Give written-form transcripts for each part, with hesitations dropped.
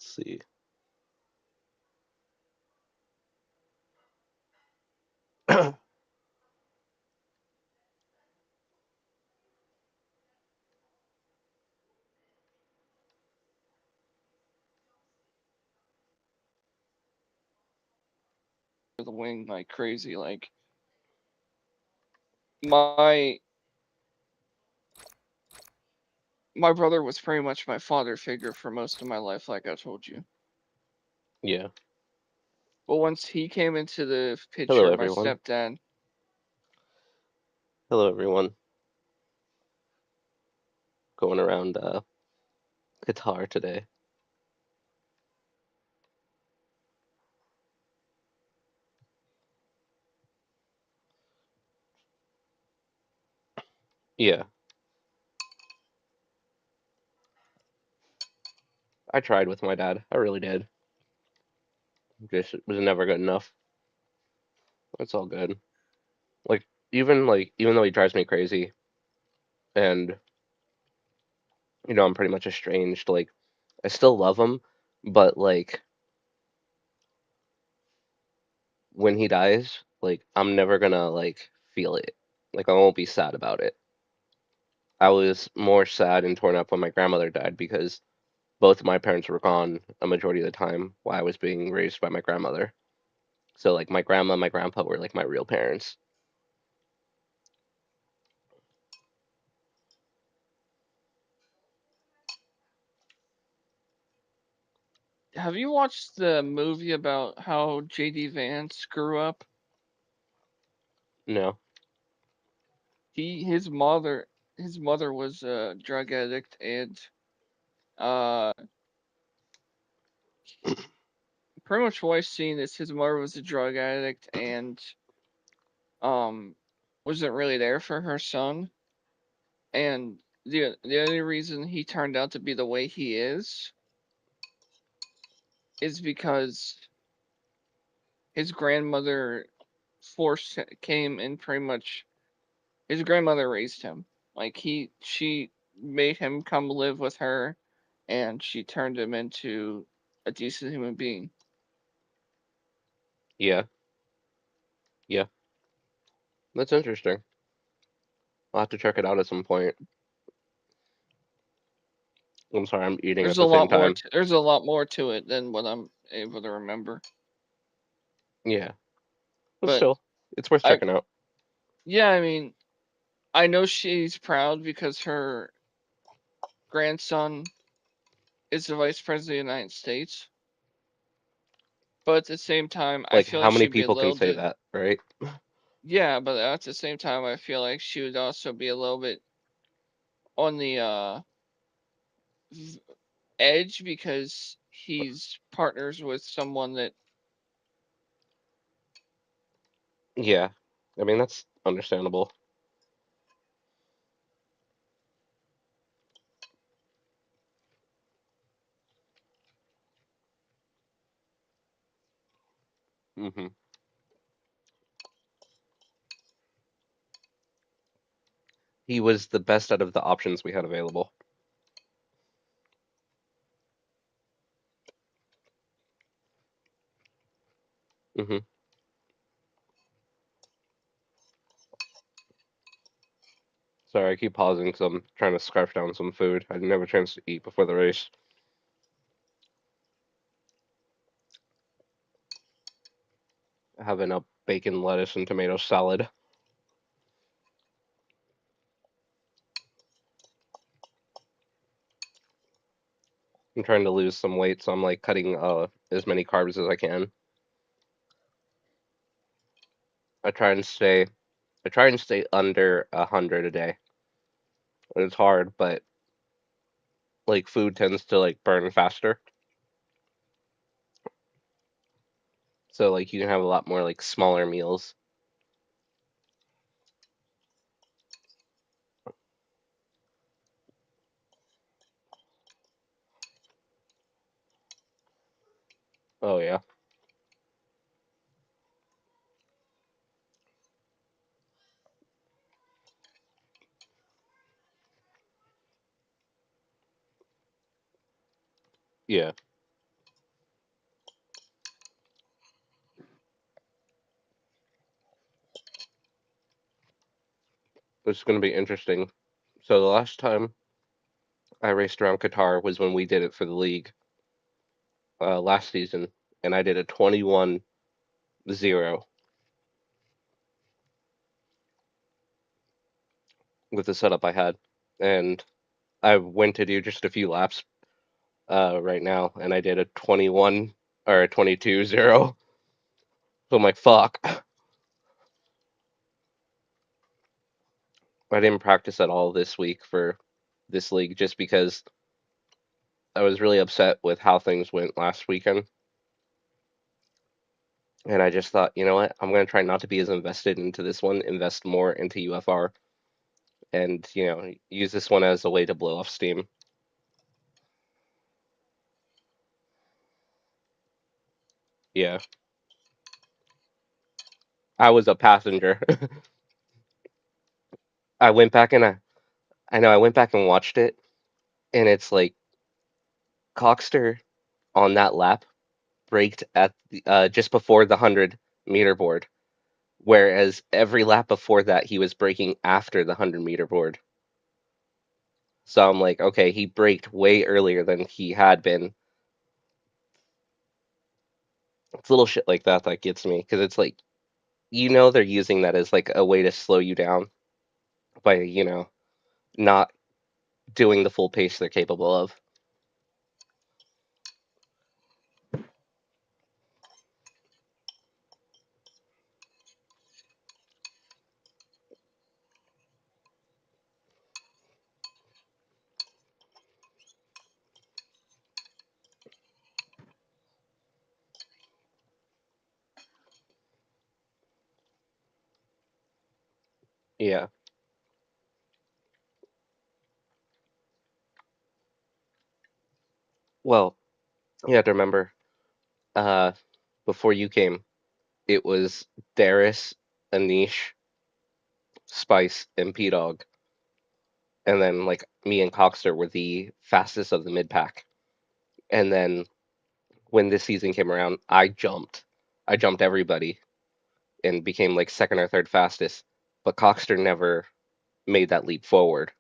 see. The wing like crazy. Like my my brother was pretty much my father figure for most of my life, like I told you. Yeah. But once he came into the Hello, picture, my everyone. stepdad, Hello, everyone. Going around Qatar today. Yeah. I tried with my dad. I really did. Just was never good enough. It's all good. Even though he drives me crazy and I'm pretty much estranged, like I still love him, but like when he dies, like I'm never gonna like feel it. Like I won't be sad about it. I was more sad and torn up when my grandmother died because both of my parents were gone a majority of the time while I was being raised by my grandmother. So like my grandma and my grandpa were like my real parents. have you watched the movie about how JD Vance grew up? No. His mother was a drug addict, and uh pretty much what I've seen is his mother was a drug addict and um wasn't really there for her son. And the only reason he turned out to be the way he is because his grandmother came and pretty much his grandmother raised him. Like she made him come live with her, and she turned him into a decent human being. Yeah. Yeah. That's interesting. I'll have to check it out at some point. I'm sorry, I'm eating at the same time. There's a lot more to it than what I'm able to remember. Yeah. But But still, it's worth I checking out. yeah, I mean, I know she's proud because her grandson is the vice president of the United States. But at the same time, I Like feel how like many she'd be a people can little say bit. that, right? Yeah, but at the same time, I feel like she would also be a little bit on the edge because he's partners with someone that. Yeah. I mean, that's understandable. Hmm. He was the best out of the options we had available. Hmm. Sorry, I keep pausing because I'm trying to scarf down some food. I didn't have a chance to eat before the race. Having a bacon, lettuce, and tomato salad. I'm trying to lose some weight, so I'm like cutting as many carbs as I can. I try and stay I try and stay under 100 a day. And it's hard, but like food tends to like burn faster. So like you can have a lot more like smaller meals. Oh yeah. Yeah. This is going to be interesting. So the last time I raced around Qatar was when we did it for the league last season, and I did a 21-0 with the setup I had. And I went to do just a few laps right now, and I did a 21 or a 22-0. So I'm like, fuck. I didn't practice at all this week for this league just because I was really upset with how things went last weekend. And I just thought, you know what? I'm going to try not to be as invested into this one, invest more into UFR, and, use this one as a way to blow off steam. Yeah, I was a passenger. I went back and I know I went back and watched it, and it's like Coxter on that lap braked at just before the 100-meter board, whereas every lap before that he was braking after the 100-meter board. So I'm like, okay, he braked way earlier than he had been. It's little shit like that that gets me because it's like, they're using that as like a way to slow you down by, not doing the full pace they're capable of. Yeah. Well, you have to remember, uh, before you came, it was Darius, Anish, Spice, and P Dog, and then like me and Coxter were the fastest of the mid pack. And then when this season came around, I jumped everybody and became like second or third fastest. But Coxter never made that leap forward.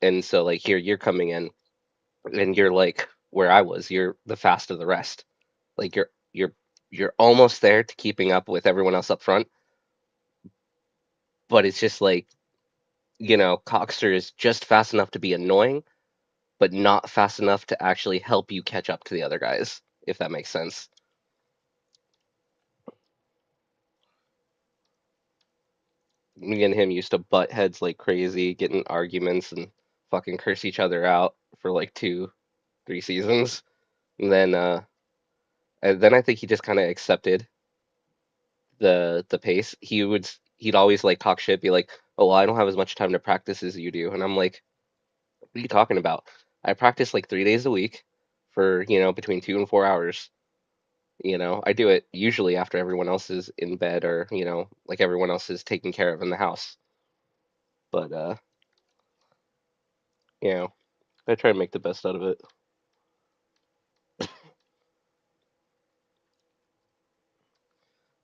And so like here you're coming in and you're like where I was, you're the fast of the rest. Like you're almost there to keeping up with everyone else up front, but it's just like, Coxter is just fast enough to be annoying, but not fast enough to actually help you catch up to the other guys, if that makes sense. Me and him used to butt heads like crazy, get in arguments and fucking curse each other out for like 2, 3 seasons. And then I think he just kind of accepted the pace. He'd always like talk shit, be like, "Oh, well, I don't have as much time to practice as you do," and I'm like, "What are you talking about? I practice like 3 days a week for between 2 and 4 hours. I do it usually after everyone else is in bed or like everyone else is taken care of in the house. But you know, I try to make the best out of it.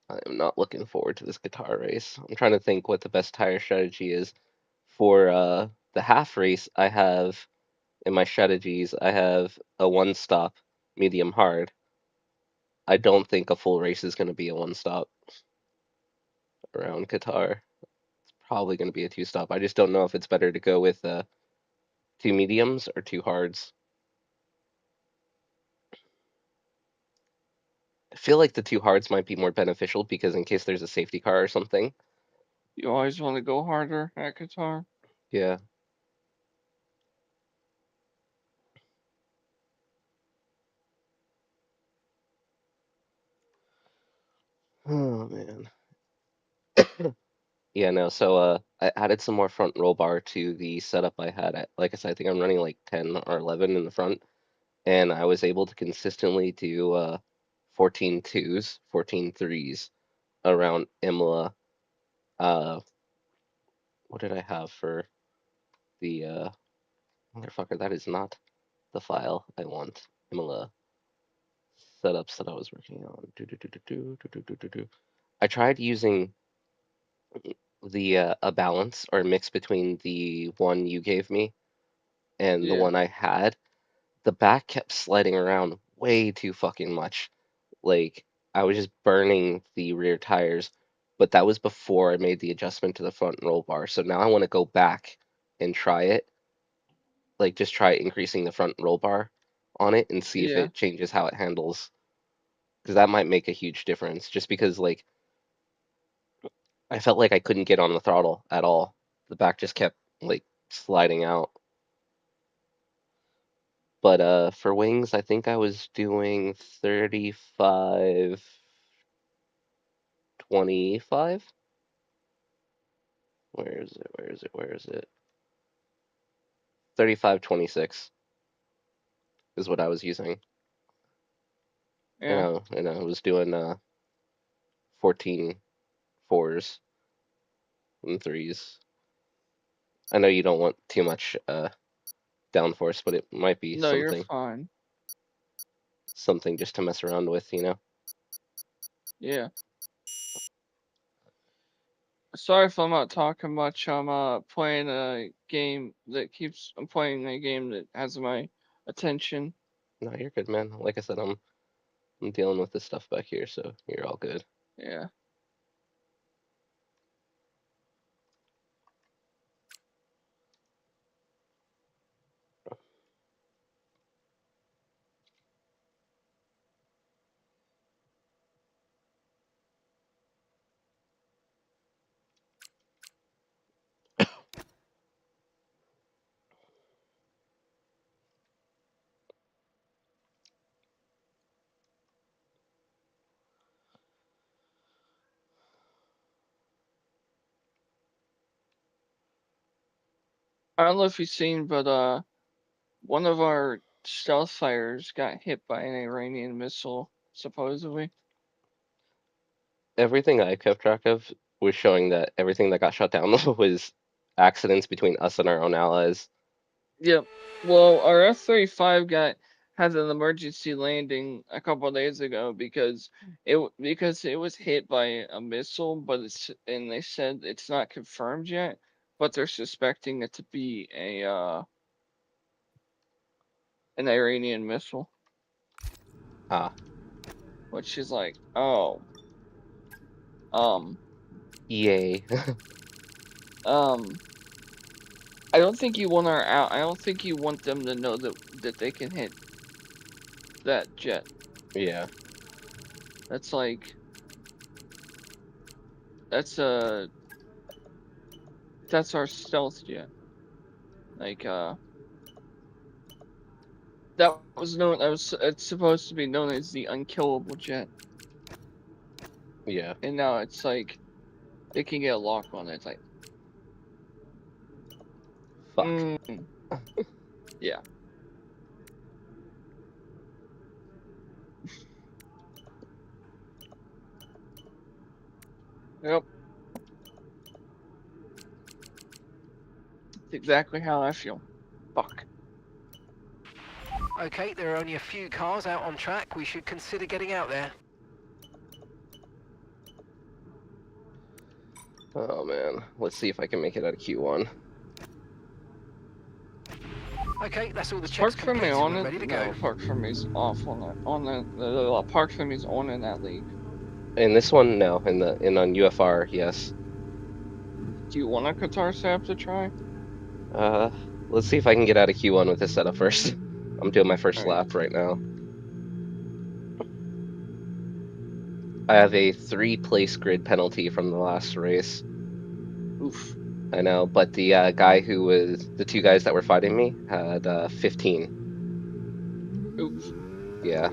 I am not looking forward to this guitar race. I'm trying to think what the best tire strategy is for the half race. I have in my strategies, I have a one stop, medium hard. I don't think a full race is going to be a one stop around Qatar. Probably going to be a two stop. I just don't know if it's better to go with two mediums or two hards. I feel like the two hards might be more beneficial because in case there's a safety car or something. You always want to go harder at Qatar. Yeah. Oh man. Yeah, no. So I added some more front roll bar to the setup I had. Like I said, I think I'm running like 10 or 11 in the front, and I was able to consistently do 14 twos, 14 threes around Imola. Uh, what did I have for the motherfucker? That is not the file I want. Imola setups that I was working on. Do, do, do, do, do, do, do, do, do, do. I tried using. the a balance or a mix between the one you gave me and the Yeah, one I had, the back kept sliding around way too fucking much. Like I was just burning the rear tires, but that was before I made the adjustment to the front roll bar. So now I want to go back and try it, like just try increasing the front roll bar on it and see if yeah, it changes how it handles, because that might make a huge difference. Just because like I felt like I couldn't get on the throttle at all. The back just kept like sliding out. But for wings, I think I was doing 35, 25. Where is it? Where is it? Where is it? 35, 26 is what I was using. yeah. And I was doing 14 fours and threes. I know you don't want too much downforce, but it might be No, you're something, fine. something just to mess around with, you know? Yeah. Sorry if I'm not talking much. I'm playing a game that keeps. I'm playing a game that has my attention. No, you're good, man. Like I said, I'm dealing with this stuff back here, so you're all good. Yeah. I don't know if you've seen, but one of our stealth fighters got hit by an Iranian missile, supposedly. Everything I kept track of was showing that everything that got shut down was accidents between us and our own allies. Yep. Well, our F-35 got had an emergency landing a couple of days ago because because it was hit by a missile, but it's and they said it's not confirmed yet, but they're suspecting it to be a an Iranian missile, Ah, which is like, oh, um, EA. um, I don't think you want our out. I don't think you want them to know that they can hit that jet. Yeah. That's like that's a that's our stealth jet. Like that was known. That was it's supposed to be known as the unkillable jet, Yeah. and now it's like they can get a lock on it. It's like, Fuck. mm, yeah, yep, it's exactly how I feel. Fuck. Okay, there are only a few cars out on track. We should consider getting out there. Oh man. Let's see if I can make it out of Q1. Okay, that's all the checks Park for me completed. on We're it. ready to go. No, park for me's off on that. On the park for me's on in that league. In this one, no. In on UFR, yes. Do you want a guitar sap to try? Uh, let's see if I can get out of Q1 with this setup first. I'm doing my All first right. lap right now. I have a 3 place grid penalty from the last race. Oof. I know, but the guy who was the 2 guys that were fighting me had 15. Oof. Yeah,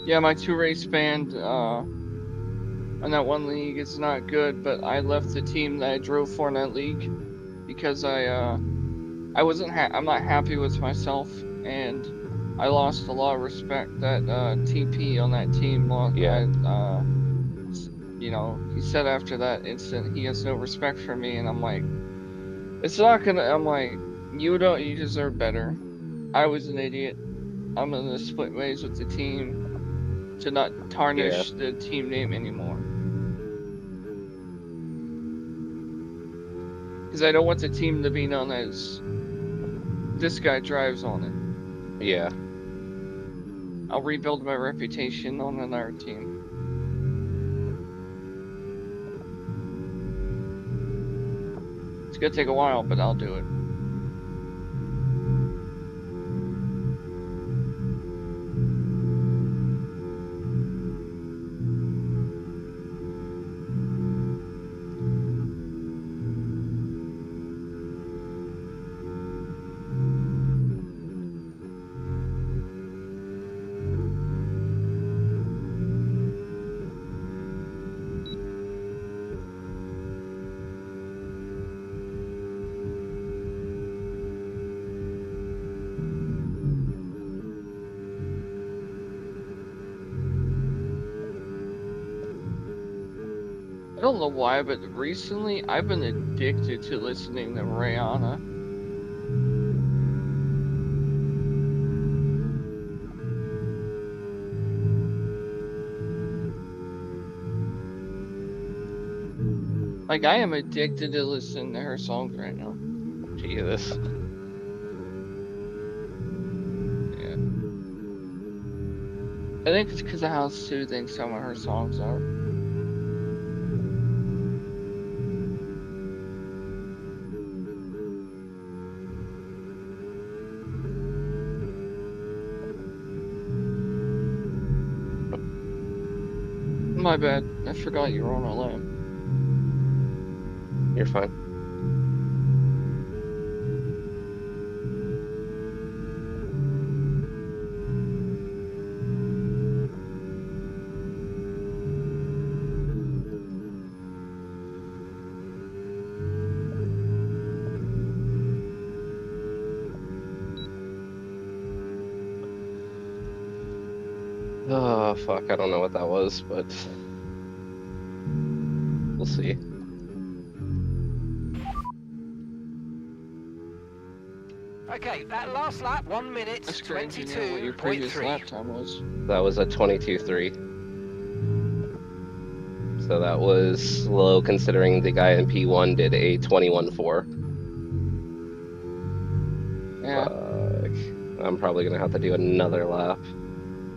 Yeah, my 2 race band on that one league is not good, but I left the team that I drove for in that league because I wasn't I'm not happy with myself, and I lost a lot of respect that TP on that team yeah, I you know, he said after that incident he has no respect for me, and I'm like, it's not gonna. I'm like, you deserve better. I was an idiot. I'm gonna split ways with the team to not yeah. tarnish the team name anymore. Because I don't want the team to be known as this guy drives on it. Yeah. I'll rebuild my reputation on another team. It's gonna take a while, but I'll do it. I don't know why, but recently I've been addicted to listening to Rihanna. Like, I am addicted to listening to her songs right now. Jesus. Yeah. I think it's because of how soothing some of her songs are. My bad. I forgot you were on a lamb. You're fine. Oh, fuck. I don't know what that was, but we'll see. Okay, that last lap, 1 minute, That's great to know what your previous 22.3. lap time was. That was a 22.3. So that was slow considering the guy in P1 did a 21.4. Yeah. Fuck. I'm probably gonna have to do another lap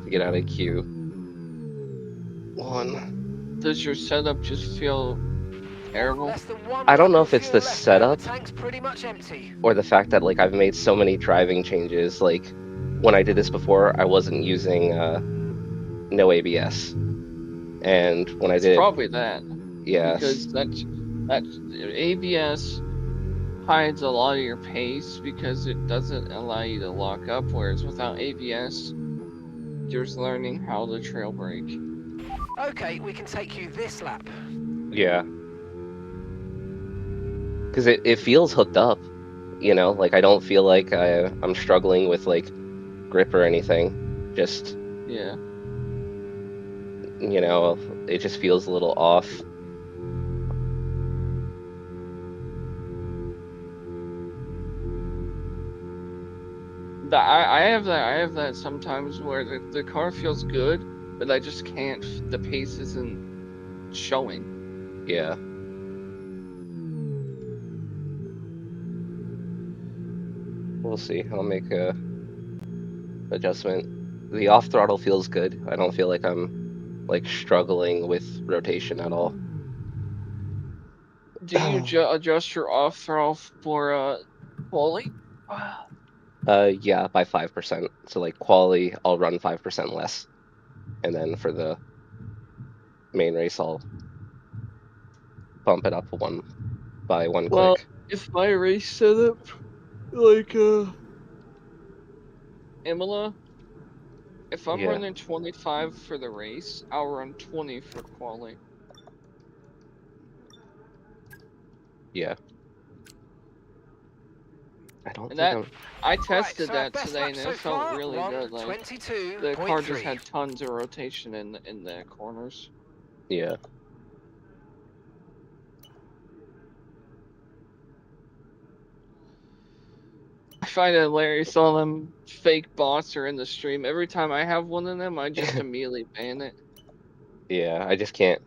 to get out of Q1. Does your setup just feel terrible? Less than 1 I don't lap know of if it's fuel the left, though. setup The tank's pretty much empty. or the fact that like I've made so many driving changes. Like when I did this before, I wasn't using no ABS, and when I It's did it, probably that. yes, Because that ABS hides a lot of your pace because it doesn't allow you to lock up, whereas without ABS, you're just learning how to trail brake. Okay, we can take you this lap. yeah, because it feels hooked up, you know, like I don't feel like I'm struggling with like grip or anything. Just, Yeah. you know, it just feels a little off. I have that sometimes where the car feels good, but I just can't. The pace isn't showing. Yeah. We'll see. I'll make a adjustment. The off throttle feels good. I don't feel like I'm like struggling with rotation at all. Do you adjust your off throttle for quali? Yeah, by 5%. So like quali, I'll run 5% less, and then for the main race, I'll bump it up by one Well, click. if my race setup like Imola, if I'm Yeah, running 25 for the race, I'll run 20 for quali. yeah. I don't And think that I'm. I Right, tested so our that best today, lap and so it felt far, really good. Like the car just 1:22.3. had tons of rotation in the corners. Yeah, I find it hilarious. All them fake bots are in the stream. Every time I have one of them, I just immediately ban it. yeah. I just can't.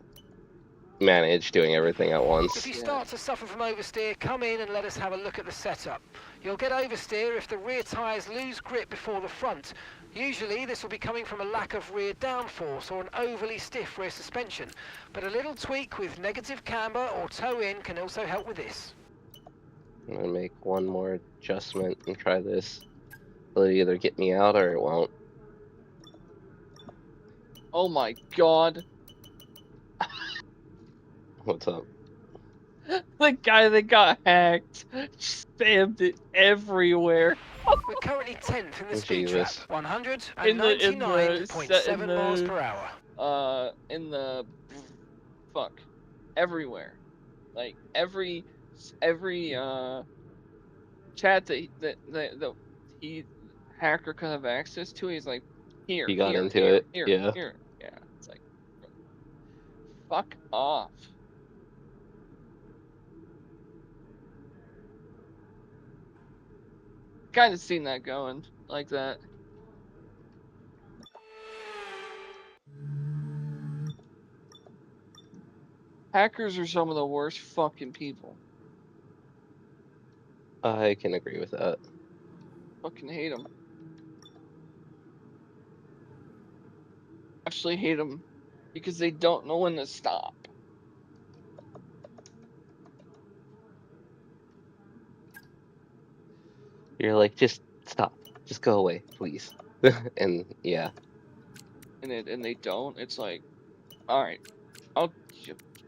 manage doing everything at If once. you Yeah. start to suffer from oversteer, come in and let us have a look at the setup. You'll get oversteer if the rear tyres lose grip before the front. Usually this will be coming from a lack of rear downforce or an overly stiff rear suspension, but a little tweak with negative camber or toe in can also help with this. I'm gonna make one more adjustment and try this. It'll either get me out or it won't. Oh my god. What's up? The guy that got hacked spammed it everywhere. We're currently 10th in the speed trap, Jesus. 199.7 miles per hour. In the fuck, everywhere. Like every chat that he hacker could have access to, he's like, here, He got here, into here, it. here, Yeah. here. Yeah, it's like, fuck off. Kind of seen that going like that. Hackers are some of the worst fucking people. I can agree with that. Fucking hate them. Actually hate them because they don't know when to stop. You're like, just stop. Just go away, please. And yeah. And they don't. It's like, all right, I'll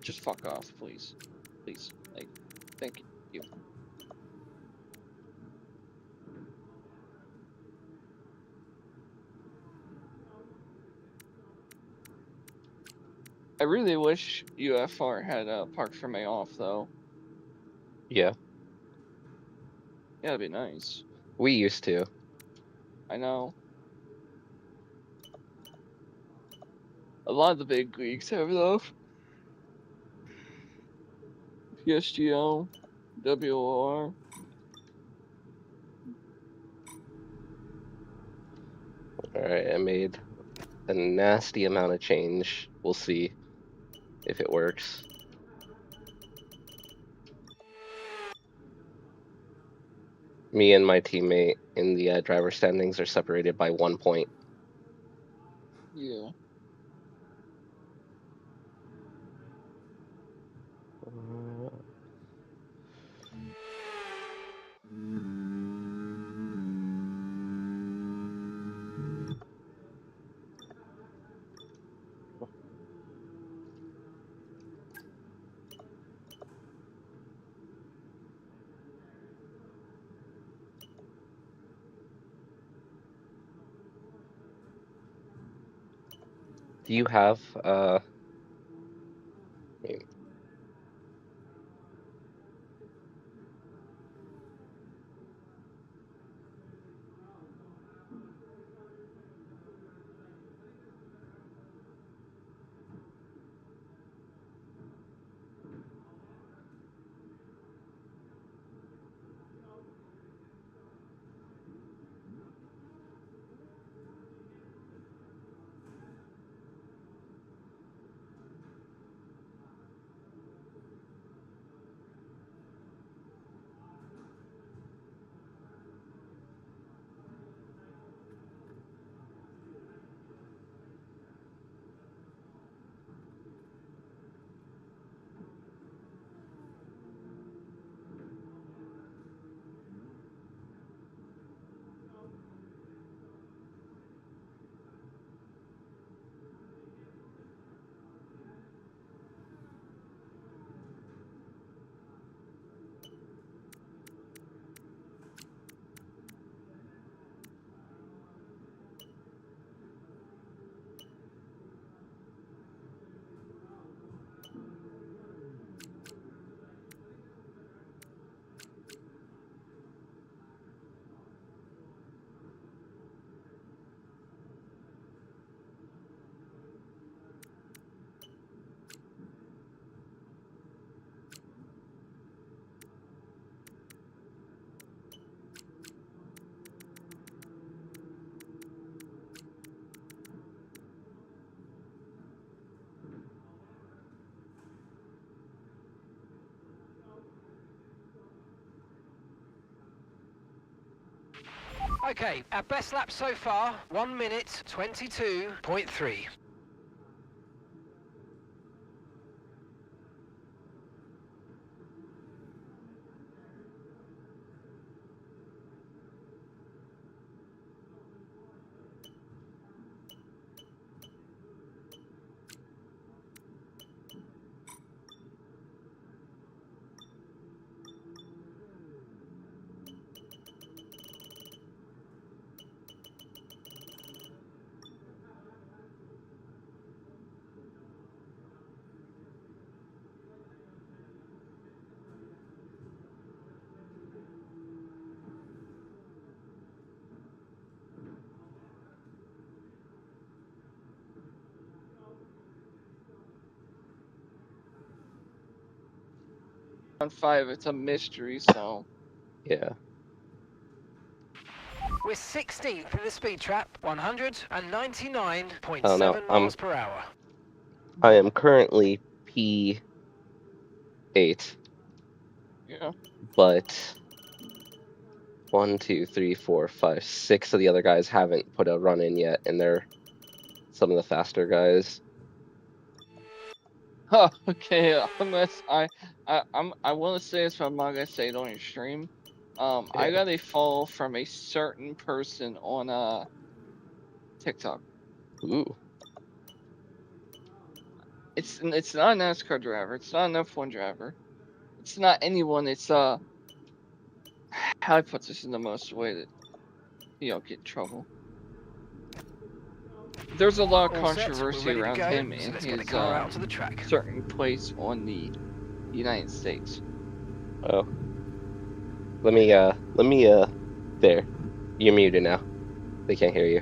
just fuck off, please, please. Like, thank you. I really wish UFR had parked for me off though. Yeah. Yeah, that'd be nice. We used to. I know. A lot of the big leagues have though. PSGO, WOR. Alright, I made a nasty amount of change. We'll see if it works. Me and my teammate in the driver standings are separated by 1 point. Yeah. Do you have wait, Okay, our best lap so far, 1 minute 22.3. On 5, it's a mystery, so. Yeah. We're 16th in the speed trap, I don't know. 199.7 miles per hour. I am currently P8, Yeah. but 1, 2, 3, 4, 5, 6 of the other guys haven't put a run in yet, and they're some of the faster guys. Huh, okay, I want to say this, but I'm not gonna say it on your stream. I Yeah. got a follow from a certain person on TikTok. Ooh. It's not a NASCAR driver. It's not an F1 driver. It's not anyone. It's how I put this in the most way that you don't get in trouble. There's a lot of All set, we're controversy ready to around go, him so and let's get the his car out to the track. certain place on the United States. Oh. Let me there. You're muted now. They can't hear you.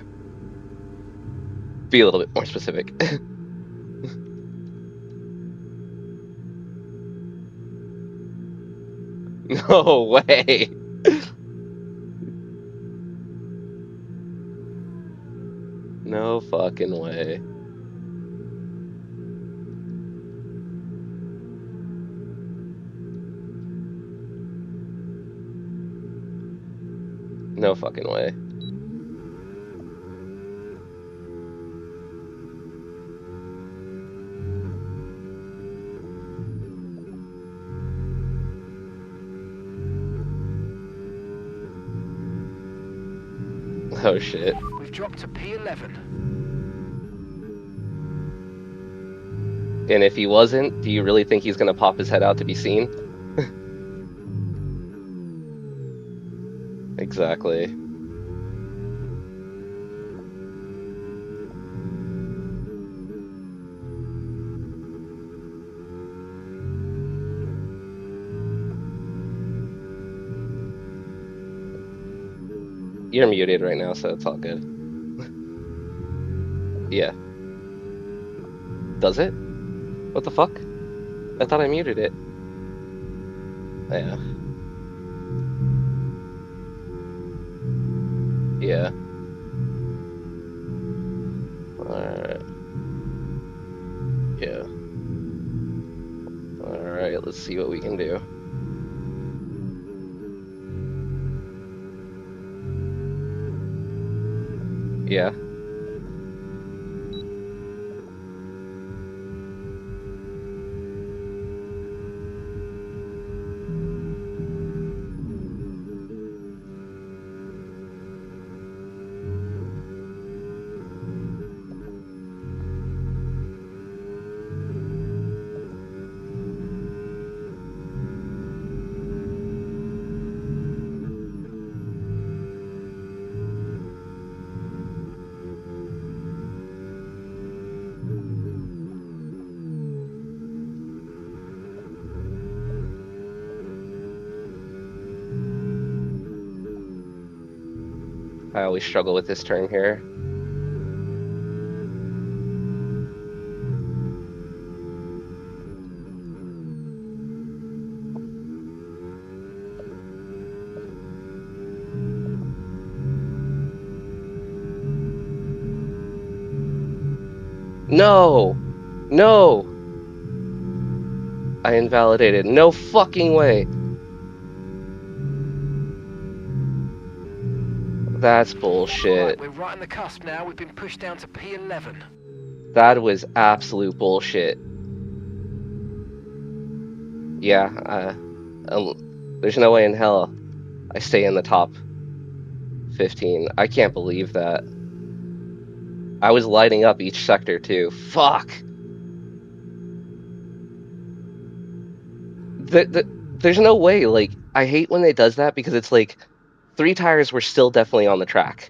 Be a little bit more specific. No way. No fucking way. No fucking way. Oh shit. We've dropped to P11. And if he wasn't, do you really think he's gonna pop his head out to be seen? Exactly. You're muted right now, so it's all good. Yeah. Does it? What the fuck? I thought I muted it. Yeah. Yeah. Alright. Yeah. Alright, let's see what we can do. Yeah. I always struggle with this turn here. No! No! I invalidated. No fucking way. That's Right, bullshit. we're right on the cusp now. We've been pushed down to P11. That was absolute bullshit. Yeah, there's no way in hell I stay in the top 15. I can't believe that. I was lighting up each sector too. Fuck. There's no way. Like, I hate when it does that because it's like 3 tires were still definitely on the track,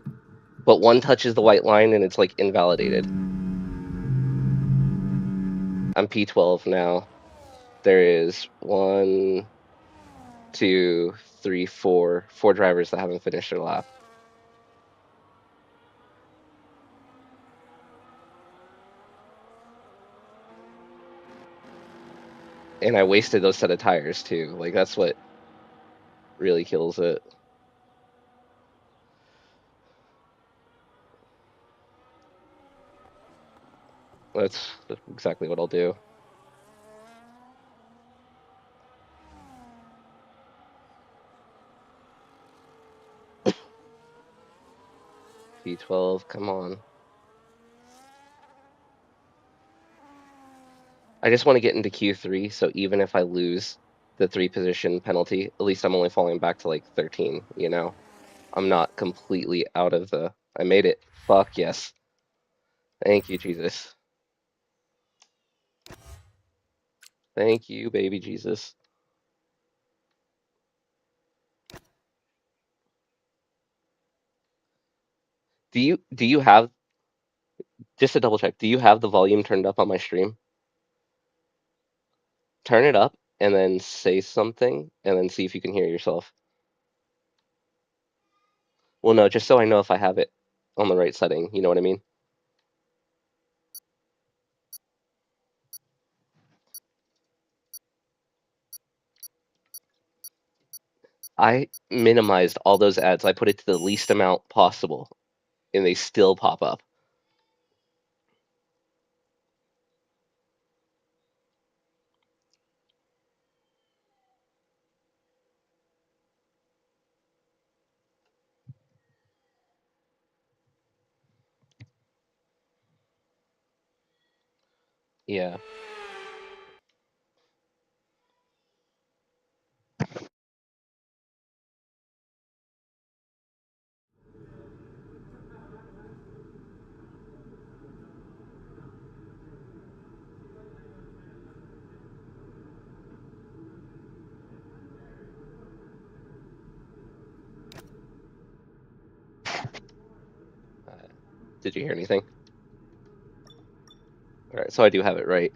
but one touches the white line and it's like invalidated. I'm P12 now. There is one, two, three, four drivers that haven't finished their lap. And I wasted those set of tires too. Like, that's what really kills it. That's exactly what I'll do. P12, come on. I just want to get into Q3, so even if I lose the 3 position penalty, at least I'm only falling back to like 13, you know? I'm not completely out of the... I made it. Fuck yes. Thank you, Jesus. Thank you, baby Jesus. Do you have, just to double check, do you have the volume turned up on my stream? Turn it up and then say something and then see if you can hear yourself. Well, no, just so I know if I have it on the right setting, you know what I mean? I minimized all those ads. I put it to the least amount possible, and they still pop up. Yeah. Uh, did you hear anything? All right, so I do have it right.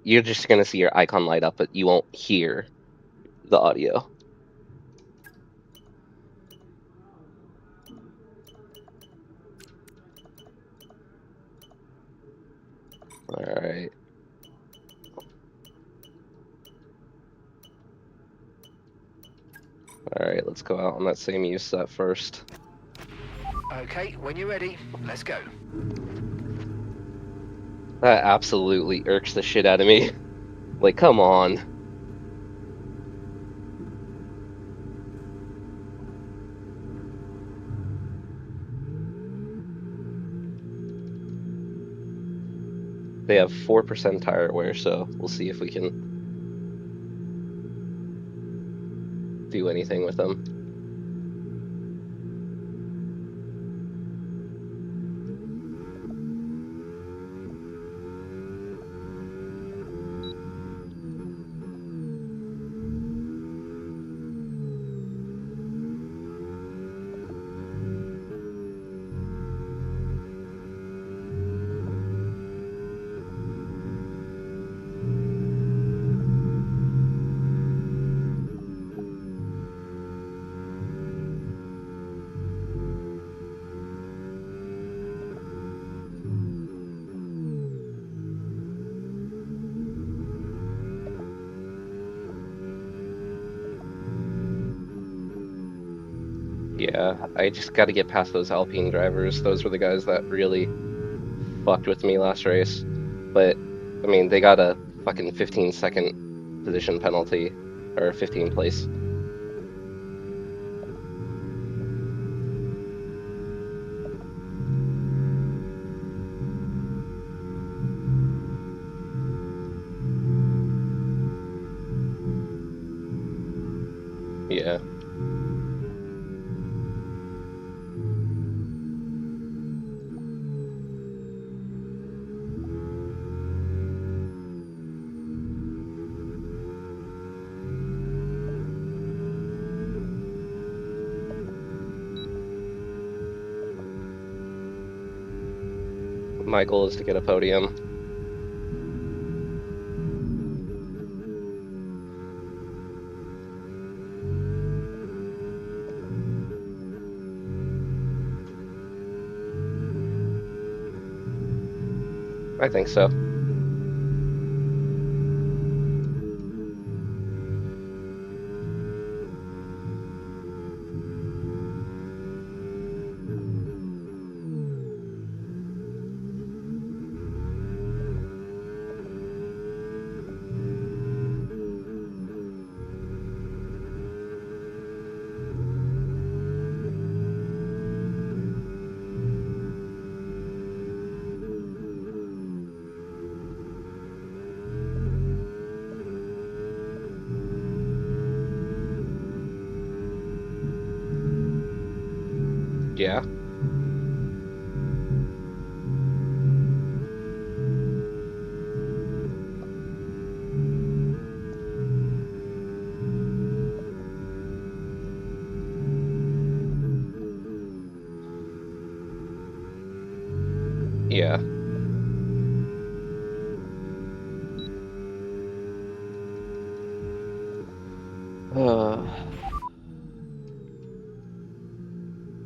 You're just gonna see your icon light up, but you won't hear the audio. All right. All right, let's go out on that same use set first. Okay, when you're ready, let's go. That absolutely irks the shit out of me. Like, come on. They have 4% tire wear, so we'll see if we can do anything with them. Yeah, I just got to get past those Alpine drivers. Those were the guys that really fucked with me last race. But, I mean, they got a fucking 15-second position penalty, or 15 place. Yeah. My goal is to get a podium. I think so. Yeah. Yeah.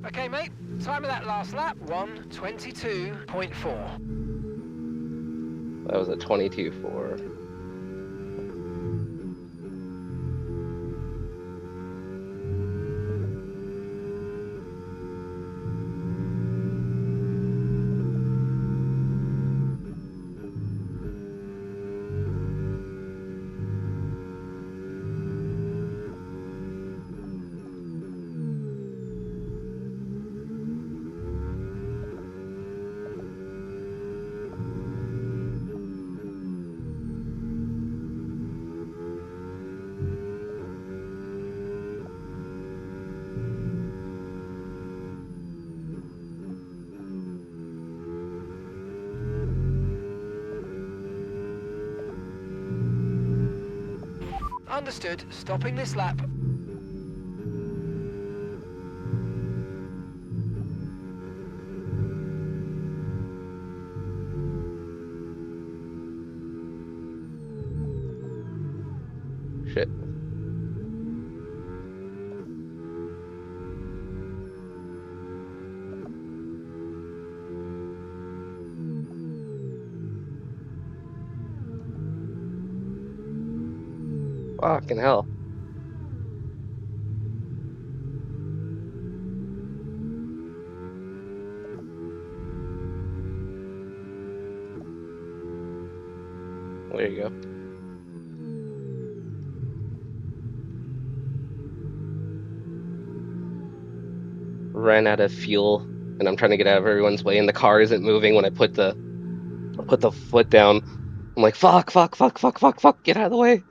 Okay, mate. Time of that last lap, 1:22.4. That was a 22.4. Understood. Stopping this lap. Shit. Fucking hell. There you go. Ran out of fuel, and I'm trying to get out of everyone's way, and the car isn't moving when I put the foot down. I'm like, fuck, fuck, fuck, fuck, fuck, fuck, get out of the way.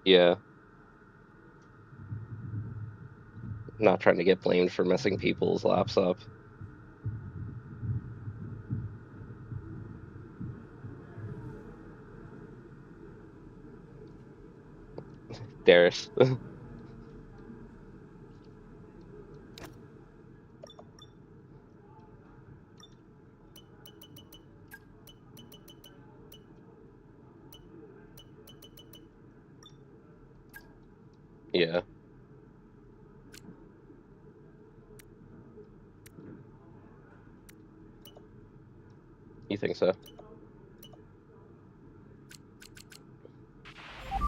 Yeah. Not trying to get blamed for messing people's laps up. Darius. Yeah. You think so?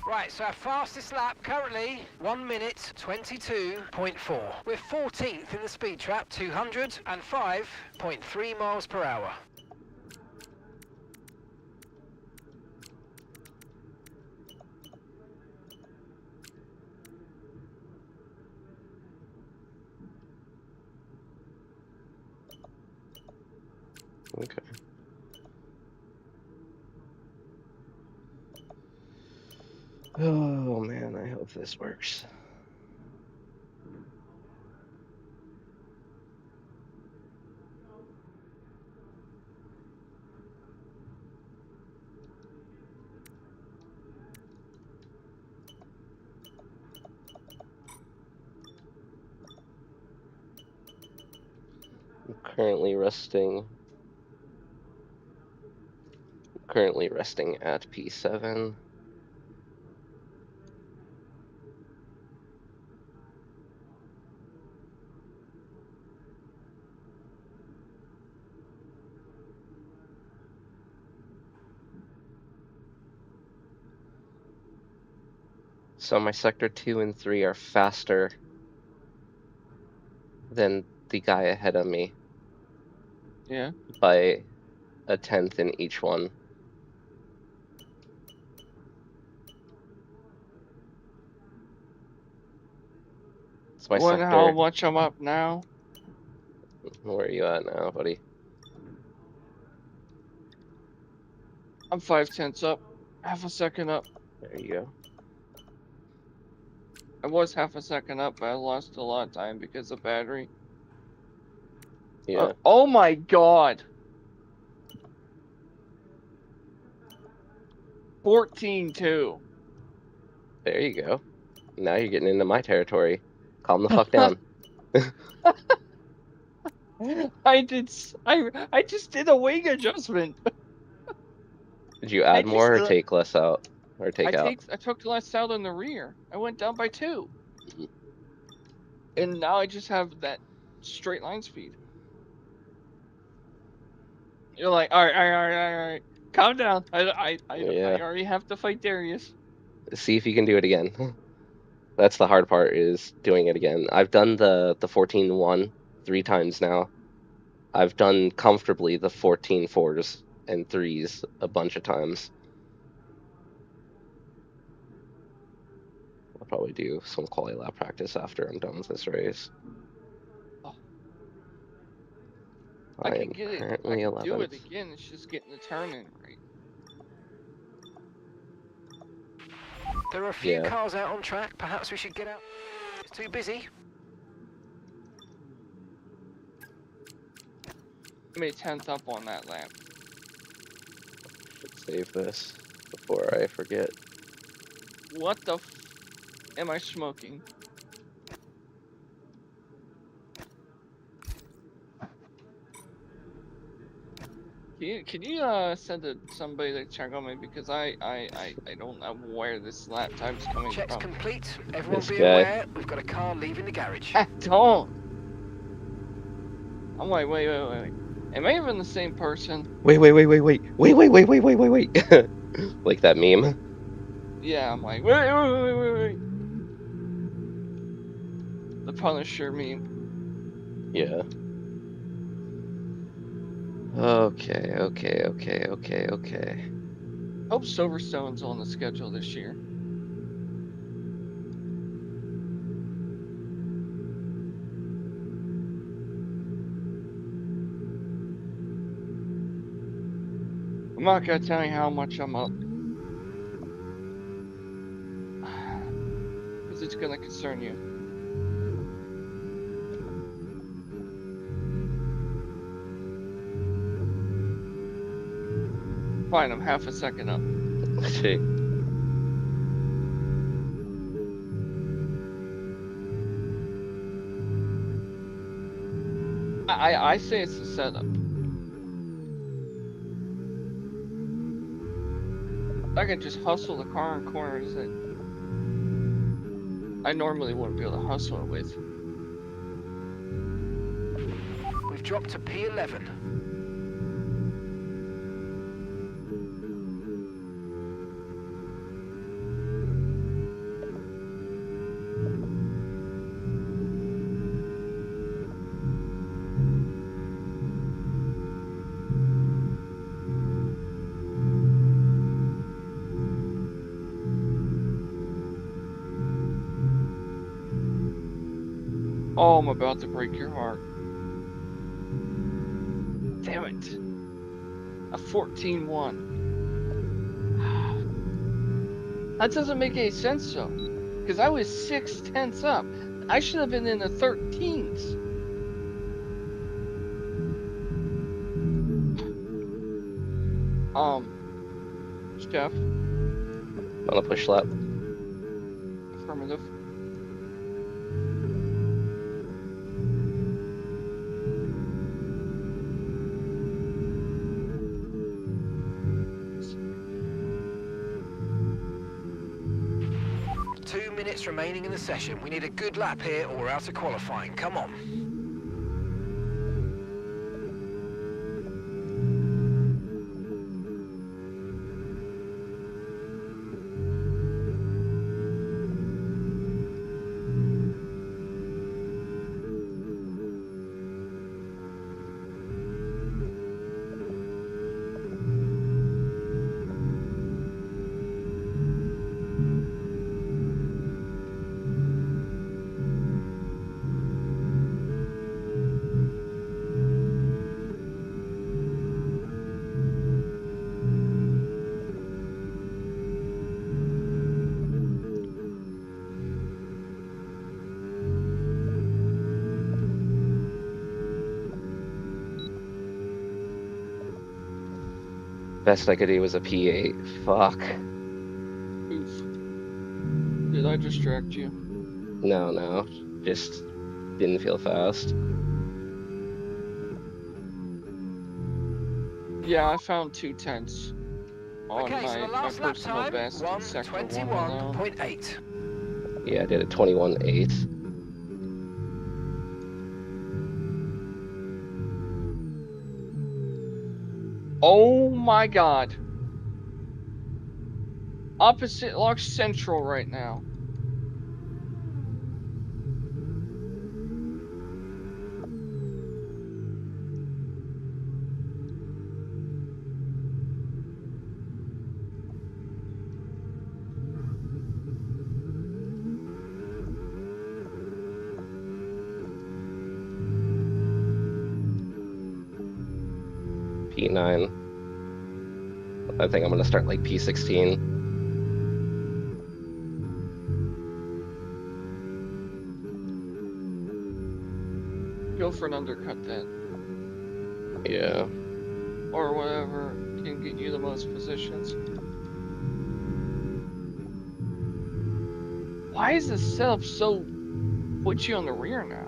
Right, so our fastest lap currently 1:22.4. We're 14th in the speed trap, 205.3 miles per hour. Okay. if this works. I'm currently resting at P7. So my sector 2 and 3 are faster than the guy ahead of me Yeah. by a tenth in each one. It's my Wonder how sector. much I'm up now. Where are you at now, buddy? I'm 5/10 up. Half a second up. There you go. I was half a second up, but I lost a lot of time because of battery. Yeah. Oh my god. 14-2. There you go. Now you're getting into my territory. Calm the fuck down. I just did a wing adjustment. Did you I add just more or take less out? Or take out? I took less out in the rear. I went down by 2. Mhm. And now I just have that straight line speed. You're like, all right. Calm down. I Yeah. already have to fight Darius. See if you can do it again. That's the hard part, is doing it again. I've done the 14-1 3 times now. I've done comfortably the 14-4s and 3s a bunch of times. I'll probably do some quali lap practice after I'm done with this race. Oh, I I am could get it. I currently could do 11th. it again. It's just getting the turn in right. There are a few Yeah. cars out on track. Perhaps we should get out. It's too busy. I made 10th up on that lap. Should save this before I forget. What the am I smoking? Can you send somebody to check on me, because I don't know where this lap time's coming Check's from. complete. Everyone This be guy. aware. We've got a car leaving the garage. I don't. I'm like, wait. Am I even the same person? Wait. Like that meme. Yeah, I'm like, wait. The Punisher meme. Yeah. Okay. Hope Silverstone's on the schedule this year. I'm not gonna tell you how much I'm up, because it's gonna concern you. Fine, I'm half a second up. Okay. I say it's the setup. I can just hustle the car in corners that I normally wouldn't be able to hustle it with. We've dropped to P11. Oh, I'm about to break your heart. Damn it. A 14-1. That doesn't make any sense, though. Because I was 6/10 up. I should have been in the 13s. Chef, On a push lap. affirmative. Two minutes remaining in the session. We need a good lap here or we're out of qualifying. Come on. Best I could do was a P8. Fuck. Oof. Did I distract you? No. Just didn't feel fast. Yeah, I found 2/10 on Okay, so the my last lap personal time, best in sector 1 alone. 1:21.8. Yeah, I did a 21.8. Oh my god. Opposite lock central right now. P9. I think I'm gonna start like P16. Go for an undercut then. Yeah. Or whatever can get you the most positions. Why is this setup so put you on the rear now?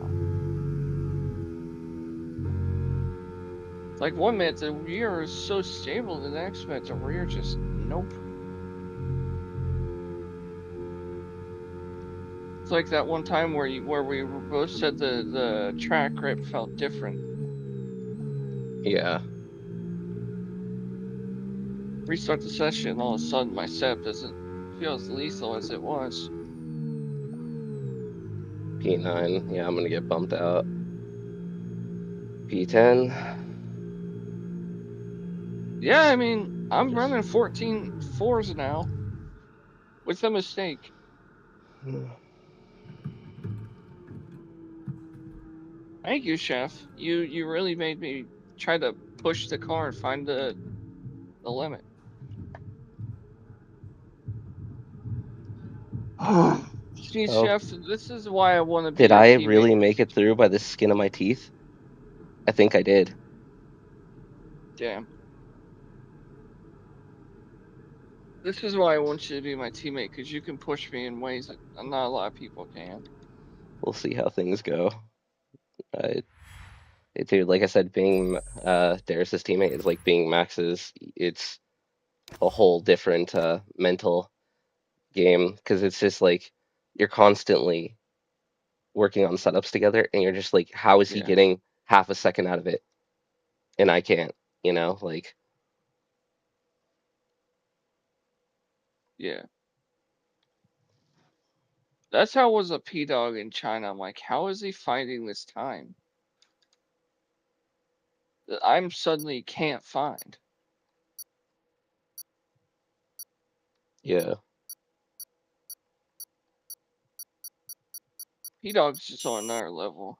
It's like 1 minute the rear is so stable, the next minute the rear just nope. It's like that one time where we both said the track grip felt different. Yeah. Restart the session, all of a sudden my setup doesn't feel as lethal as it was. P9. Yeah, I'm gonna get bumped out. P10. Yeah, I mean, I'm Just running 14.4s now. With a mistake. Thank you, Chef. You really made me try to push the car and find the limit. See, Oh, Chef, this is why I want to be did your I teammate. really make it through by the skin of my teeth? I think I did. Damn. This is why I want you to be my teammate, because you can push me in ways that not a lot of people can. We'll see how things go. I, Dude, like I said, being Darius's teammate is like being Max's. It's a whole different mental game because it's just like you're constantly working on setups together, and you're just like, how is he Yeah, getting half a second out of it, and I can't? Like yeah. That's how it was a P-Dog in China. I'm like, how is he finding this time that I'm suddenly can't find? yeah, P-Dog's just on another level.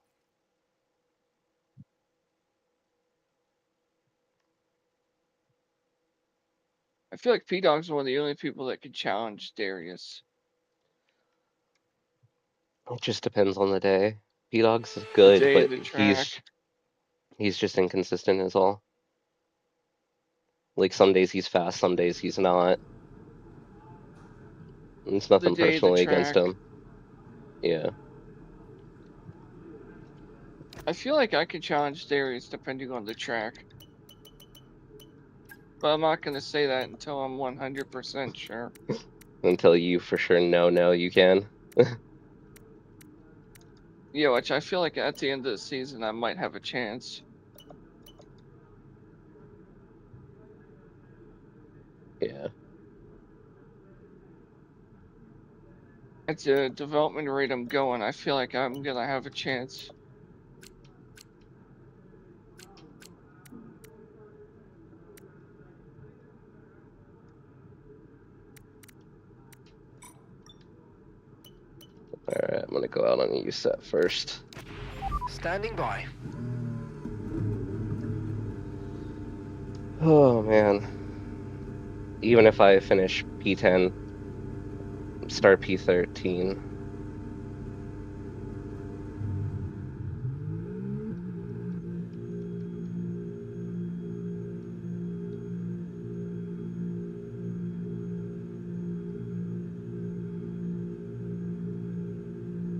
I feel like P-Dog's one of the only people that could challenge Darius. It just depends on the day. P-Dog's is The good, day of but the track. he's just inconsistent is all. Like some days he's fast, some days he's not. It's The nothing day of the personally against track. him. Yeah. I feel like I could challenge Darius depending on the track. But I'm not gonna say that until I'm 100% sure. Until you for sure know you can. Yeah, which I feel like at the end of the season I might have a chance. Yeah. At the development rate I'm going, I feel like I'm gonna have a chance. Alright, I'm gonna go out on a U-set first. Standing by. Oh man. Even if I finish P10, start P13.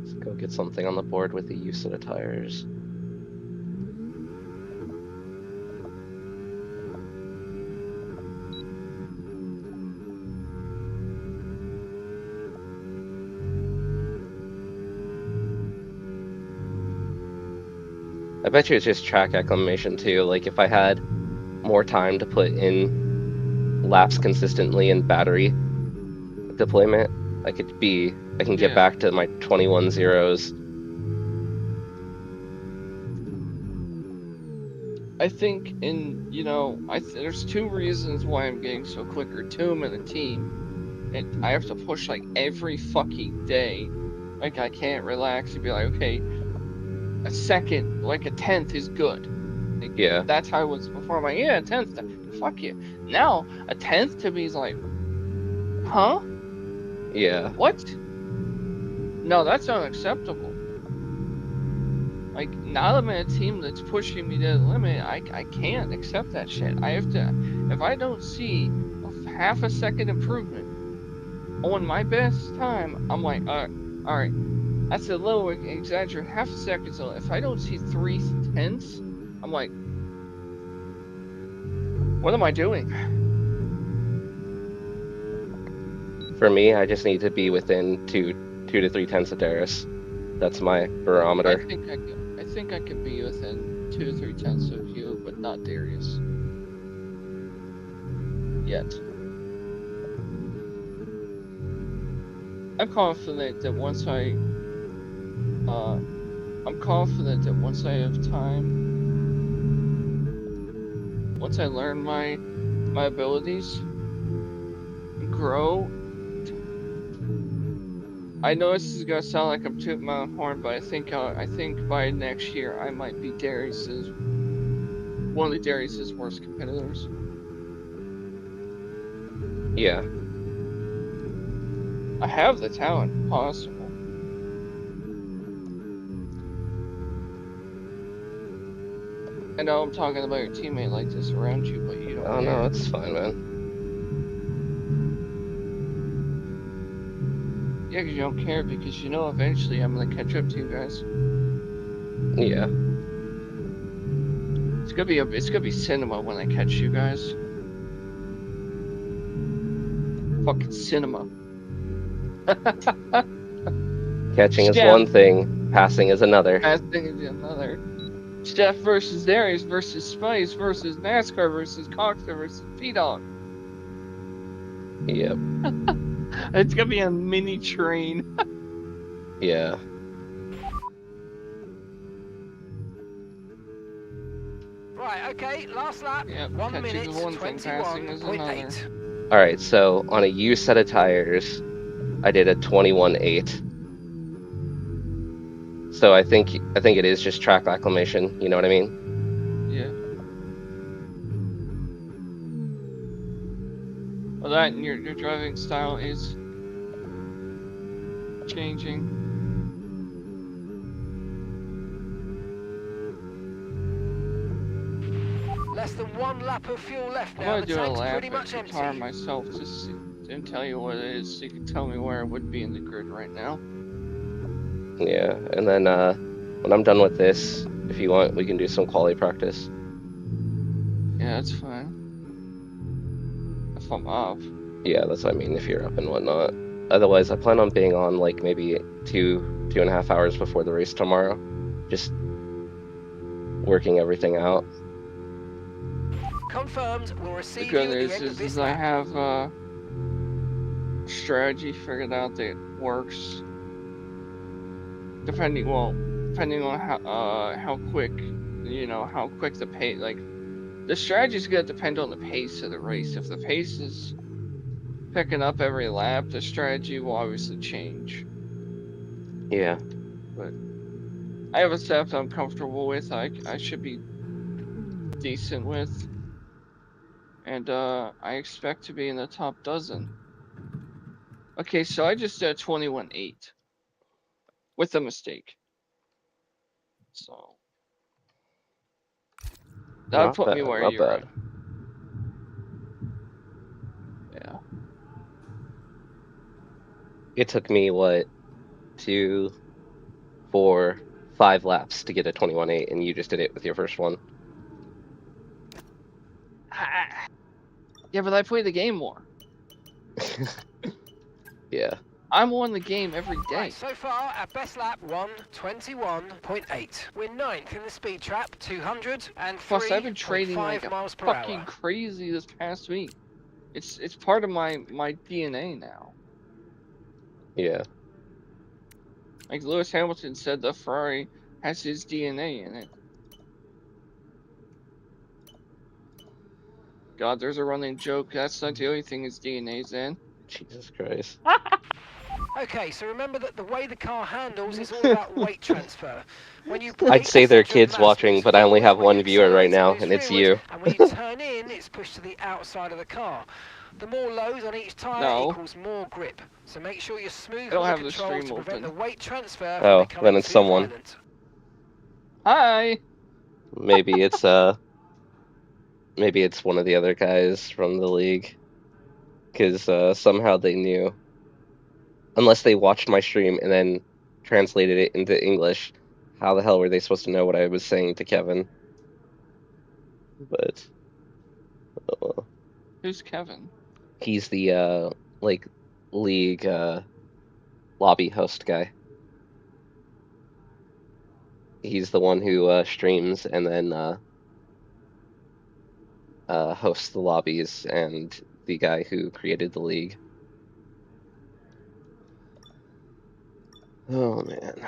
Let's go get something on the board with the use of the tires. I bet you it's just track acclimation too. Like if I had more time to put in laps consistently in battery deployment, I can get Yeah. back to my 21 zeros. I think there's two reasons why I'm getting so quicker. Two, I'm in a team. And I have to push like every fucking day. Like I can't relax and be like, okay, a second, like a tenth is good. Like, Yeah. that's how it was before. I'm like, yeah, a tenth, fuck you. Now, a tenth to me is like, huh? Yeah. What? No, that's unacceptable. Like, now that I'm in a team that's pushing me to the limit, I can't accept that shit. I have to, if I don't see a half a second improvement on my best time, I'm like, alright, that's a little exaggerated, half a second. So if I don't see 3/10, I'm like, what am I doing? For me, I just need to be within 2 to 3 tenths of Darius. That's my barometer. I think I could be within 2 to 3 tenths of you, but not Darius. Yet. I'm confident that once I have time, once I learn my abilities, and grow. I know this is gonna sound like I'm tooting my own horn, but I think by next year I might be one of Darius's worst competitors. Yeah. I have the talent possible. I know I'm talking about your teammate like this around you, but you don't Oh care. no, it's fine, man. Yeah, because you don't care, because you know eventually I'm gonna catch up to you guys. Yeah. It's gonna be cinema when I catch you guys. Fucking cinema. Catching is Chef. one thing, passing is another. Passing is another. Chef versus Darius versus Spice versus NASCAR versus Coxer versus P-Dog. Yep. It's gonna be a mini train. Yeah. Right, okay, last lap. Yep, 1 catching minute, is one thing, passing is another. 21.8. Alright, so on a U set of tires, I did a 21.8. So I think it is just track acclimation, you know what I mean? Yeah. Well, that and your driving style is changing. Less than 1 lap of fuel left I'm now. gonna The do a tank's lap pretty at much guitar empty. myself just and tell you what it is, so you can tell me where I would be in the grid right now. Yeah, and then when I'm done with this, if you want, we can do some quality practice. Yeah, that's fine. If I'm up. Yeah, that's what I mean, if you're up and whatnot. Otherwise, I plan on being on like maybe 2.5 hours before the race tomorrow. Just working everything out. Confirmed. We'll The receive good you at the news end of is this I lap. have strategy figured out that works. Depending on how quick, how quick the pace, like, the strategy's gonna depend on the pace of the race. If the pace is picking up every lap, the strategy will obviously change. Yeah. But I have a setup that I'm comfortable with. I should be decent with, and I expect to be in the top dozen. Okay, so I just did 21.8 with a mistake. So that would Not put me bad, where not you're bad. at. Yeah. It took me, what, 2, 4, 5 laps to get a 21.8, and you just did it with your first one. Yeah, but I play the game more. Yeah. I'm on the game every day. Right, so far, our best lap, 1:21.8. We're 9th in the speed trap, 203.5 Plus, I've been trading like a miles per fucking hour. crazy this past week. It's part of my DNA now. Yeah. Like Lewis Hamilton said, the Ferrari has his DNA in it. God, there's a running joke. That's not the only thing his DNA's in. Jesus Christ. Okay, so remember that the way the car handles is all about weight transfer. When you I'd brake, say the there are centre of kids mass watching, moves but I only forward. have When you one viewer right accelerate, it now, moves and it's rearward. you. And when you turn in, it's pushed to the outside of the car. The more loads on each tyre No. equals more grip. So make sure you're smooth I don't with have the the controls stream to prevent open. the weight transfer from Oh, becoming then it's too someone. violent. Hi. Maybe it's one of the other guys from the league, because somehow they knew. Unless they watched my stream and then translated it into English, how the hell were they supposed to know what I was saying to Kevin? But Who's Kevin? he's the like league lobby host guy. He's the one who streams and then hosts the lobbies, and the guy who created the league. Oh man.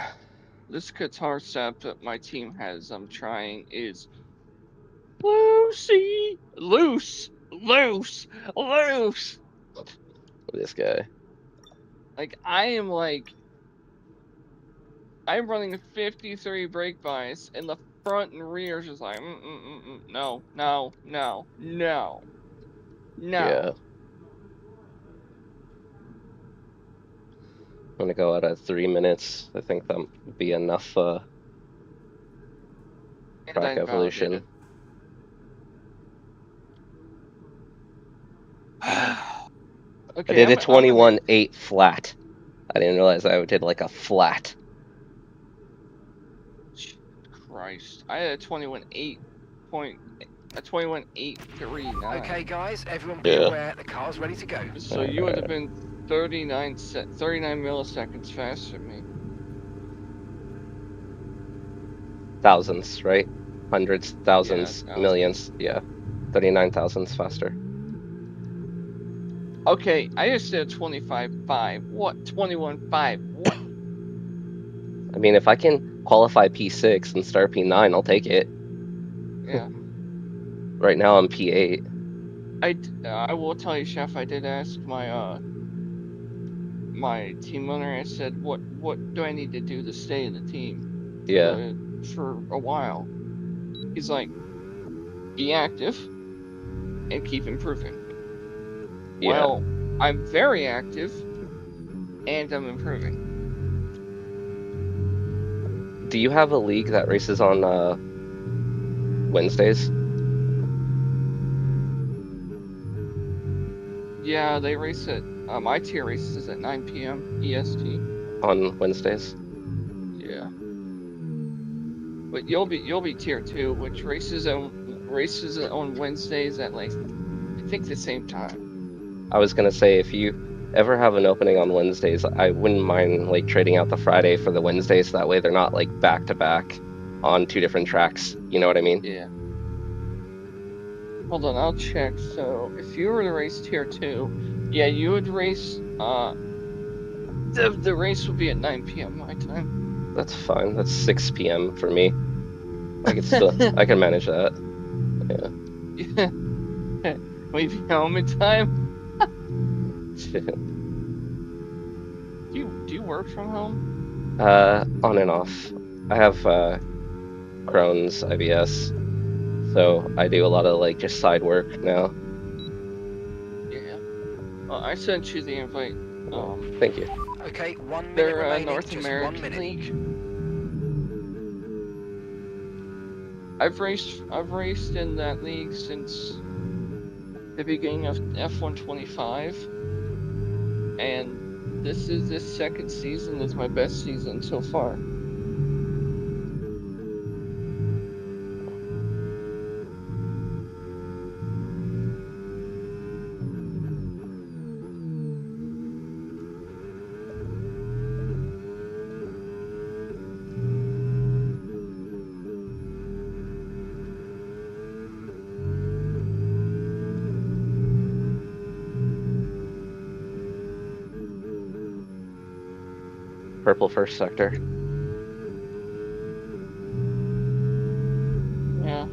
This guitar set that my team has I'm trying is Lucy. Loose. This guy. Like, I'm running a 53 brake bias, and the front and rear is just like, no. Yeah. I'm gonna go out at 3 minutes. I think that would be enough And track I evolution. invalidated. I Okay, did a I'm gonna make 21.8 flat. I didn't realize I did like a flat. Christ. I had a 21.839. Okay, guys, everyone be Yeah. aware the car's ready to go. So you would have been 39 milliseconds faster than me. Thousands, right? Hundreds, thousands, Yeah, millions. Yeah. 39,000s faster. Okay, I just did 25.5. What? 21.5. What? I mean, if I can qualify P6 and start P9, I'll take it. Yeah. Right now I'm P8. I will tell you, Chef, I did ask my team owner. I said, what do I need to do to stay in the team Yeah. for a while? He's like, be active and keep improving. Yeah. Well, I'm very active and I'm improving. Do you have a league that races on Wednesdays? Yeah, they race at my tier races at 9 p.m. EST. On Wednesdays. Yeah. But you'll be tier 2, which races on Wednesdays at like I think the same time. I was gonna say if you ever have an opening on Wednesdays, I wouldn't mind like trading out the Friday for the Wednesday so that way they're not like back to back on 2 different tracks. You know what I mean? Yeah. Hold on, I'll check. So if you were to race tier 2, yeah, you would race the race would be at 9 p.m. my time. That's fine. That's 6 p.m. for me. I can manage that. Yeah. We be home in time. Do you work from home? On and off. I have Crohn's, IBS, so I do a lot of like just side work now. Yeah. I sent you the invite. Thank you. Okay, 1 minute They're remaining. North just American 1 minute. League. I've raced in that league since the beginning of F1-25, and this second season is my best season so far. Purple first sector. Yeah.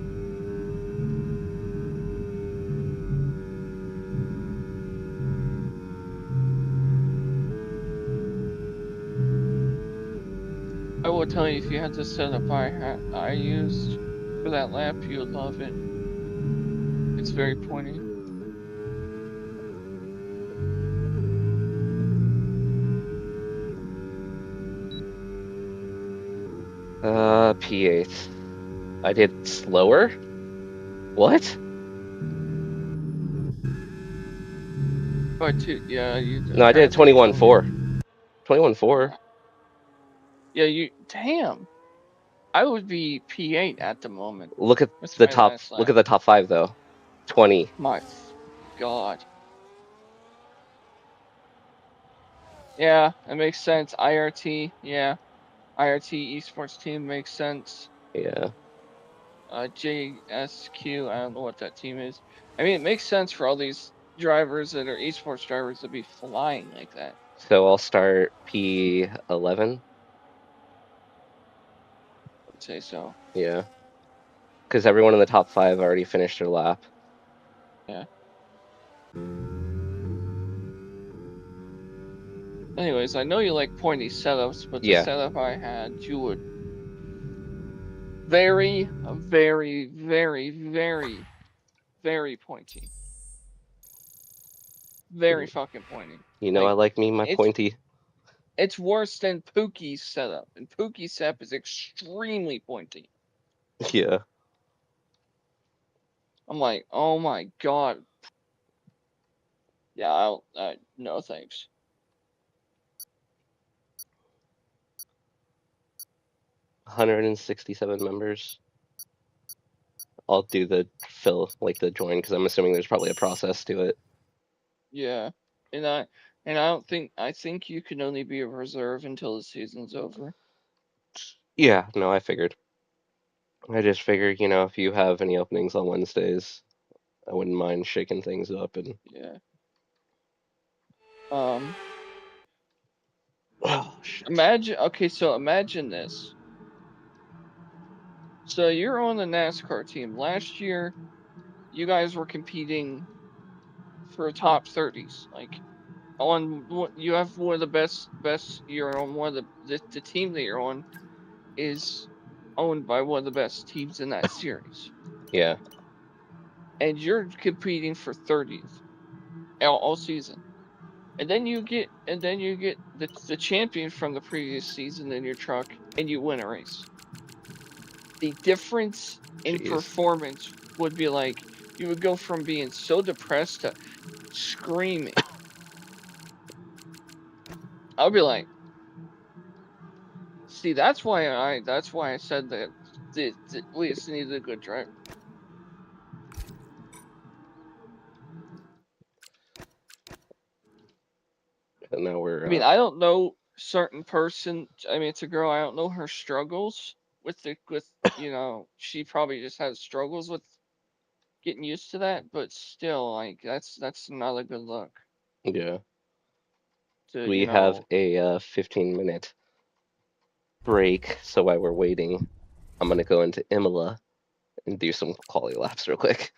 I will tell you, if you had the setup I used for that lap, you would love it. It's very pointy. P8. I did slower? What? But yeah, you. No, I did 21.4. 21.4. Yeah, damn. I would be P8 at the moment. Look at That's the my top. last Look lap. at the top 5 though. 20. My God. Yeah, it makes sense. IRT, yeah. IRT esports team makes sense. Yeah. JSQ, I don't know what that team is. I mean, it makes sense for all these drivers that are esports drivers to be flying like that. So I'll start P11. I'd say so. Yeah. Because everyone in the top 5 already finished their lap. Yeah. Anyways, I know you like pointy setups, but the Yeah. setup I had, you would very, very, very, very, very pointy. Very fucking pointy. You know, Like, I like me my pointy. It's worse than Pookie's setup, and Pookie's setup is extremely pointy. Yeah. I'm like, oh my God. Yeah, no thanks. $167 members. I'll do the fill, like the join, because I'm assuming there's probably a process to it. Yeah, and I don't think I think you can only be a reserve until the season's over. Yeah, no, I figured. I just figured, you know, if you have any openings on Wednesdays, I wouldn't mind shaking things up and. Yeah. Oh shit. Imagine this. So you're on the NASCAR team. Last year, you guys were competing for top 30s. Like, you have one of the best. You're on one of the team that you're on is owned by one of the best teams in that series, Yeah. and you're competing for 30th all season. And then you get the champion from the previous season in your truck, and you win a race. The difference in Jeez. performance would be like, you would go from being so depressed to, screaming. I'll be like, see, that's why I said that Leas needed a good driver. And now we're. I mean, I don't know certain person. I mean, it's a girl. I don't know her struggles with she probably just has struggles with getting used to that. But still, like that's not a good look. Yeah. To We have a 15-minute break, so while we're waiting, I'm gonna go into Imola and do some quality laps real quick.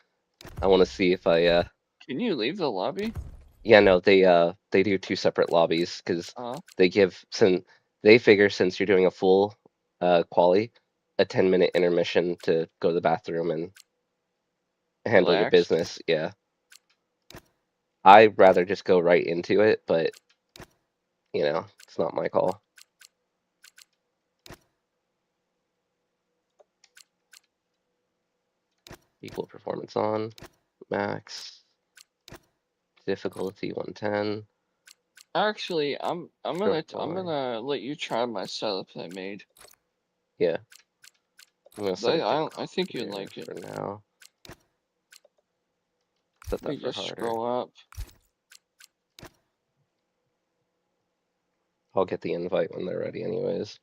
I want to see if I. Can you leave the lobby? Yeah, no, they do 2 separate lobbies because Uh, they give they figure since you're doing a full quali, a 10-minute intermission to go to the bathroom and handle your relax. business. Yeah. I'd rather just go right into it, but it's not my call. Equal performance on, max, difficulty 110. Actually, I'm Short gonna let you try my setup that I made. Yeah. I'm gonna set it to I think you'd clear like it. for now. Set Let me that for just harder. scroll up. I'll get the invite when they're ready anyways.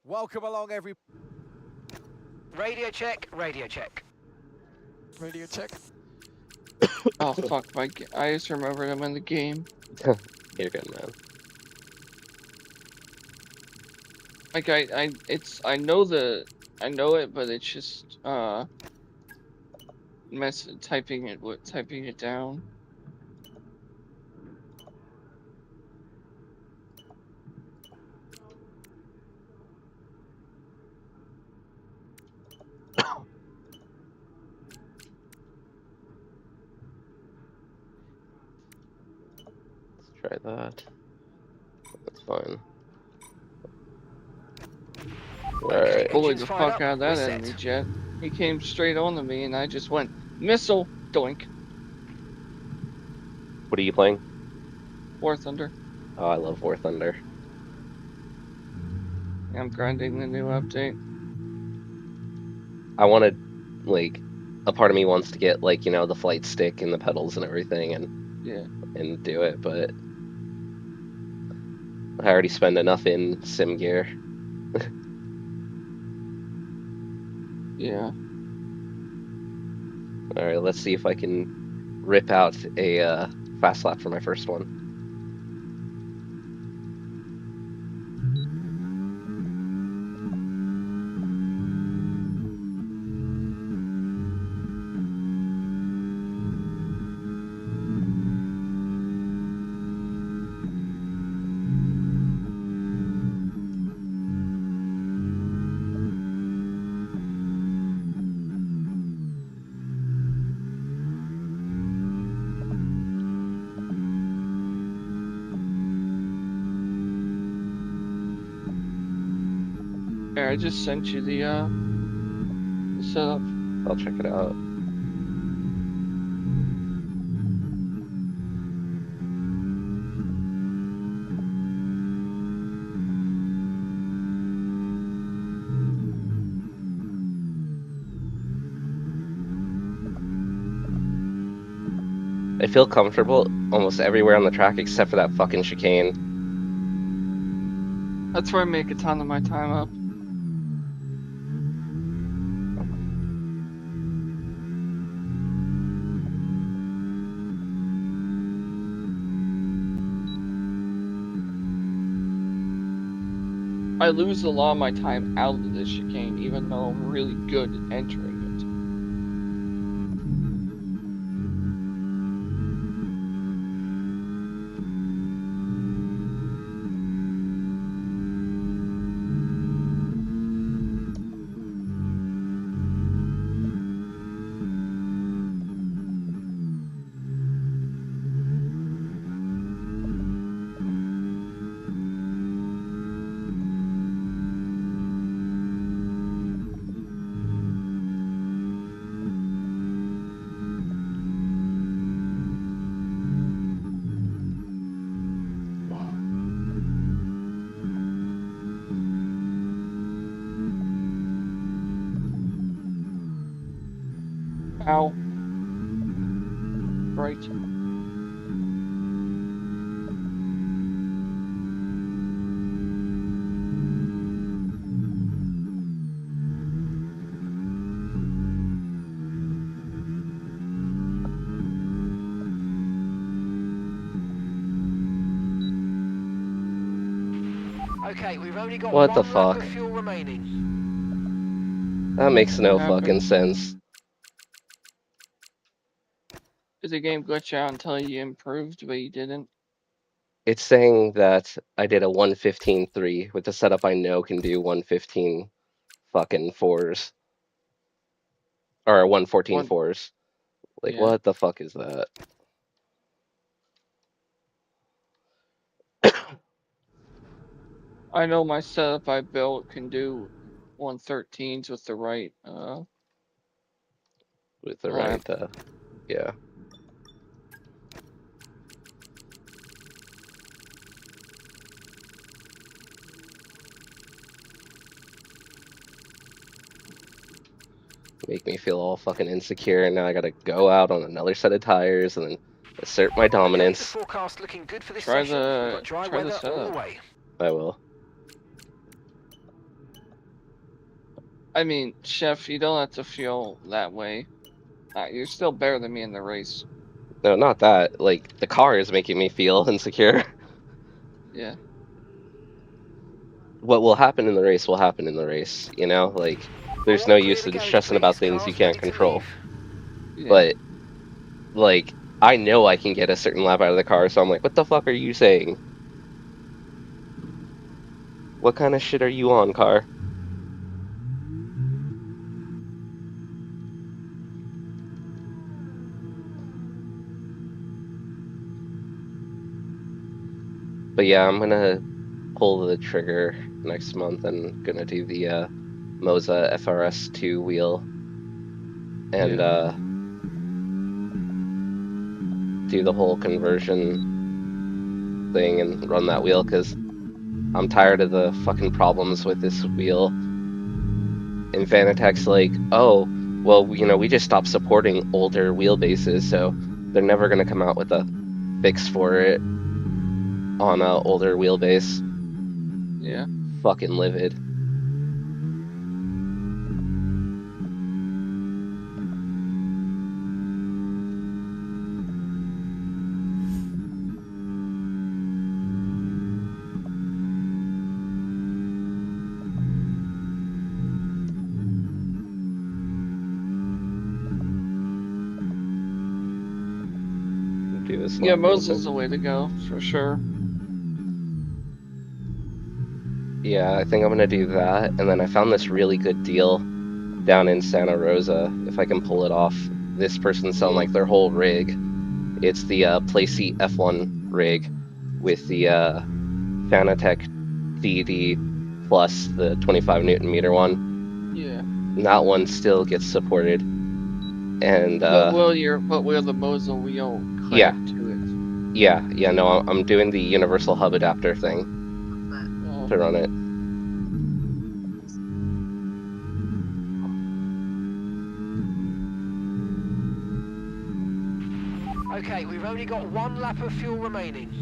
Welcome along, everybody. Radio check, radio check. Radio check. Oh fuck, I just remembered I'm in the game. You're good, man. Like I know it, but it's just typing it down. Let's try that. That's fine. Alright. Bullied Engines the fired fuck up, out of we're that set. enemy jet. He came straight onto me, and I just went missile doink. What are you playing? War Thunder. Oh, I love War Thunder. I'm grinding the new update. I wanted, like, a part of me wants to get, like, the flight stick and the pedals and everything and do it, but I already spend enough in sim gear. Yeah. Alright, let's see if I can rip out a fast lap for my first one. Here, I just sent you the setup. I'll check it out. I feel comfortable almost everywhere on the track except for that fucking chicane. That's where I make a ton of my time up. I lose a lot of my time out of this chicane, even though I'm really good at entering it. Ow. Right. Okay, we've only got What the one lap fuck? of fuel remaining. That makes no What happened? fucking sense. Did the game glitch out and tell you improved, but you didn't? It's saying that I did a 1:15.3 with the setup I know can do 1:15 fucking fours. Or 1:14 One. fours. Like, Yeah. what the fuck is that? I know my setup I built can do 113s with the right With the lap. right, yeah. Make me feel all fucking insecure, and now I gotta go out on another set of tires and then assert my Okay, the dominance. forecast looking good for this Try session. We've got the dry weather all setup. the way. I will. I mean, Chef, you don't have to feel that way. You're still better than me in the race. No, not that. Like, the car is making me feel insecure. Yeah. What will happen in the race will happen in the race, you know? Like, there's All no clear use the in garage, stressing about please. things you Cars can't ready to control. leave. Yeah. But, like, I know I can get a certain lap out of the car, so I'm like, what the fuck are you saying? What kind of shit are you on, car? But yeah, I'm gonna pull the trigger next month and gonna do the Moza FRS2 wheel and do the whole conversion thing and run that wheel because I'm tired of the fucking problems with this wheel. And Fanatec's like, oh, well, you know, we just stopped supporting older wheelbases, so they're never gonna come out with a fix for it on a older wheelbase. Yeah. Fucking livid. Do this Yeah, lap real quick. Moses is the way to go, for sure. Yeah, I think I'm gonna do that. And then I found this really good deal down in Santa Rosa. If I can pull it off, this person's selling like their whole rig. It's the Playseat F1 rig with the Fanatec DD plus the 25 Newton meter one. Yeah. And that one still gets supported. And But will the Moza wheel yeah, clamp to it? yeah, no, I'm doing the universal hub adapter thing Oh. to run it. Okay, we've only got one lap of fuel remaining.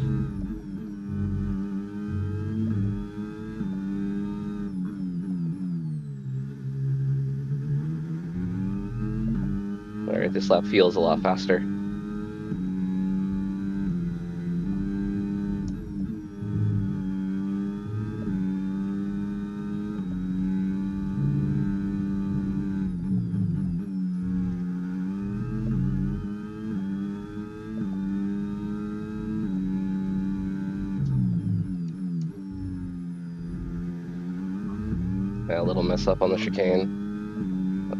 All right, this lap feels a lot faster. Yeah, a little mess up on the chicane.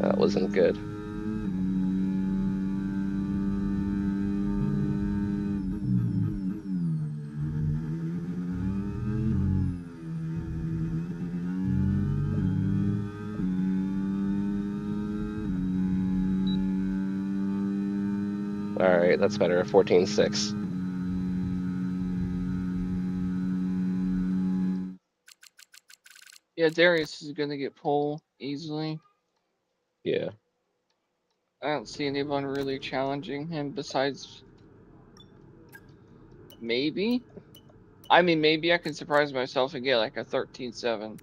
That wasn't good. All right, that's better. 14.6. Yeah, Darius is gonna get pole easily. Yeah. I don't see anyone really challenging him besides maybe. I mean, maybe I can surprise myself and get like a 13-7.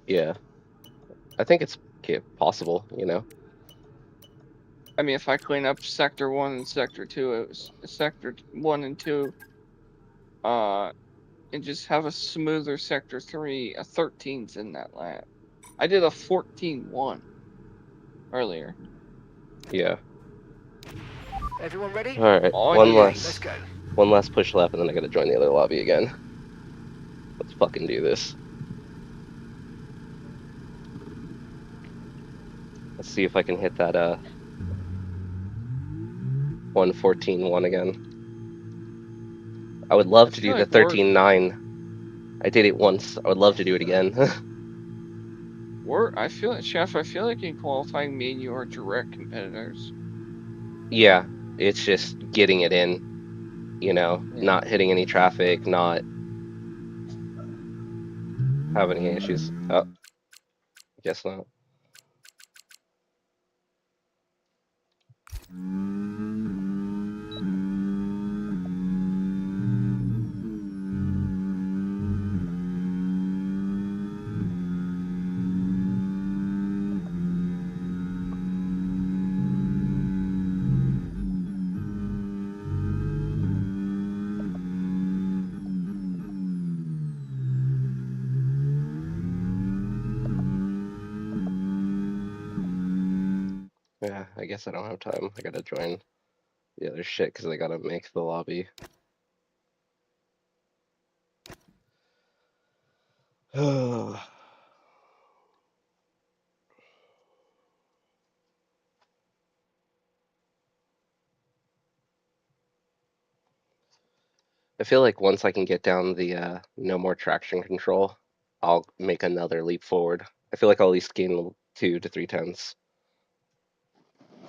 Yeah, I think it's possible, you know? I mean, if I clean up Sector 1 and Sector 2, it was Sector 1 and 2, uh, and just have a smoother Sector 3, a 13's in that lap. I did a 14-1 earlier. Yeah. Everyone ready? All right, Oh, one Okay, yeah. let's less, go. one last push lap, and then I gotta join the other lobby again. Let's fucking do this. Let's see if I can hit that 114-1 again. I would I love to do feel the like we're 13-9. I did it once. I would love to do it again. I feel like, Chef, I feel like in qualifying, me and you are direct competitors. Yeah, it's just getting it in, you know, Yeah. not hitting any traffic, not having any issues. Oh, guess not. Yeah, I guess I don't have time. I gotta join the other shit because I gotta make the lobby. I feel like once I can get down the no more traction control, I'll make another leap forward. I feel like I'll at least gain 2 to 3 tenths.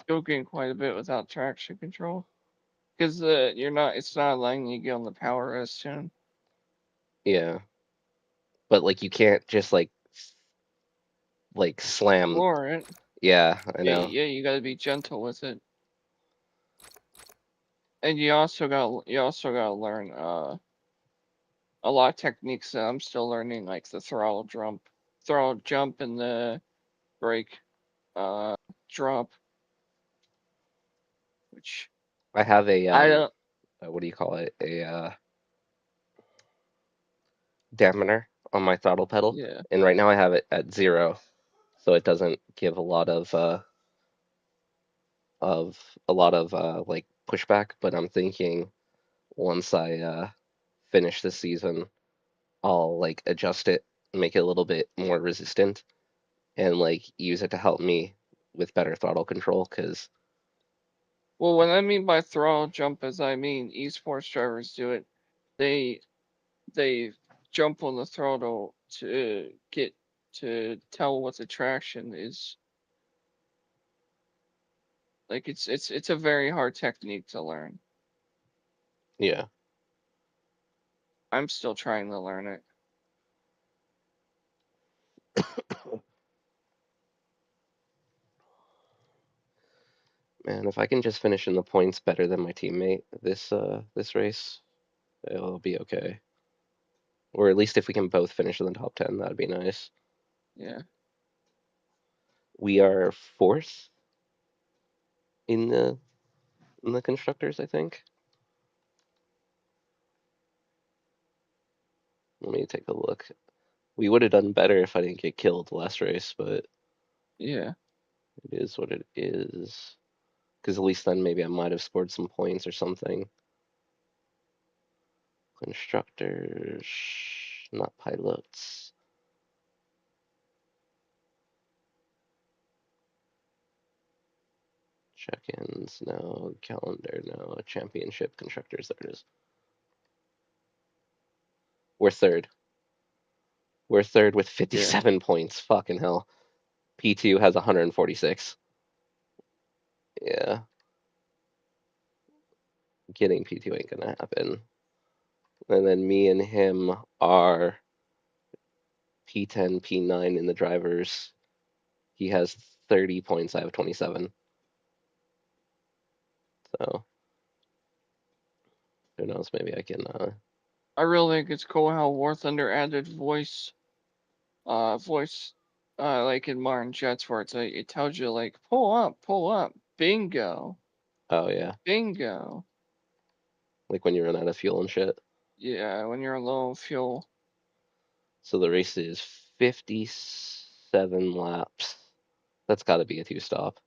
You'll gain quite a bit without traction control. Because it's not allowing you to get on the power as soon. Yeah, but like you can't just like slam. Floor it. Yeah, I Yeah, know. yeah, you gotta be gentle with it. And you also gotta learn a lot of techniques that I'm still learning, like the throttle jump and the brake uh drop, which I have a I don't. what do you call it? A dampener on my throttle pedal, Yeah. and right now I have it at 0, so it doesn't give of a lot of like pushback. But I'm thinking once I finish this season, I'll like adjust it, make it a little bit more resistant, and like use it to help me with better throttle control. Cause Well, when I mean by throttle jump, as I mean esports drivers do it. They they jump on the throttle to tell what the traction is. Like it's a very hard technique to learn. yeah, I'm still trying to learn it. man, if I can just finish in the points better than my teammate this race, it'll be okay. Or at least if we can both finish in the top 10, that'd be nice. Yeah. We are fourth in the constructors, I think. Let me take a look. We would have done better if I didn't get killed last race, but Yeah. it is what it is. Because at least then maybe I might have scored some points or something. Constructors, not pilots. Check-ins, no. Calendar, no. Championship constructors, there it is. We're third. We're third with Yeah. 57 points. Fucking hell. P2 has 146. Yeah, getting P2 ain't gonna happen. And then me and him are P10, P9 in the drivers. He has 30 points. I have 27. So who knows? Maybe I can. I really think it's cool how War Thunder added voice, like in Martin Jets, where it's like, it tells you like, pull up, bingo, Oh yeah, bingo. like when you run out of fuel and shit. Yeah, when you're low on fuel. So the race is 57 laps. That's got to be a two-stop.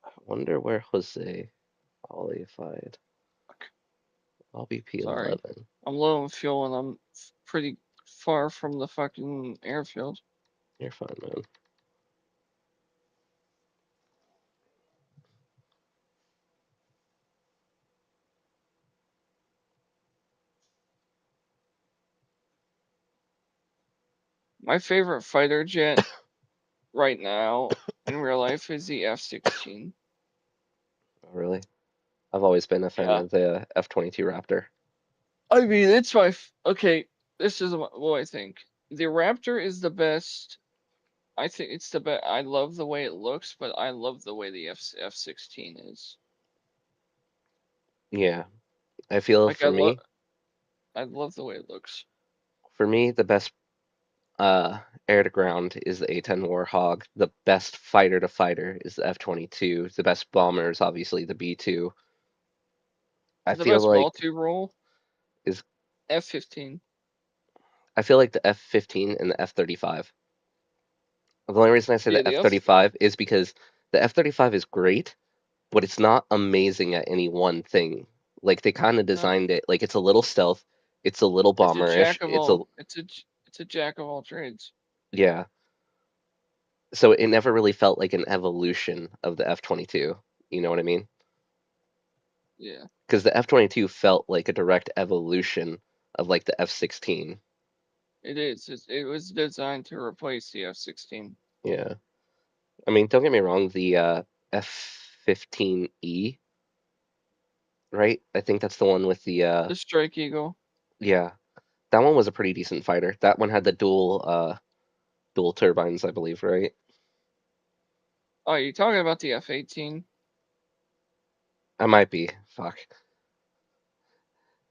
I wonder where Jose qualified. I'll be Sorry, P11. I'm low on fuel and I'm pretty far from the fucking airfield. You're fine, man. My favorite fighter jet right now in real life is the F-16. Oh, really? I've always been a fan Yeah. of the F-22 Raptor. I mean, it's my okay. This is what I think. The Raptor is the best. I think it's the best. I love the way it looks, but I love the way the F-16 is. Yeah, I feel Like I love the way it looks. for me, the best air to ground is the A-10 Warhawk. The best fighter to fighter is the F-22. The best bomber is obviously the B-2. I The feel best like multi-role is F-15. I feel like the F-15 and the F-35. The only reason I say Yeah, the the F. F-35 is because the F-35 is great, but it's not amazing at any one thing. Like they kind of No, designed it like it's a little stealth, it's a little it's a bomberish. jack of It's a all. It's a jack of all trades. yeah. So it never really felt like an evolution of the F-22. You know what I mean? Yeah, Because the F-22 felt like a direct evolution of like the F-16. it is. It was designed to replace the F-16. Yeah. I mean, don't get me wrong, the F-15E, right? I think that's the one with the The Strike Eagle. yeah. That one was a pretty decent fighter. That one had the dual turbines, I believe, right? Oh, you're talking about the F-18? I might be. Fuck.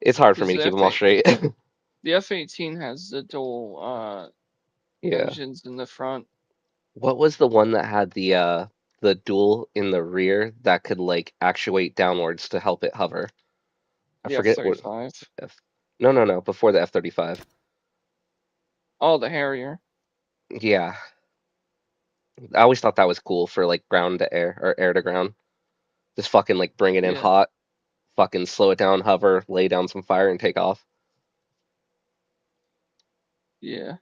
It's hard for Because me to keep them all straight. the F-18 has the dual Yeah. engines in the front. What was the one that had the dual in the rear that could like actuate downwards to help it hover? I The forget what F-35. F. No, no, no, before the F-35. Oh, the Harrier. Yeah. I always thought that was cool for like ground to air or air to ground. Just fucking like bring it in Yeah, hot, fucking slow it down, hover, lay down some fire and take off. yeah.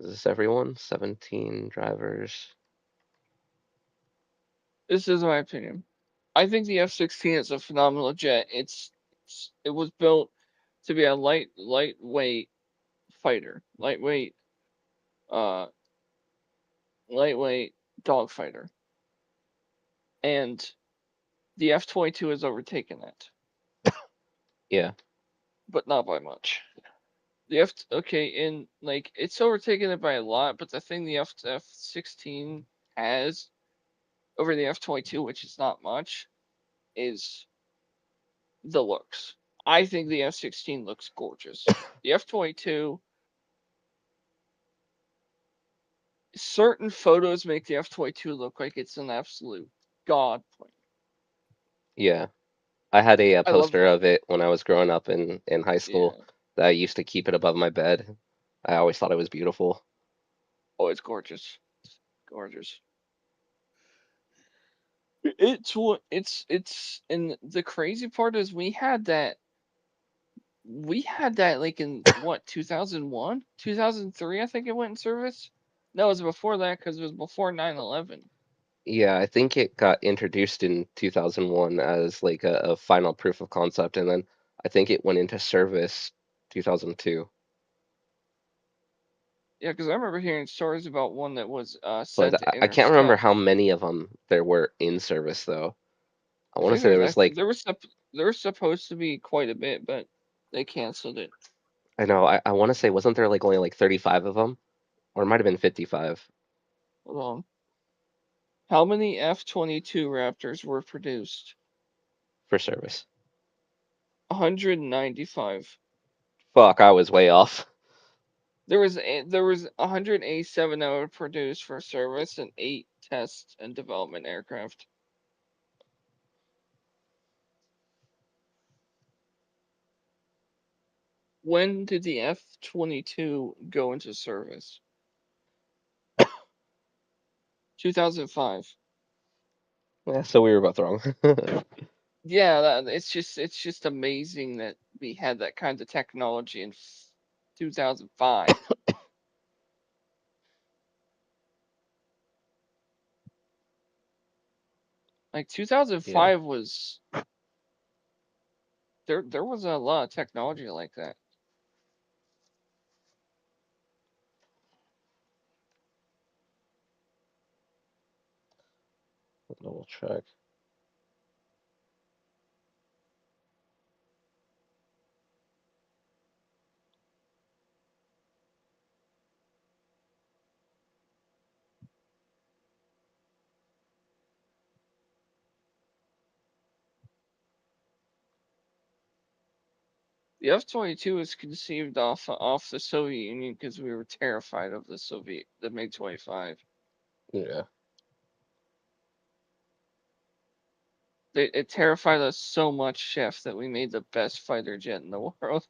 Is this everyone? 17 drivers. This is my opinion. I think the F-16 is a phenomenal jet. It was built to be a lightweight fighter, uh, lightweight dogfighter, and the F-22 has overtaken it, Yeah. but not by much. The F okay, in like it's overtaken it by a lot, but the thing the F-16 has over the F-22, which is not much, is the looks. I think the F-16 looks gorgeous. The F-22, certain photos make the F-22 look like it's an absolute god plane. Yeah. I had a, I love poster that. of it when I was growing up in high school Yeah. that I used to keep it above my bed. I always thought it was beautiful. Oh, it's gorgeous. Gorgeous. It's and the crazy part is we had that like in what 2001 2003 I think it went in service. No, it was before that because it was before 9/11. Yeah, I think it got introduced in 2001 as like a final proof of concept, and then I think it went into service 2002. Yeah, because I remember hearing stories about one that was But sent to I can't remember intercept. how many of them there were in service though. I I want to think say there there's was like, there was supposed to be quite a bit, but they canceled it. I know, I want to say, wasn't there like only like 35 of them? Or it might have been 55 Hold on. How many F-22 Raptors were produced? for service. 195. Fuck, I was way off. There was 187 that were produced for service and 8 test and development aircraft. When did the F-22 go into service? 2005. Yeah, so we were both wrong. Yeah, it's just amazing that we had that kind of technology in 2005. Like Yeah, 2005 was there was a lot of technology like that. double check. The F-22 was conceived off the Soviet Union because we were terrified of the MiG-25. Yeah. It terrified us so much, Chef, that we made the best fighter jet in the world.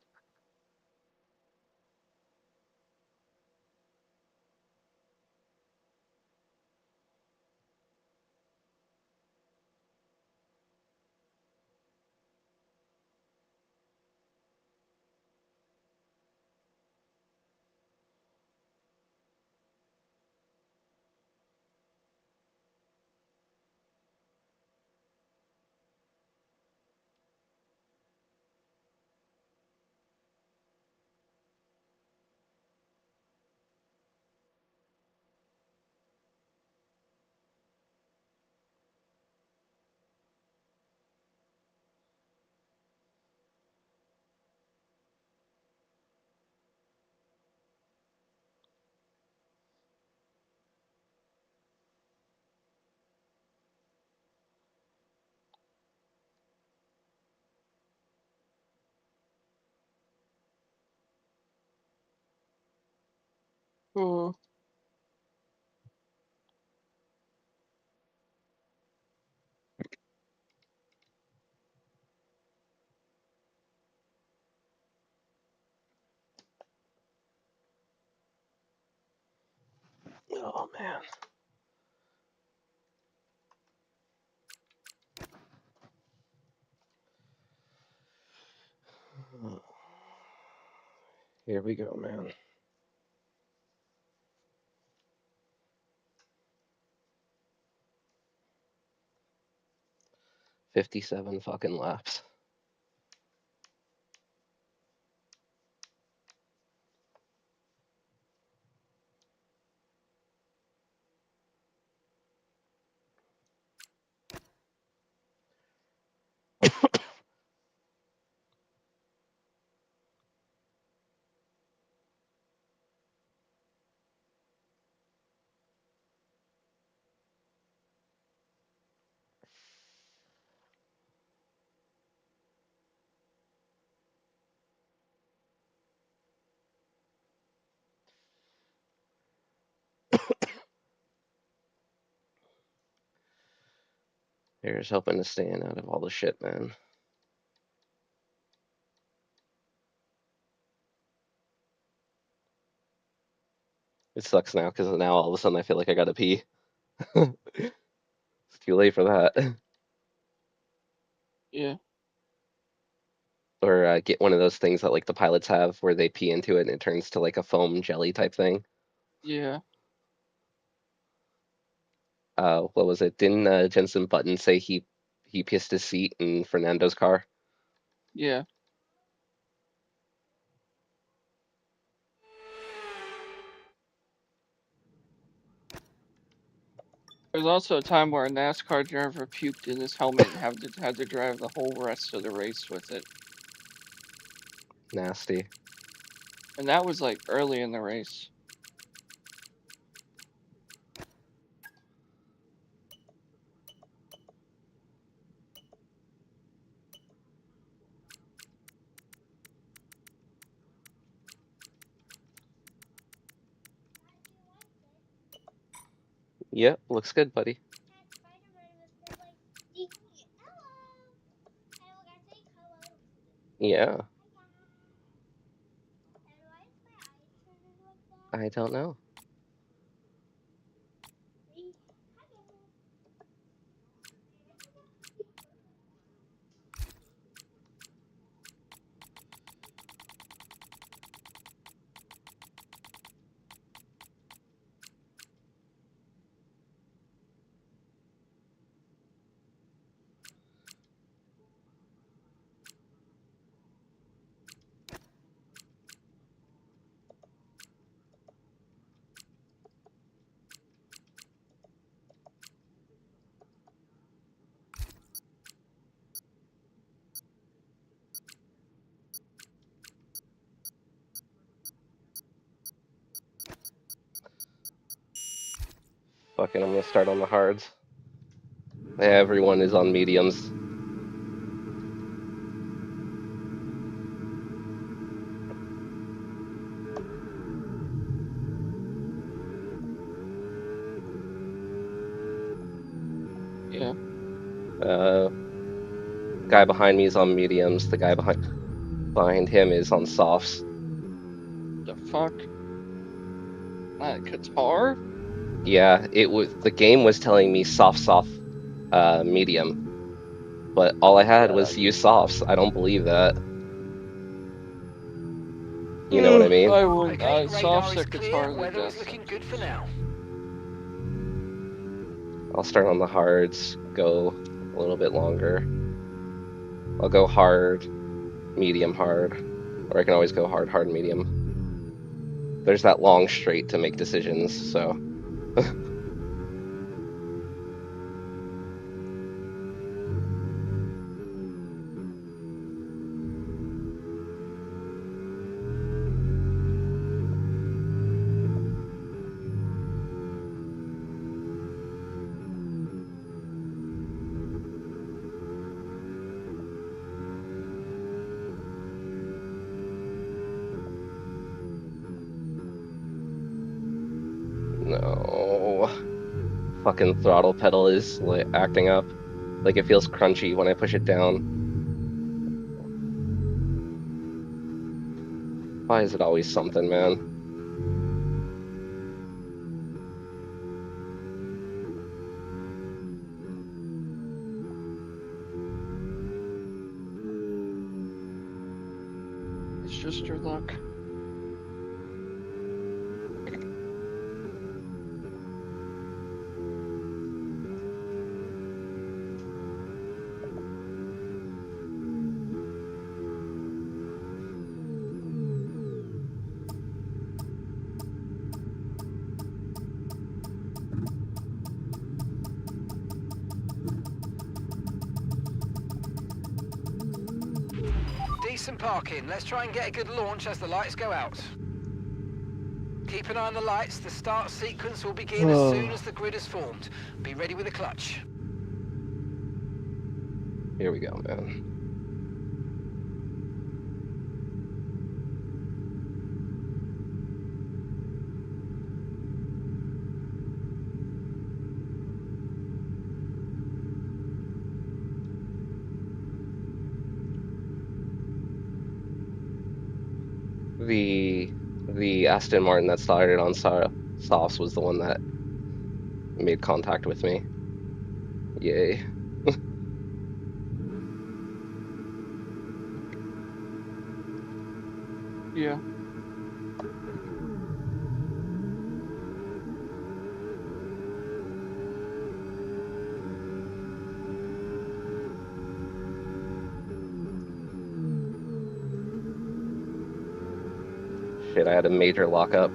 Oh, Oh man. Here we go, man. 57 fucking laps. Here's hoping to stay in out of all the shit, man. It sucks now because now all of a sudden I feel like I gotta pee. It's too late for that. yeah, Or get one of those things that like the pilots have where they pee into it and it turns to like a foam jelly type thing. yeah, What was it? Didn't Jensen Button say he pissed his seat in Fernando's car? yeah. There's also a time where a NASCAR driver puked in his helmet and had to drive the whole rest of the race with it. Nasty. And that was like early in the race. Yep, looks good, buddy. Yeah. I don't know. Fucking, I'm gonna start on the hards. Everyone is on mediums. Yeah. Guy behind me is on mediums. The guy behind him is on softs. The fuck? Qatar? Yeah, the game was telling me soft, medium, but all I had was use softs. I don't believe that. You know what I mean? I would. Okay, radar Softs is are clear. Qatar the Weather is best. looking good for now. I'll start on the hards, go a little bit longer. I'll go hard, medium, hard, or I can always go hard, hard, medium. There's that long straight to make decisions, so. No. Fucking throttle pedal is like acting up. Like it feels crunchy when I push it down. Why is it always something, man? It's just your luck. Decent parking. Let's try and get a good launch as the lights go out. Keep an eye on the lights. The start sequence will begin as soon as the grid is formed. Be ready with the clutch. Here we go, man. The Aston Martin that started on softs was the one that made contact with me. Yay. Yeah. Shit, I had a major lockup.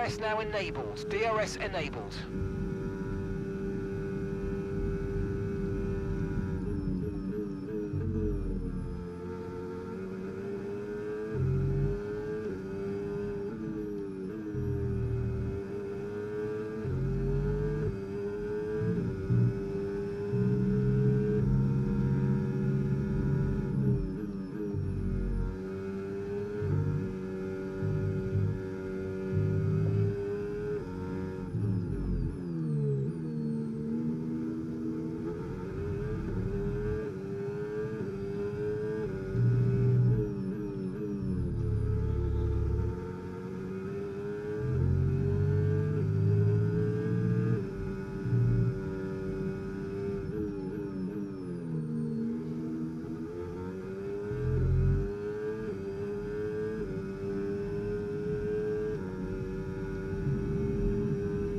DRS now enabled. DRS enabled.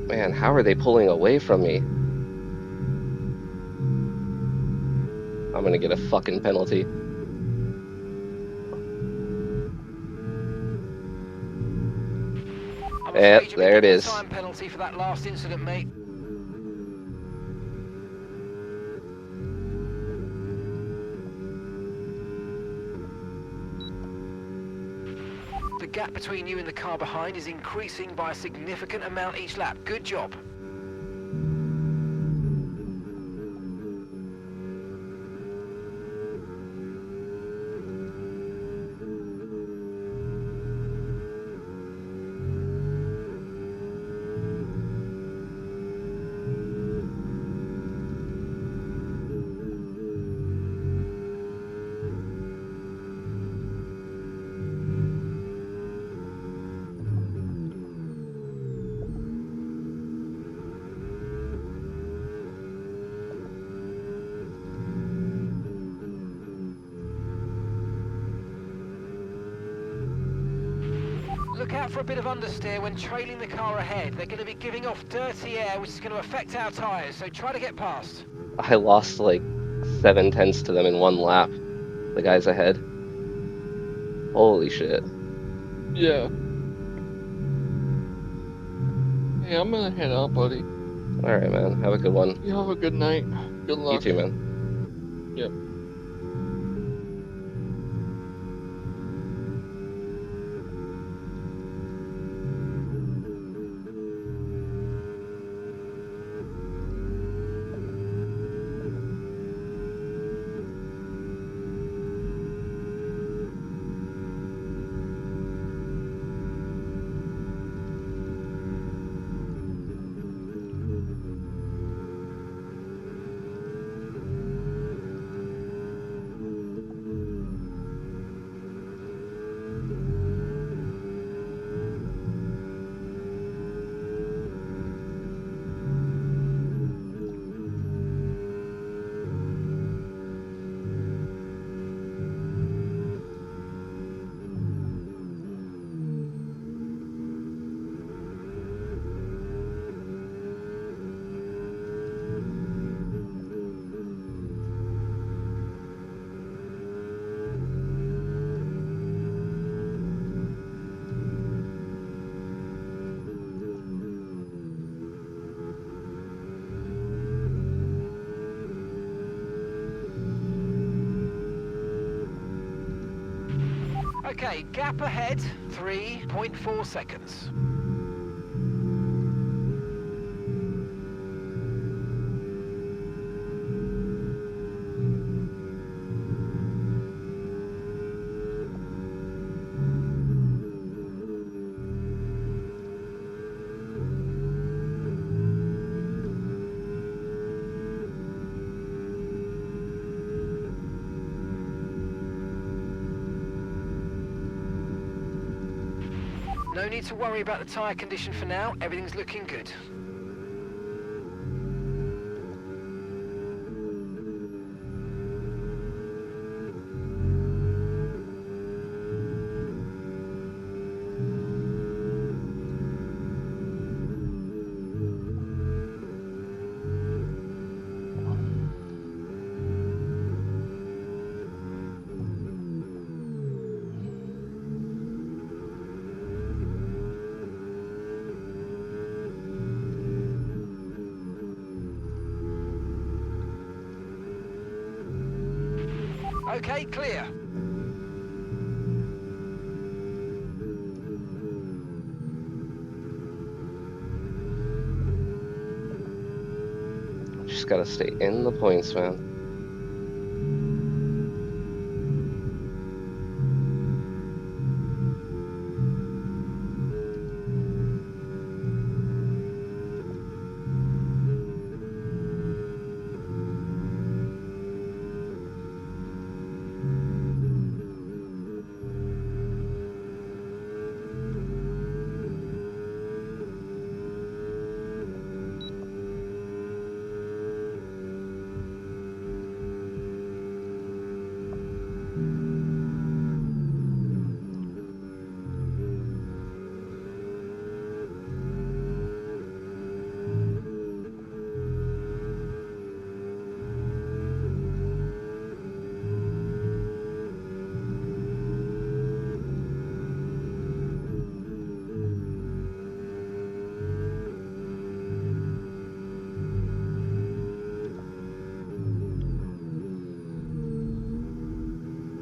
Man, how are they pulling away from me? I'm gonna get a fucking penalty. I'm Yep, afraid you'll be there it given a is. time penalty for that last incident, mate. The gap between you and the car behind is increasing by a significant amount each lap. Good job. Look out for a bit of understeer when trailing the car ahead. They're going to be giving off dirty air, which is going to affect our tyres, so try to get past. I lost like 7/10 to them in one lap. The guys ahead. Holy shit. Yeah. Hey, I'm gonna head out, buddy. Alright, man. Have a good one. You have a good night. Good luck. You too, man. Yep. Okay, gap ahead, 3.4 seconds. No need to worry about the tyre condition for now, everything's looking good. Okay, clear. Just gotta stay in the points, man.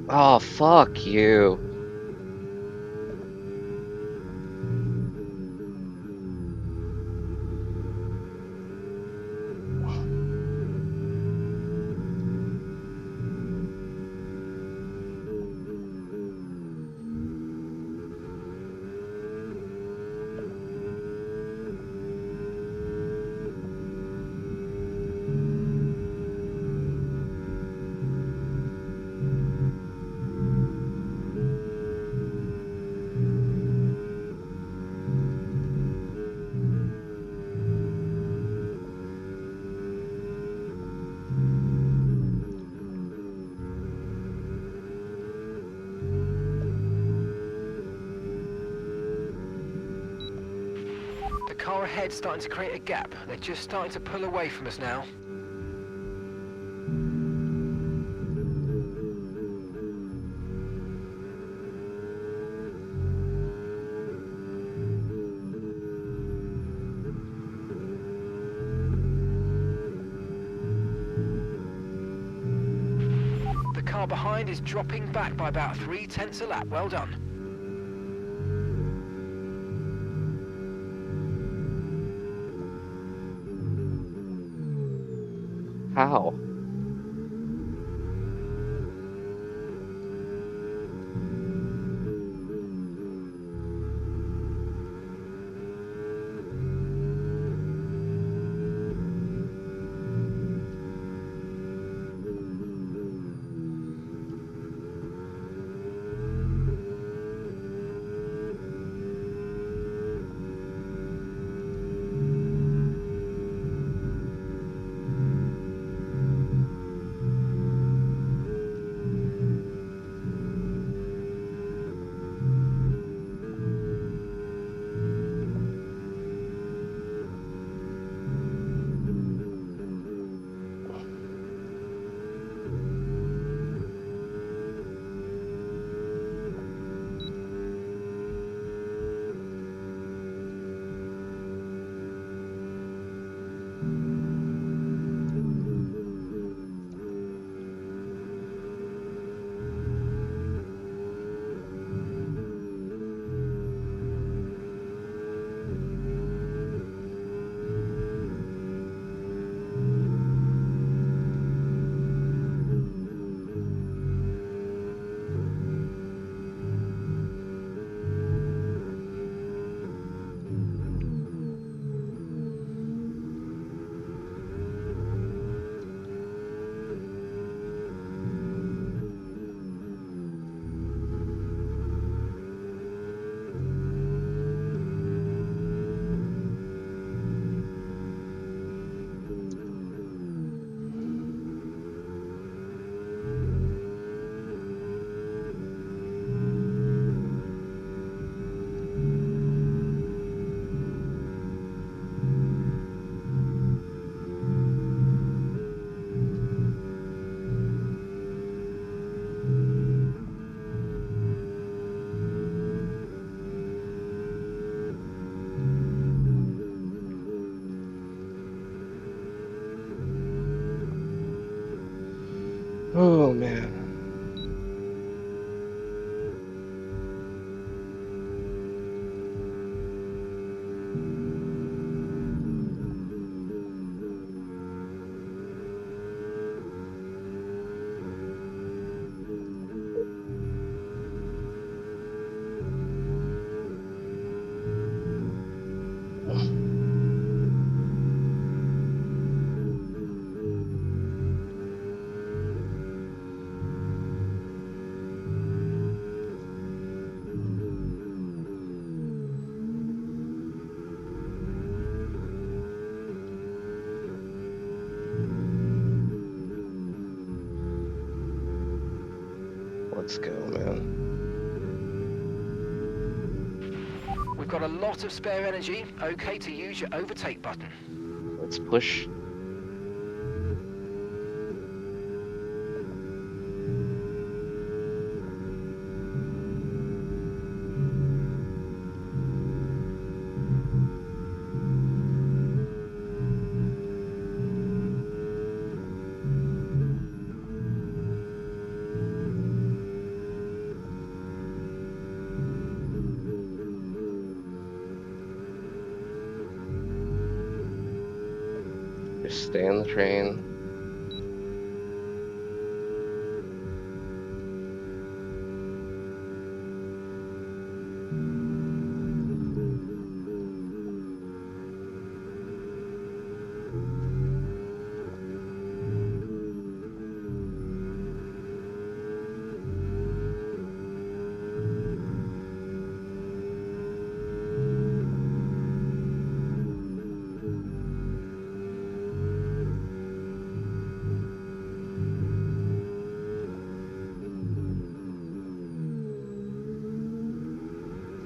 Oh, fuck you. The car ahead's starting to create a gap. They're just starting to pull away from us now. The car behind is dropping back by about 0.3 a lap. Well done. How? Oh, man. Let's go, man. We've got a lot of spare energy. Okay to use your overtake button. Let's push. Just stay on the train.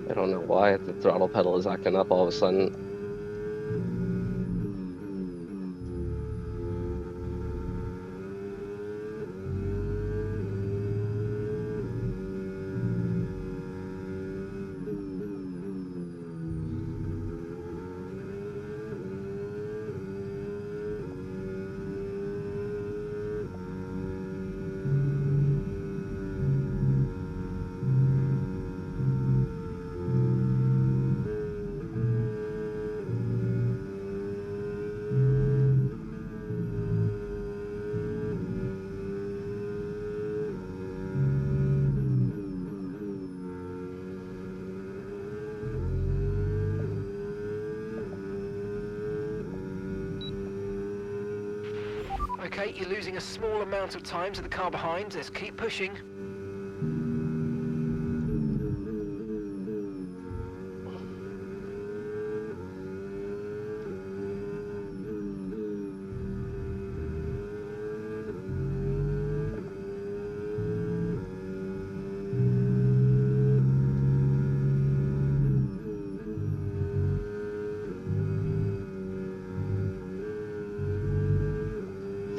I don't know why the throttle pedal is acting up all of a sudden. Okay, you're losing a small amount of time to the car behind. Let's keep pushing.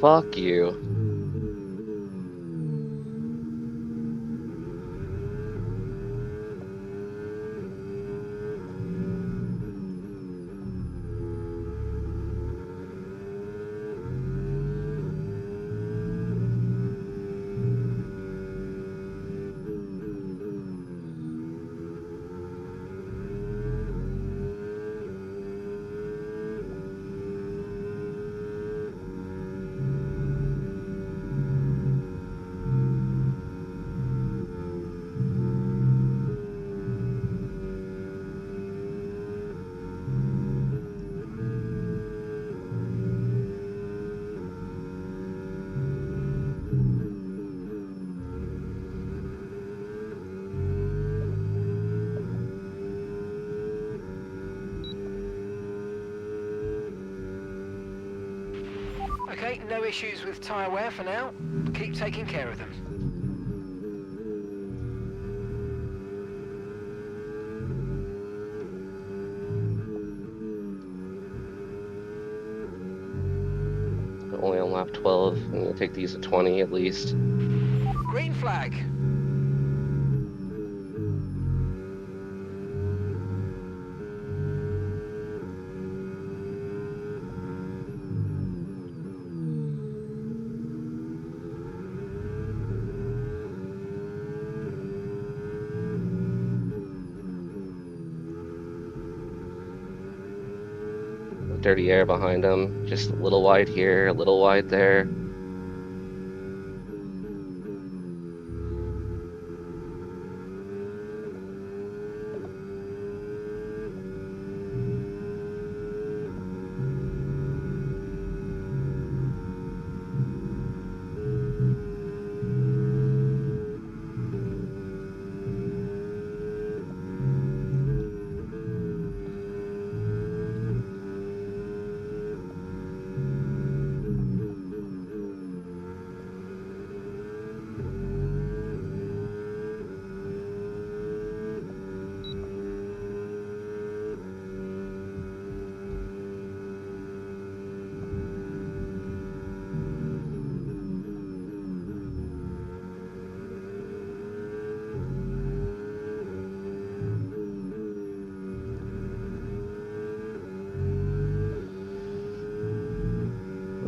Fuck you. Okay, no issues with tyre wear for now. Keep taking care of them. Only on lap 12. I'm gonna take these at 20 at least. Green flag. Dirty air behind them. Just a little wide here, a little wide there.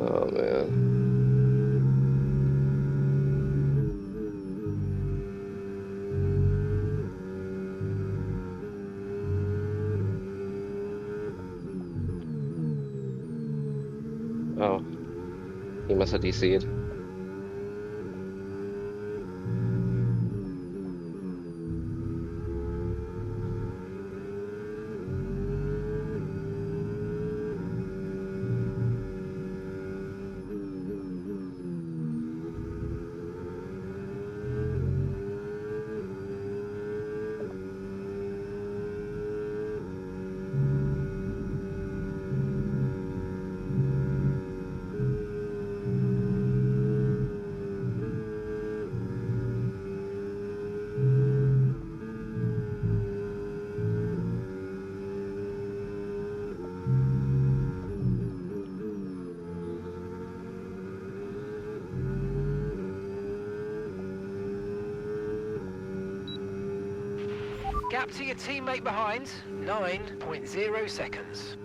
Oh man. Oh, he must have DC'd. Gap to your teammate behind, 9.0 seconds.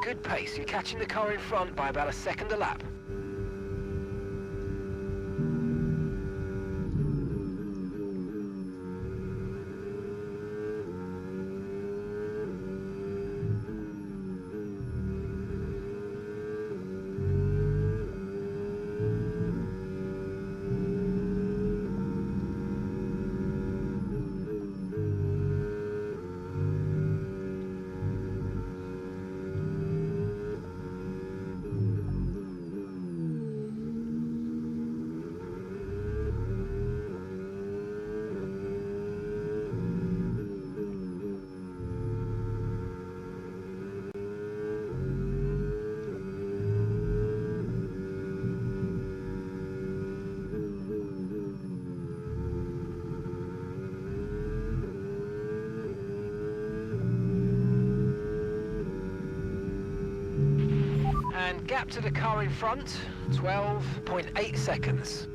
Good pace, you're catching the car in front by about a second a lap. And gap to the car in front, 12.8 seconds.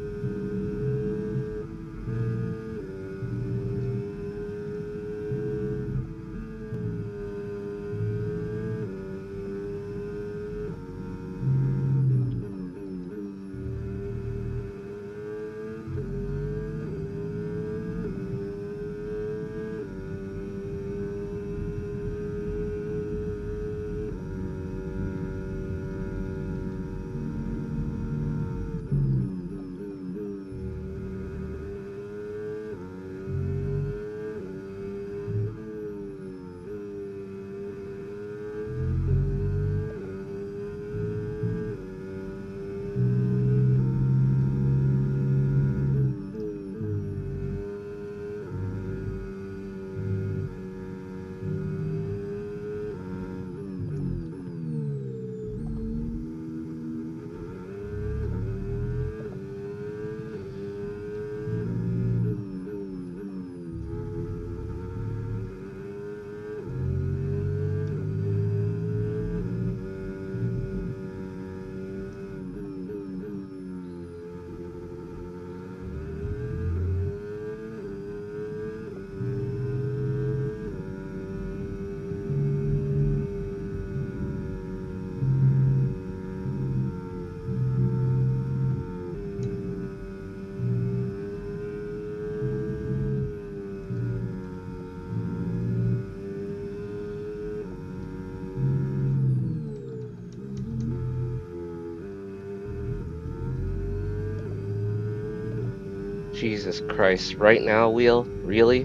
Jesus Christ. Right now, Wheel? Really?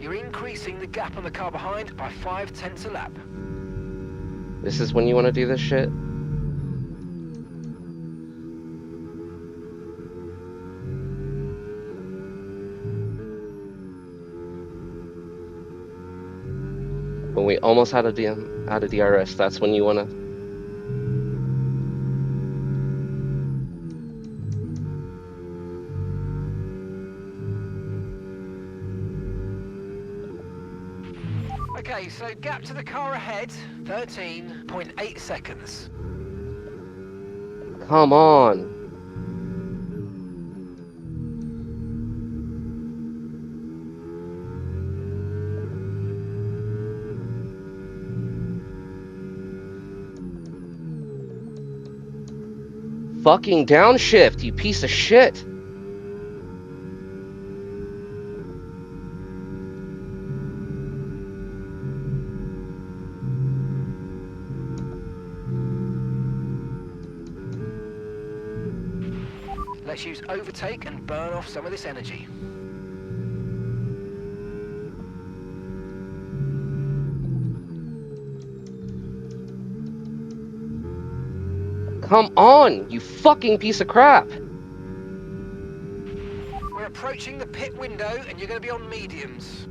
You're increasing the gap on the car behind by 0.5 a lap. This is when you want to do this shit? When we almost had a DM out of DRS, that's when you want to. Okay, so gap to the car ahead, 13.8 seconds. Come on. Fucking downshift, you piece of shit. Let's use overtake and burn off some of this energy. Come on, you fucking piece of crap. We're approaching the pit window and you're going to be on mediums.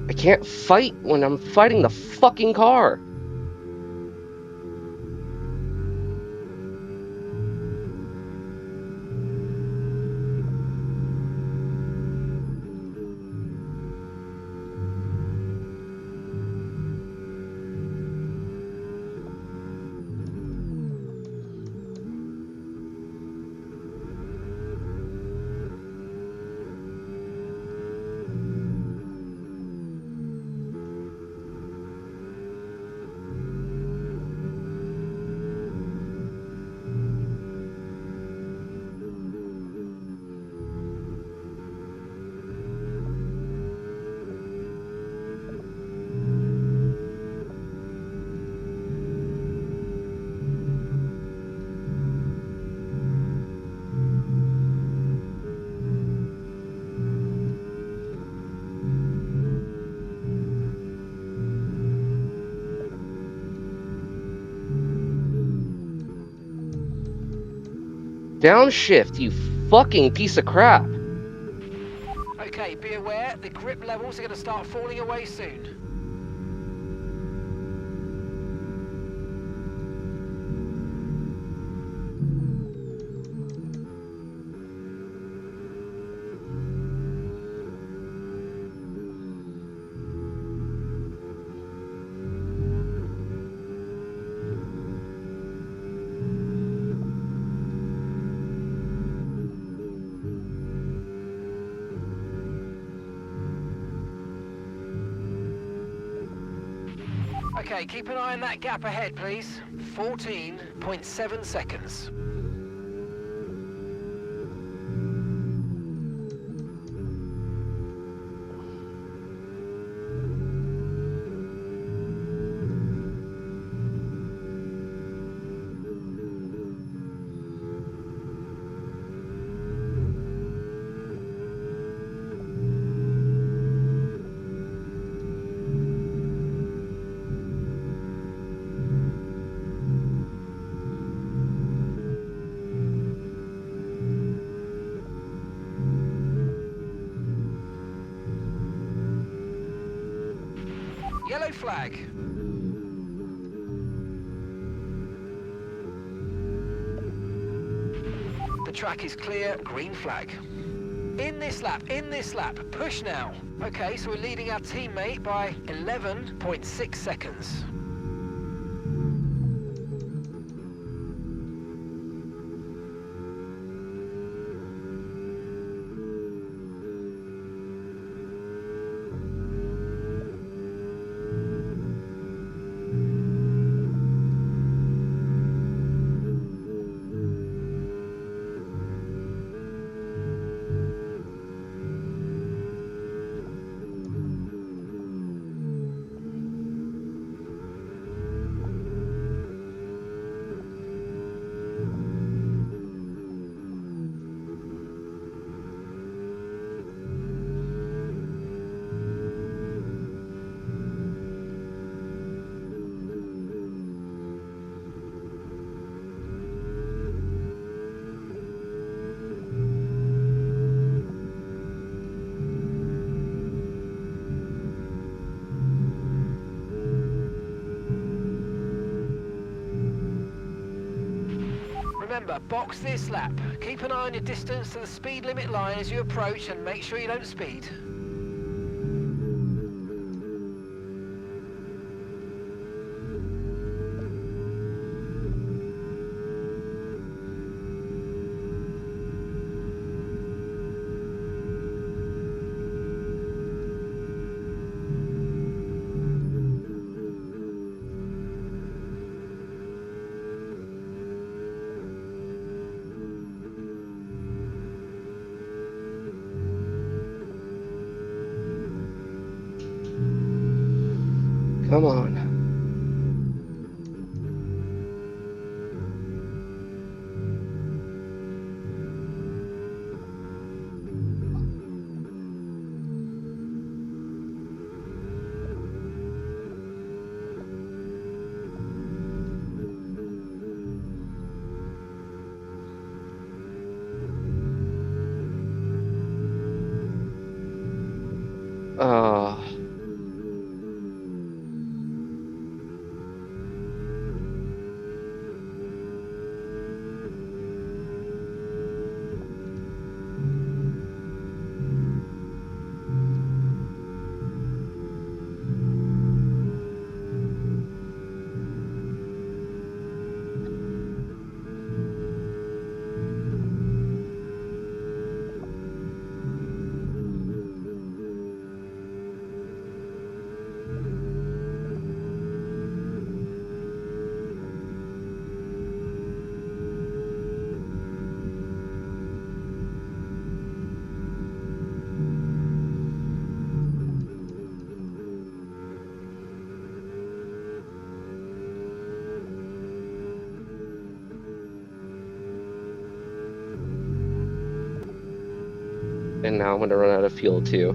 I can't fight when I'm fighting the fucking car. Downshift, you fucking piece of crap. Okay, be aware, the grip levels are going to start falling away soon. Okay, keep an eye on that gap ahead, please. 14.7 seconds. Yellow flag. The track is clear, green flag. In this lap, push now. Okay, so we're leading our teammate by 11.6 seconds. Remember, box this lap. Keep an eye on your distance to the speed limit line as you approach and make sure you don't speed. Come on. Oh. And now I'm gonna run out of fuel too.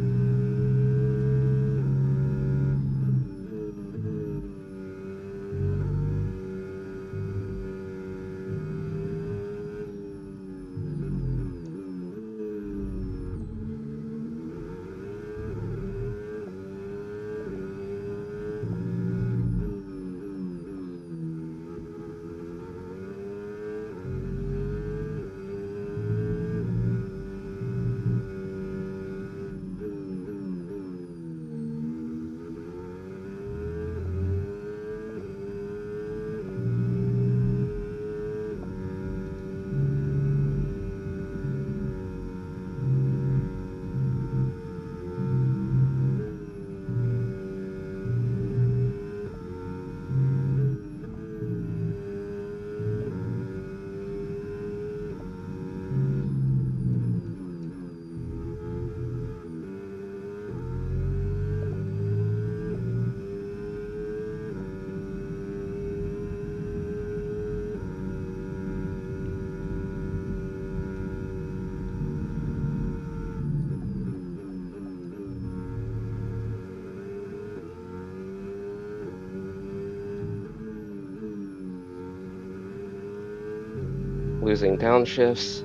Losing downshifts.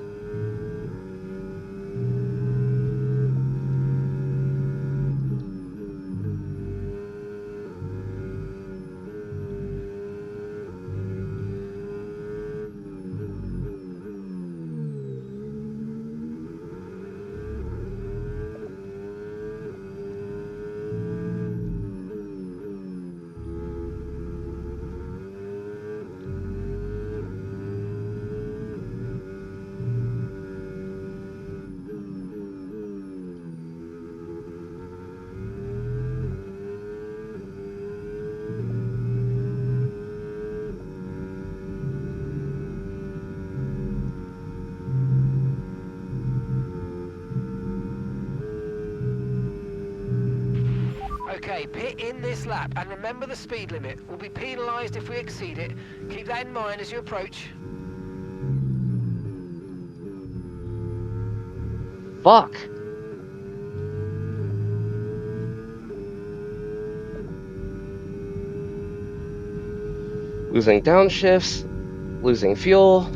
Okay, pit in this lap and remember the speed limit. We'll be penalised if we exceed it. Keep that in mind as you approach. Fuck. Losing downshifts, losing fuel.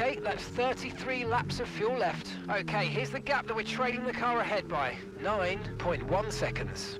Okay, that's 33 laps of fuel left. Okay, here's the gap that we're trailing the car ahead by. 9.1 seconds.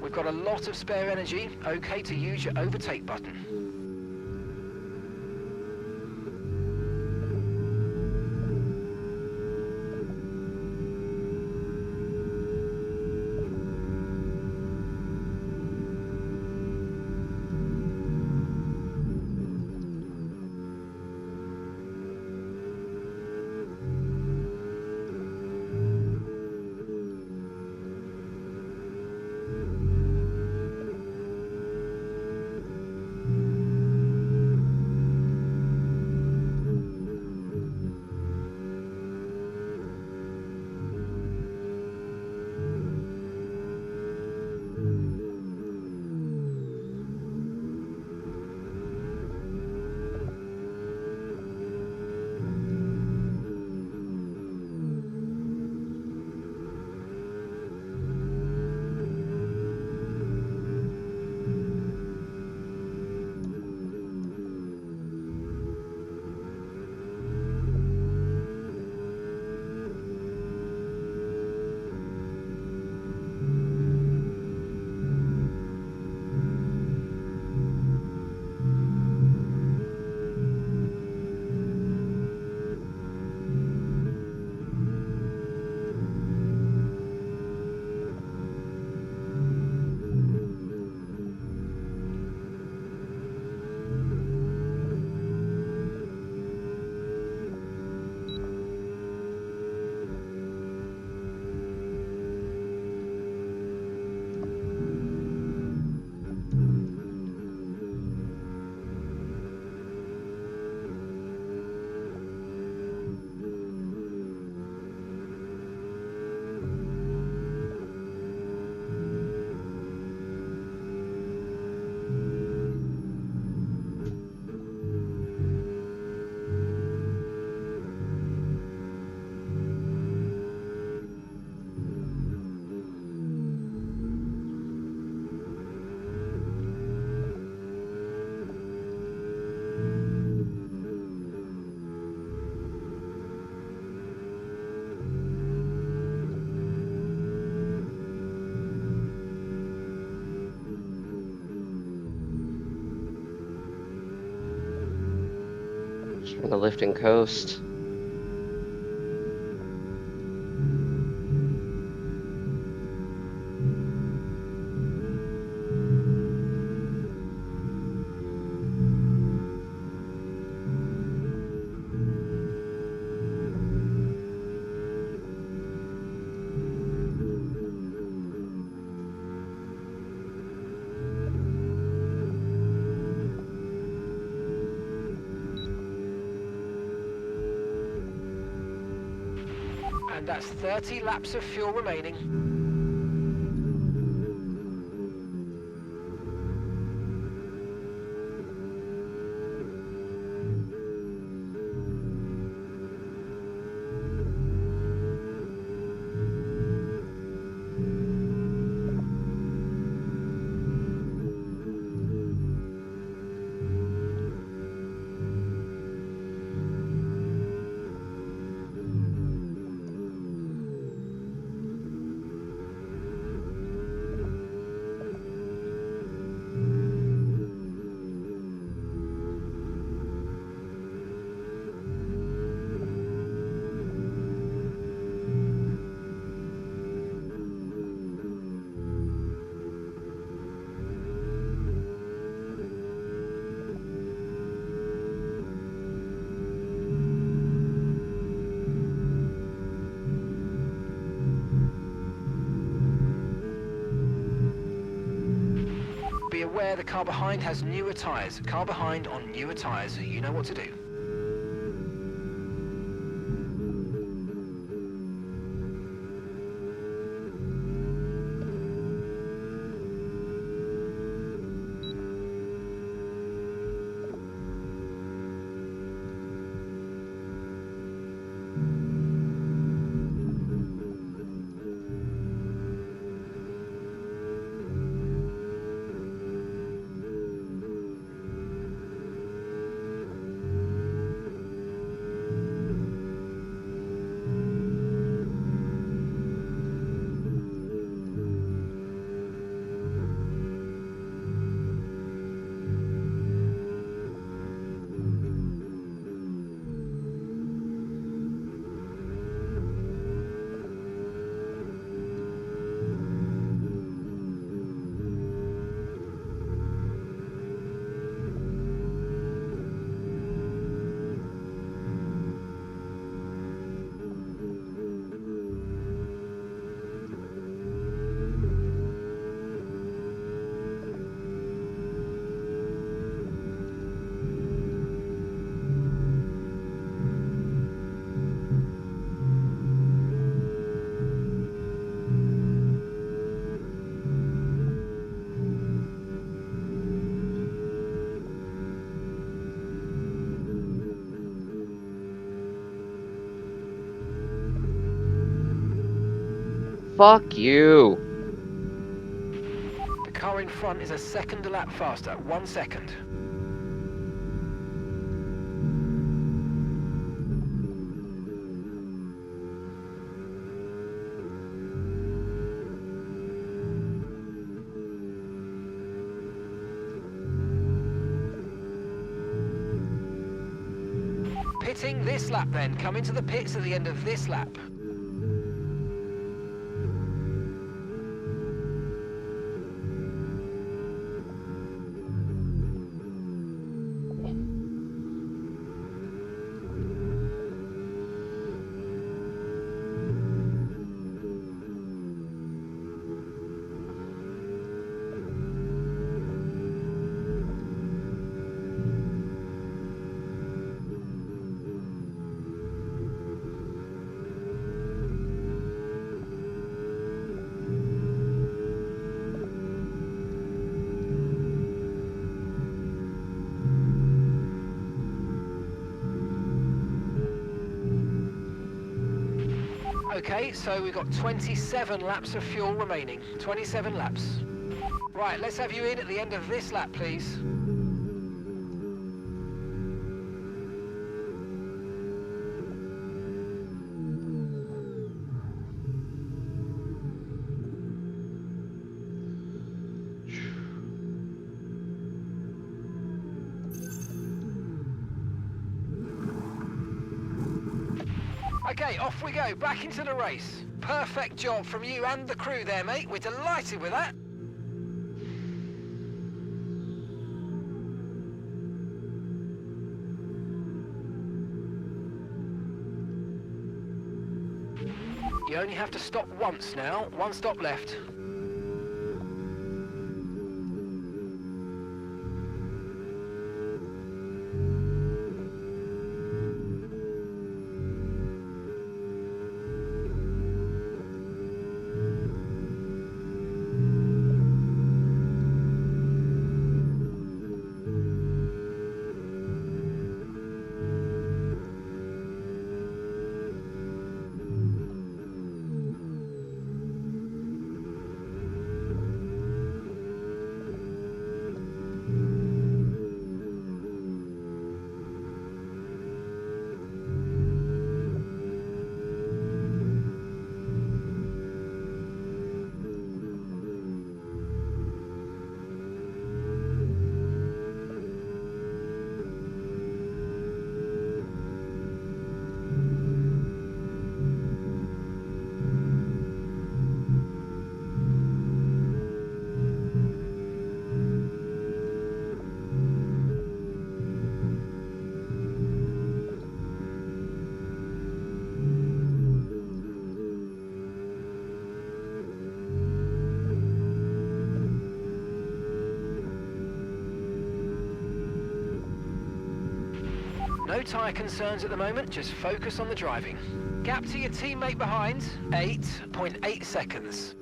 We've got a lot of spare energy. Okay to use your overtake button. Just trying to lift and coast. And that's 30 laps of fuel remaining. be aware the car behind has newer tyres. Car behind on newer tyres, so you know what to do. Fuck you. The car in front is a second a lap faster, 1 second. Pitting this lap then. Come into the pits at the end of this lap. Okay, so we've got 27 laps of fuel remaining. 27 laps. Right, let's have you in at the end of this lap, please. Okay, off we go, back into the race. Perfect job from you and the crew there, mate. We're delighted with that. You only have to stop once now. One stop left. No tyre concerns at the moment, just focus on the driving. Gap to your teammate behind, 8.8 seconds.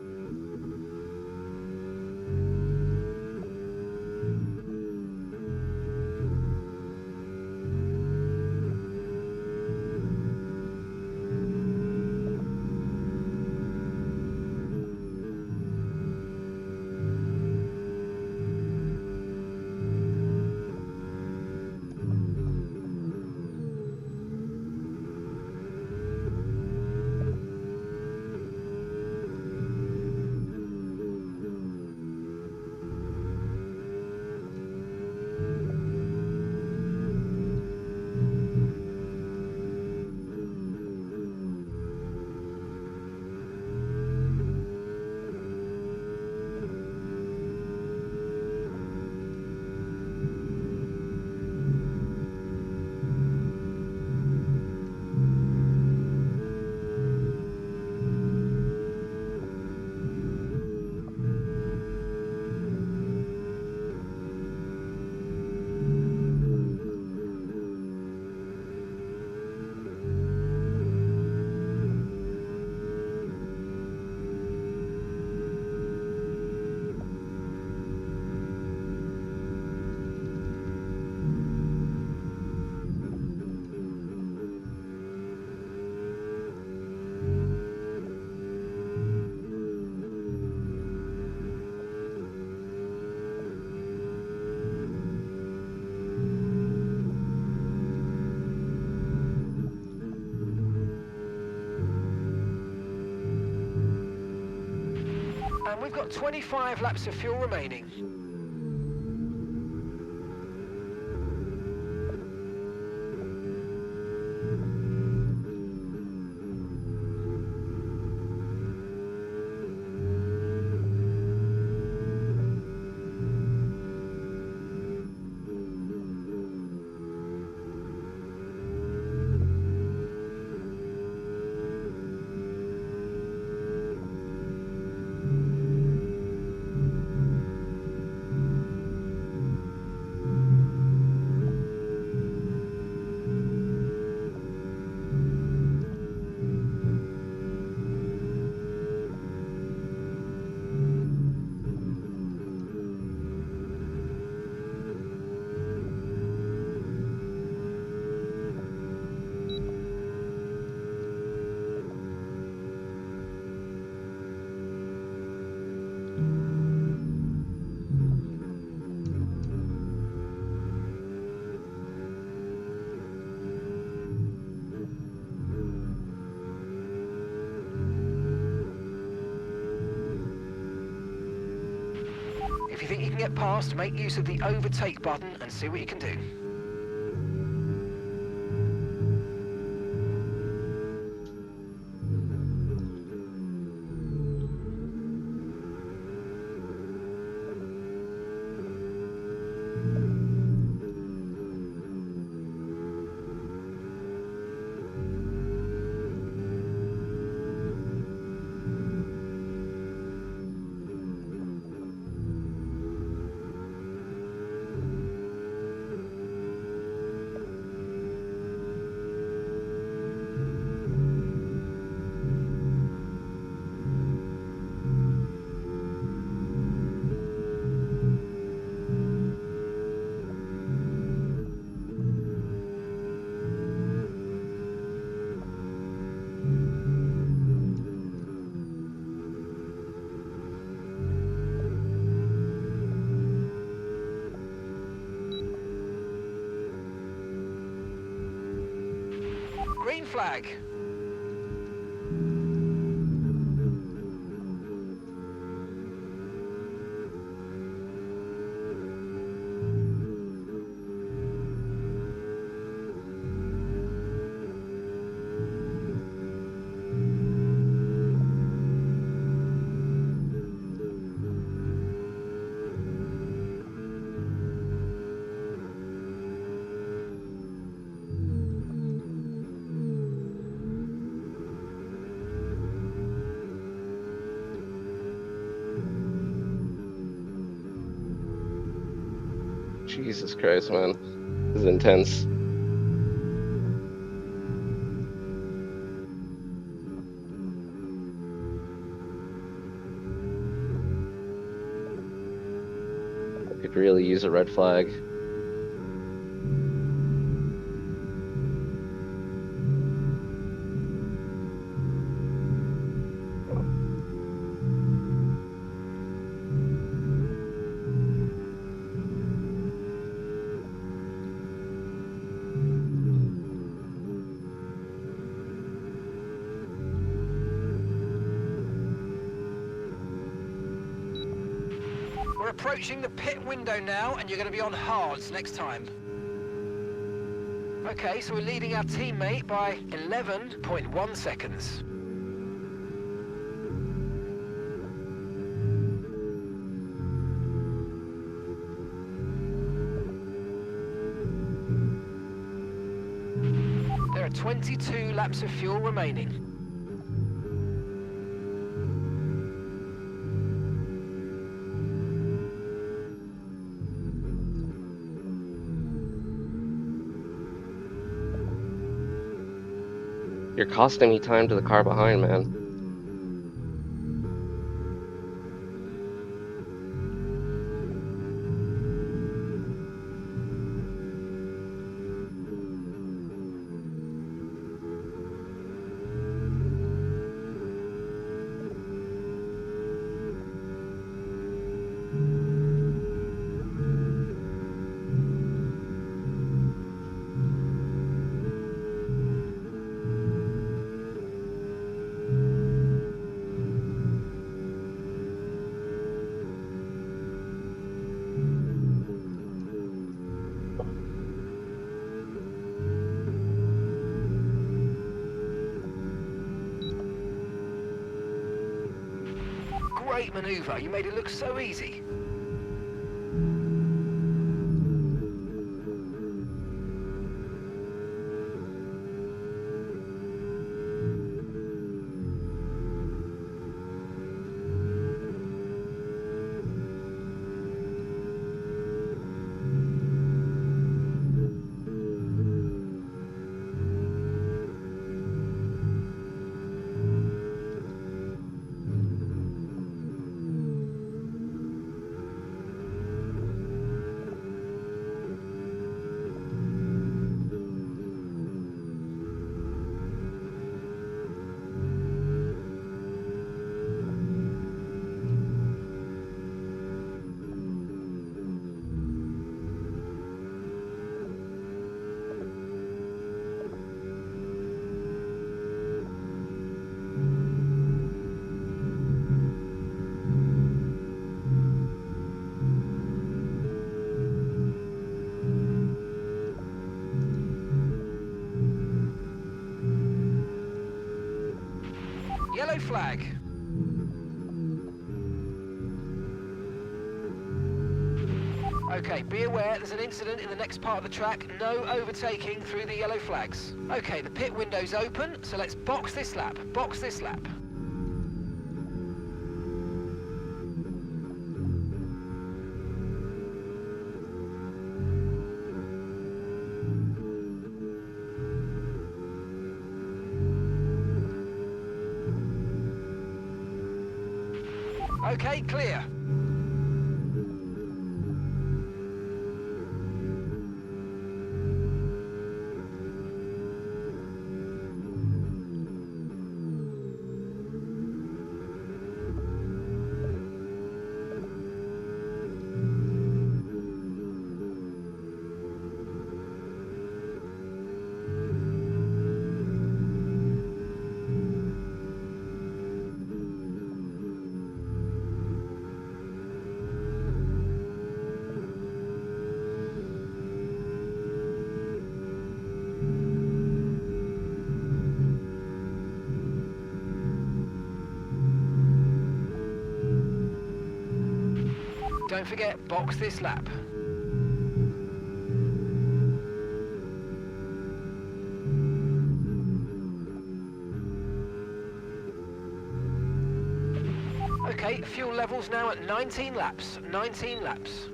And we've got 25 laps of fuel remaining. If you think you can get past, make use of the overtake button and see what you can do. Green flag. Jesus Christ, man. This is intense. really use a red flag. We're approaching the pit window now, and you're going to be on hards next time. Okay, so we're leading our teammate by 11.1 seconds. There are 22 laps of fuel remaining. You're costing me time to the car behind, man. Great maneuver, you made it look so easy. Yellow flag. Okay, be aware there's an incident in the next part of the track. No overtaking through the yellow flags. Okay, the pit window's open, so let's box this lap. Box this lap. Okay, clear. Don't forget, box this lap. Okay, fuel levels now at 19 laps. 19 laps.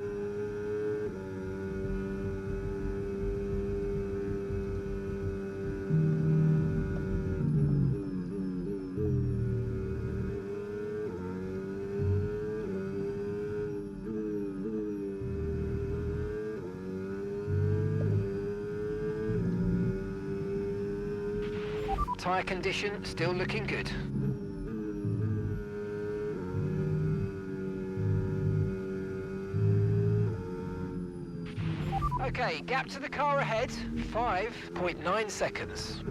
Tyre condition still looking good. Okay, gap to the car ahead, 5.9 seconds.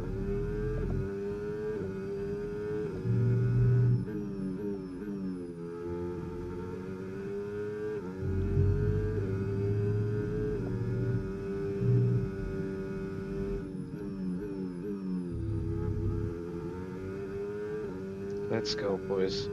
Let's go, boys.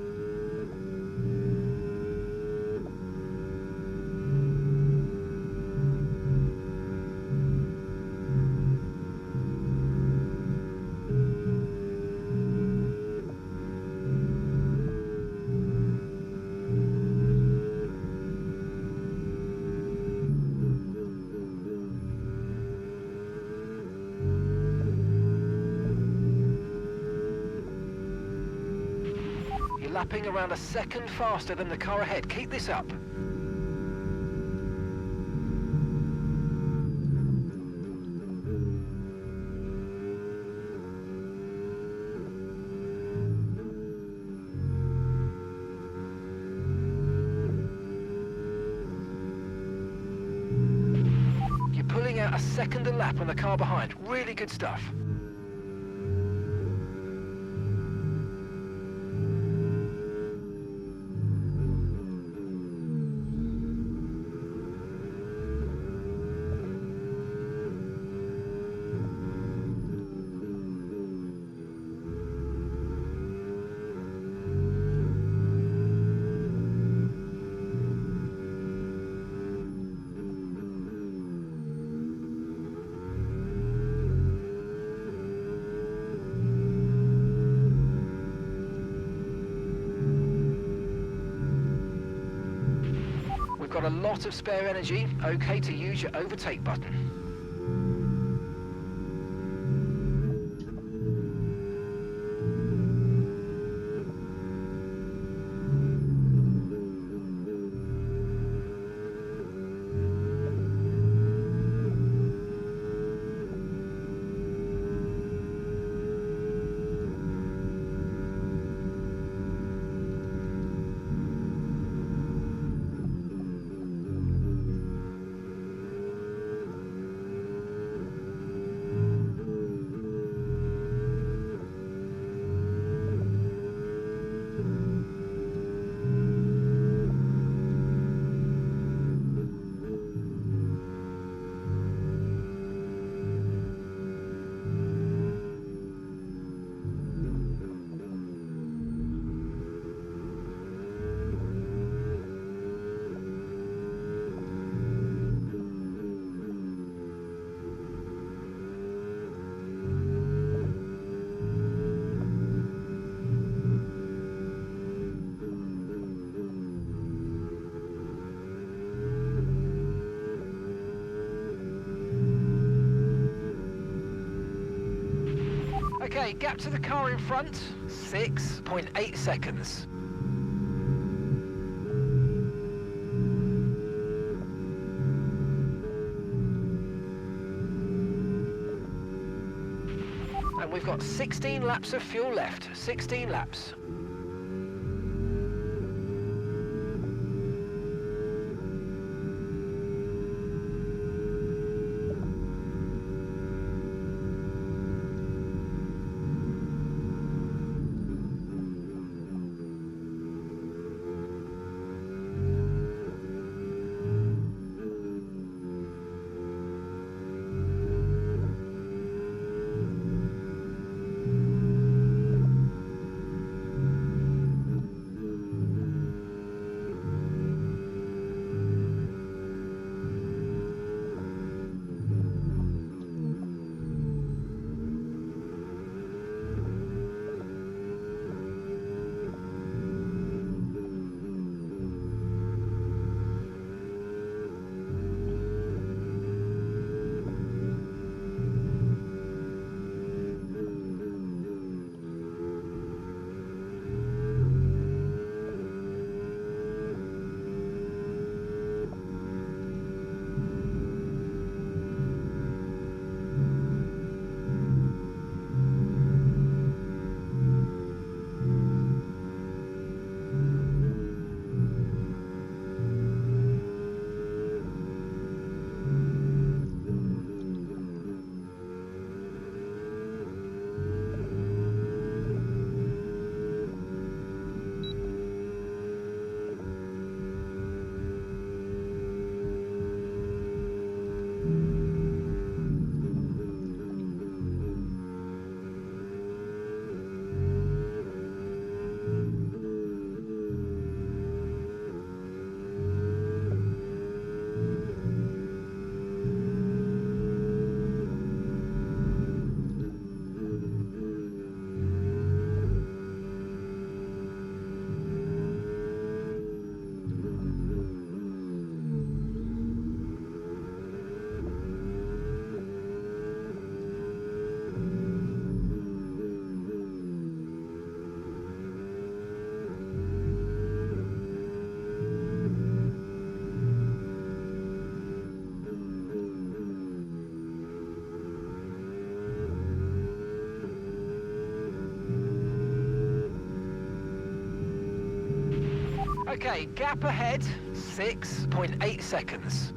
You're lapping around a second faster than the car ahead. Keep this up. You're pulling out a second a lap on the car behind. Really good stuff. We've got a lot of spare energy. Okay to use your overtake button. Okay, gap to the car in front, 6.8 seconds. And we've got 16 laps of fuel left, 16 laps. Okay, gap ahead, 6.8 seconds.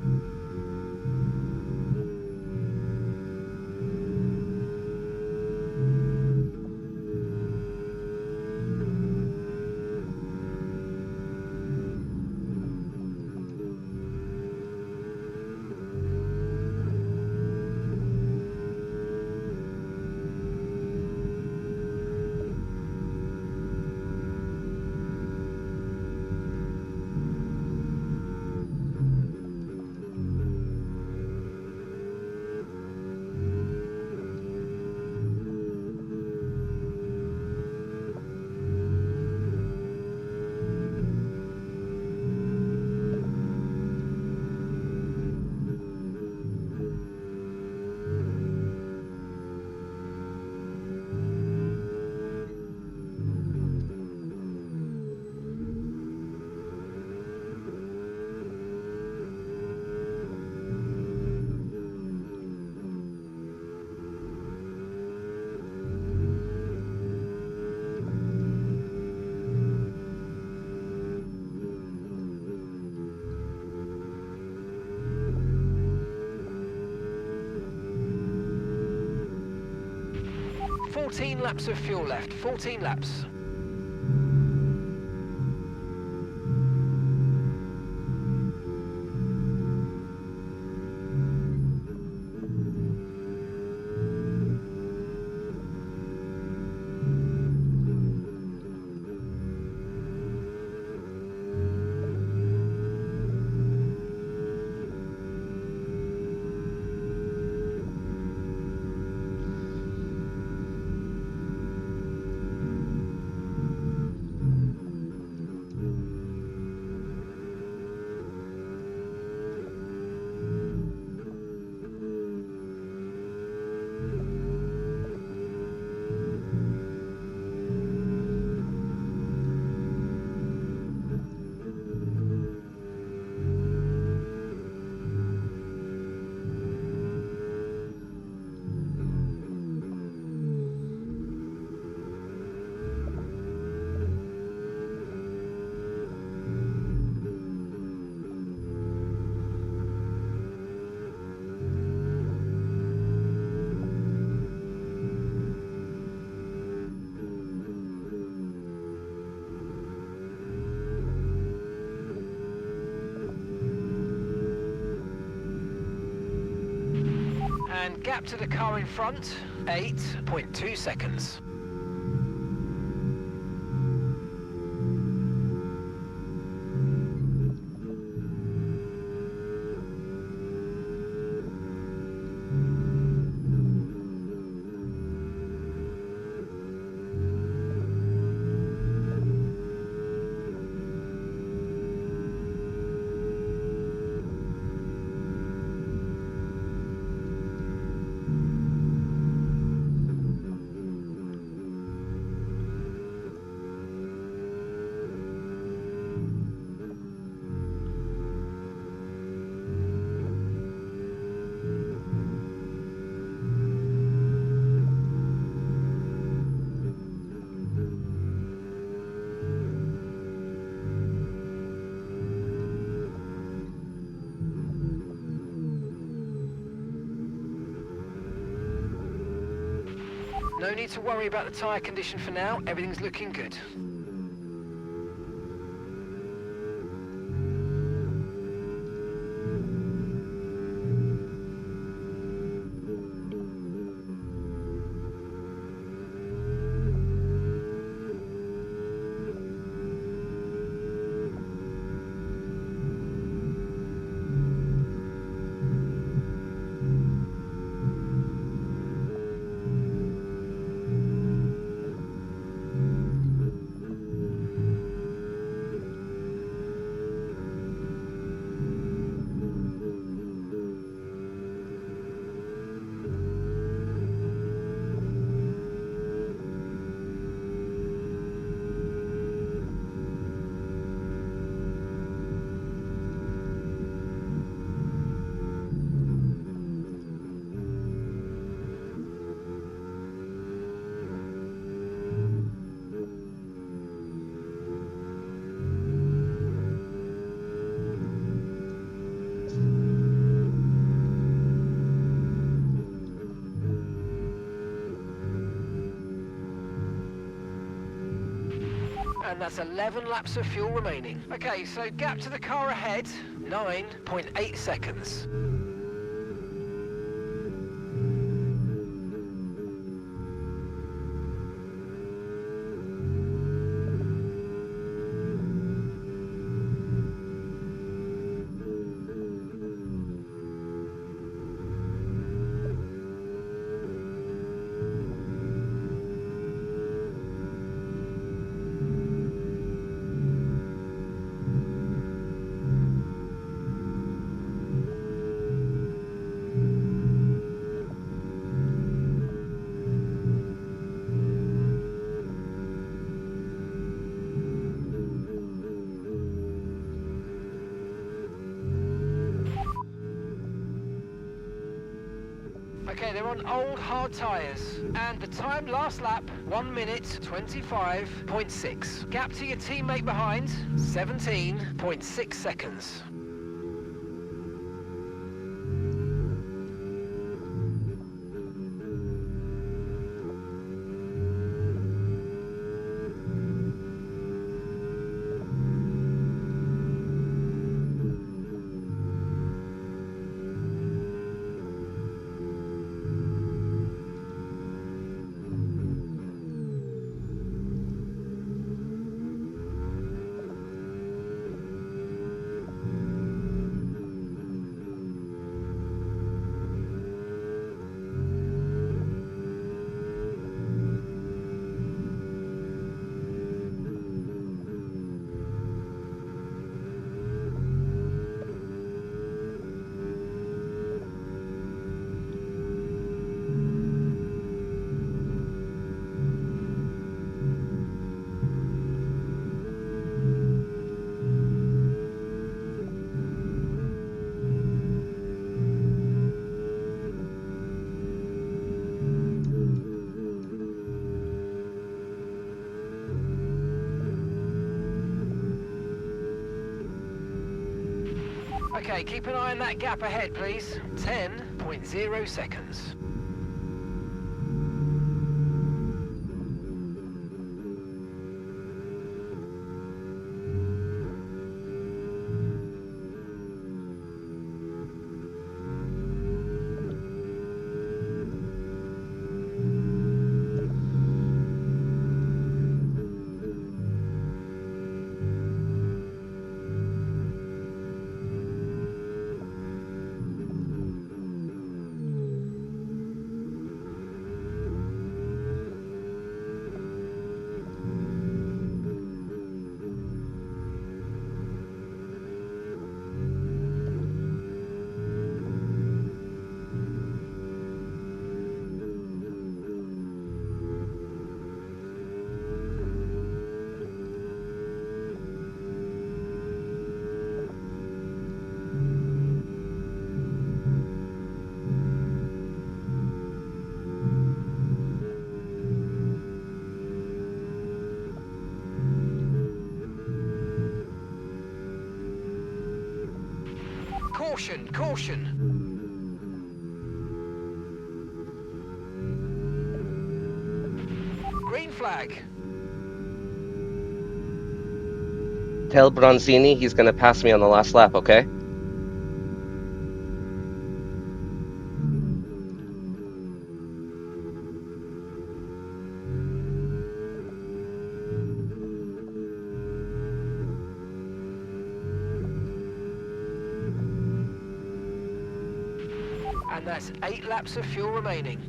Fourteen laps of fuel left, 14 laps. And gap to the car in front, 8.2 seconds. No need to worry about the tyre condition for now, everything's looking good. And that's 11 laps of fuel remaining. Okay, so gap to the car ahead, 9.8 seconds. Okay, they're on old hard tyres. And the time last lap, 1 minute 25.6. Gap to your teammate behind, 17.6 seconds. Okay, keep an eye on that gap ahead, please. 10.0 seconds. Caution, caution. Green flag. Tell Bronzini he's gonna pass me on the last lap, okay? And that's 8 laps of fuel remaining.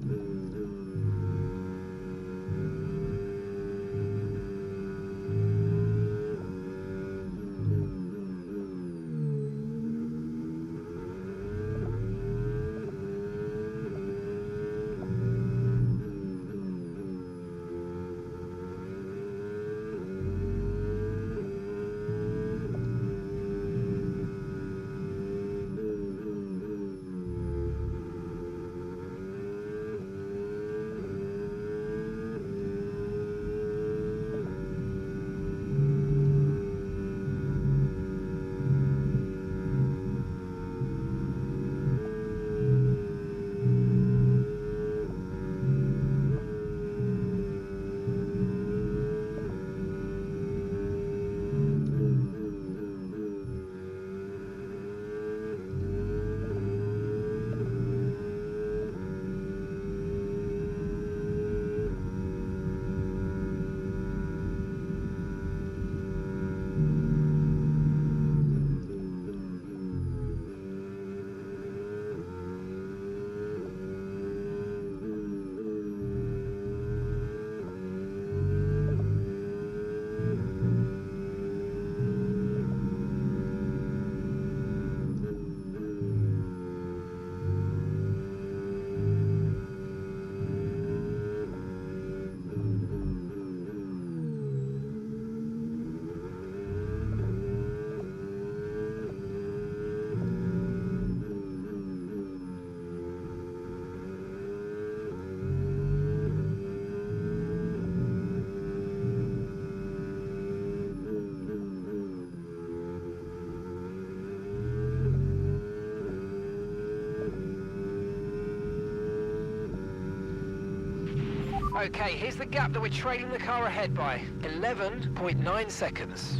Okay, here's the gap that we're trailing the car ahead by. 11.9 seconds.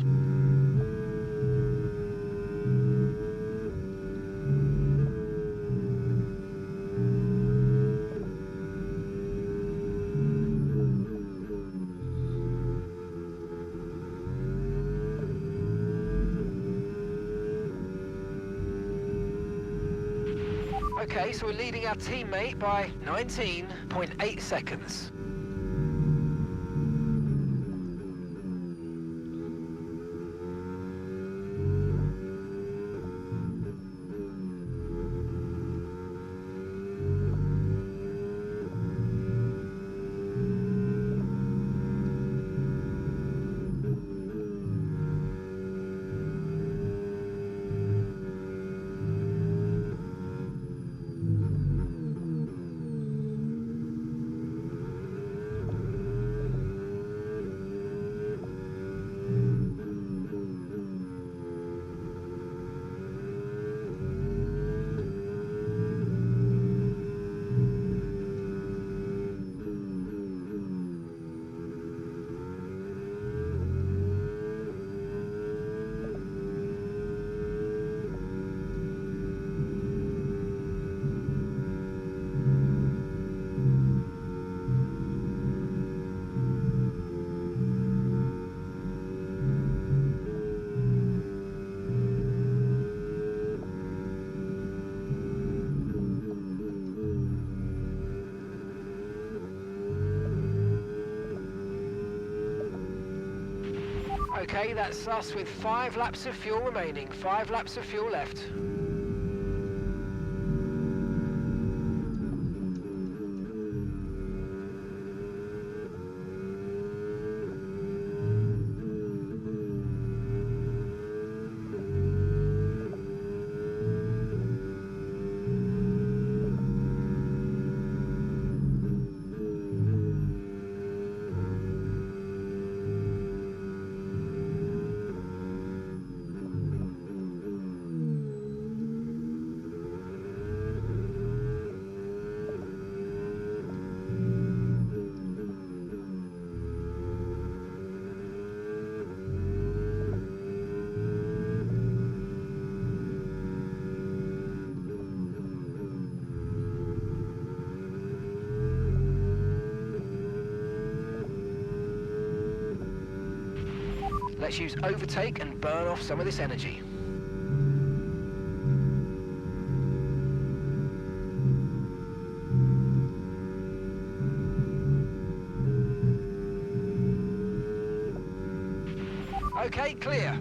Okay, so we're leading our teammate by 19.8 seconds. Okay, that's us with 5 laps of fuel remaining. 5 laps of fuel left. Let's use overtake and burn off some of this energy. Okay, clear.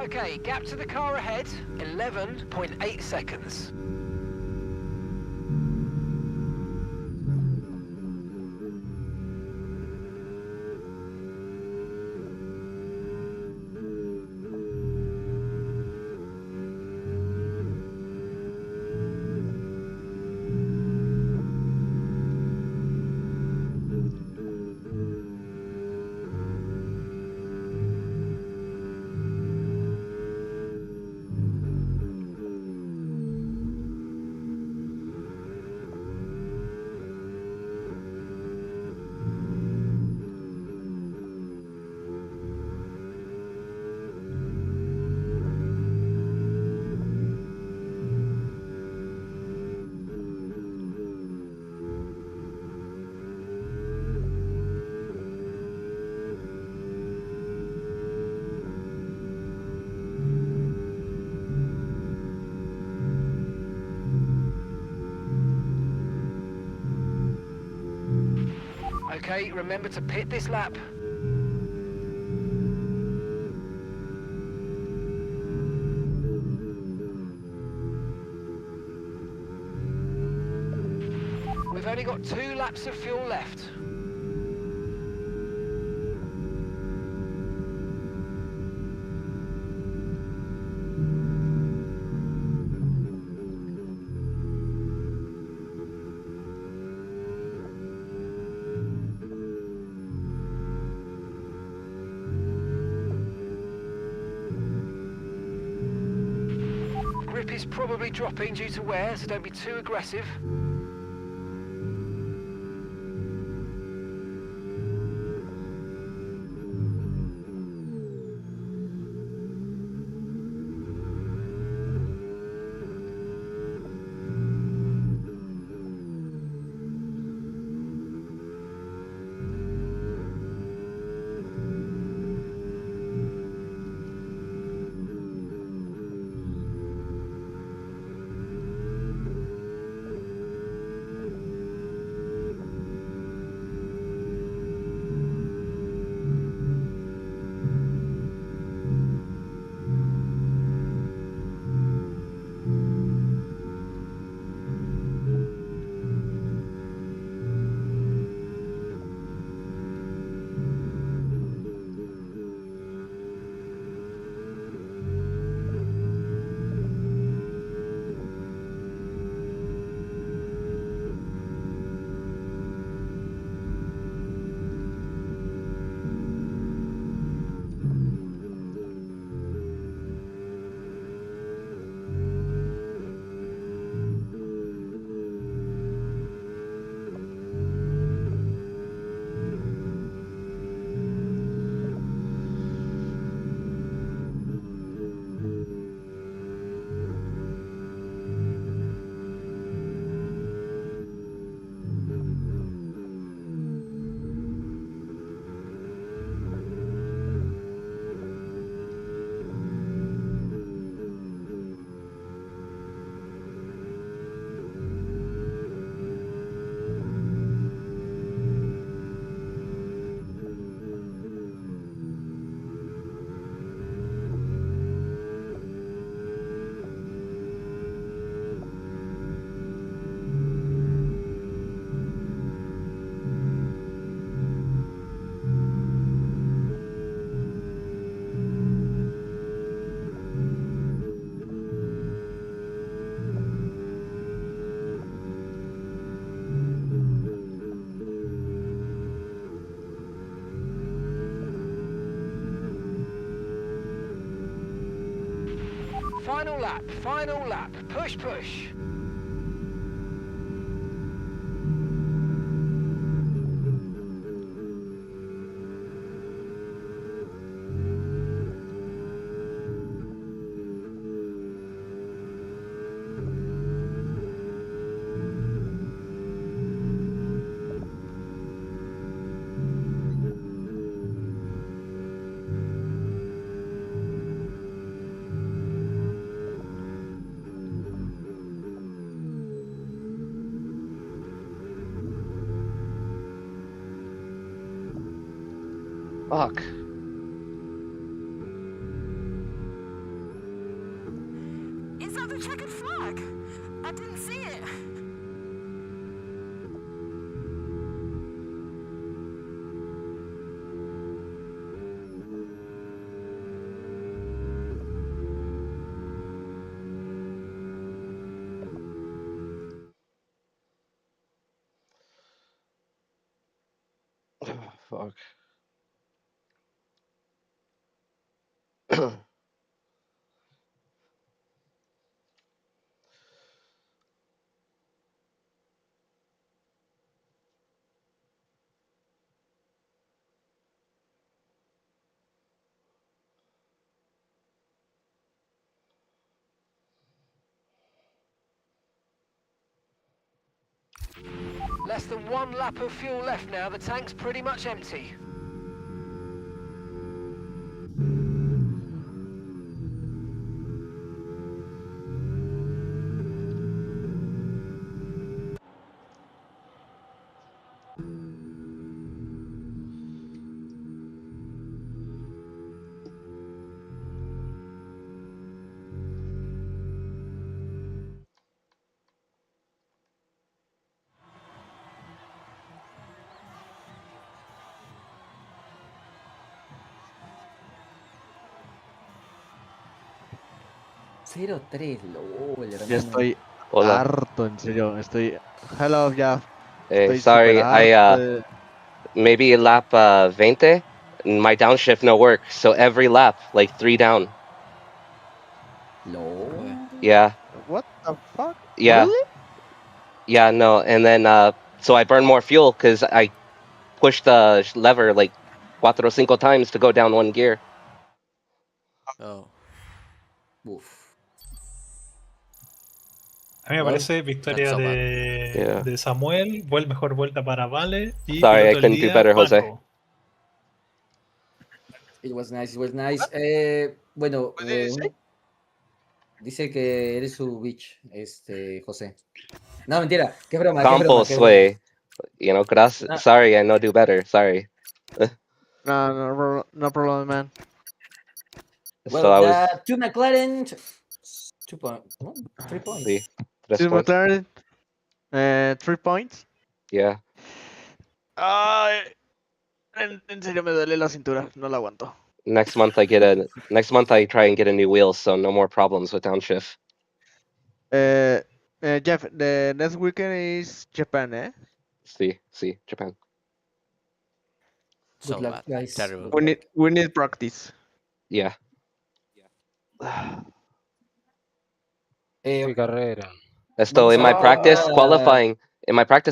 Okay, gap to the car ahead, 11.8 seconds. Okay, remember to pit this lap. We've only got 2 laps of fuel left. Grip is probably dropping due to wear, so don't be too aggressive. Final lap, push, push. Fuck. Is that the checkered flag? I didn't see it. Fuck. Less than 1 lap of fuel left now, the tank's pretty much empty. 0-3, lol, Ya hermano. estoy Hola. harto, en serio. Hello, ya. Estoy Sorry, súper harto. maybe lap 20, my downshift no work, so every lap, like 3 down. Lol. Yeah, What the fuck? yeah, Really? yeah, no, and then so I burn more fuel because I push the lever like 4 o 5 times to go down 1 gear. Oh. Uf. A mí me Well, parece victoria so bad. Yeah. de Samuel, mejor vuelta para Vale y Sorry, I piloto del couldn't do día better, Jose. Paco. it was nice, it was nice. Bueno, What did you say? dice que eres su bitch, José. No, mentira, qué broma, qué broma, Campos, qué broma. way. You know, gracias. Ah. Sorry, I know do better. Sorry. No problem, man. Well, So I was. two McLaren, 3 points. Sí, 3 Is points. McLaren 3 points? Yeah. Ay, en serio me duele la cintura, no la aguanto. Next month I try and get a new wheel, so no more problems with downshift. Jeff, the next weekend is Japan, eh? See, Japan. Good So luck, bad. guys. Terrible. We need practice. Yeah. Eh, carrera. Esto vamos in a my ver practice ahora-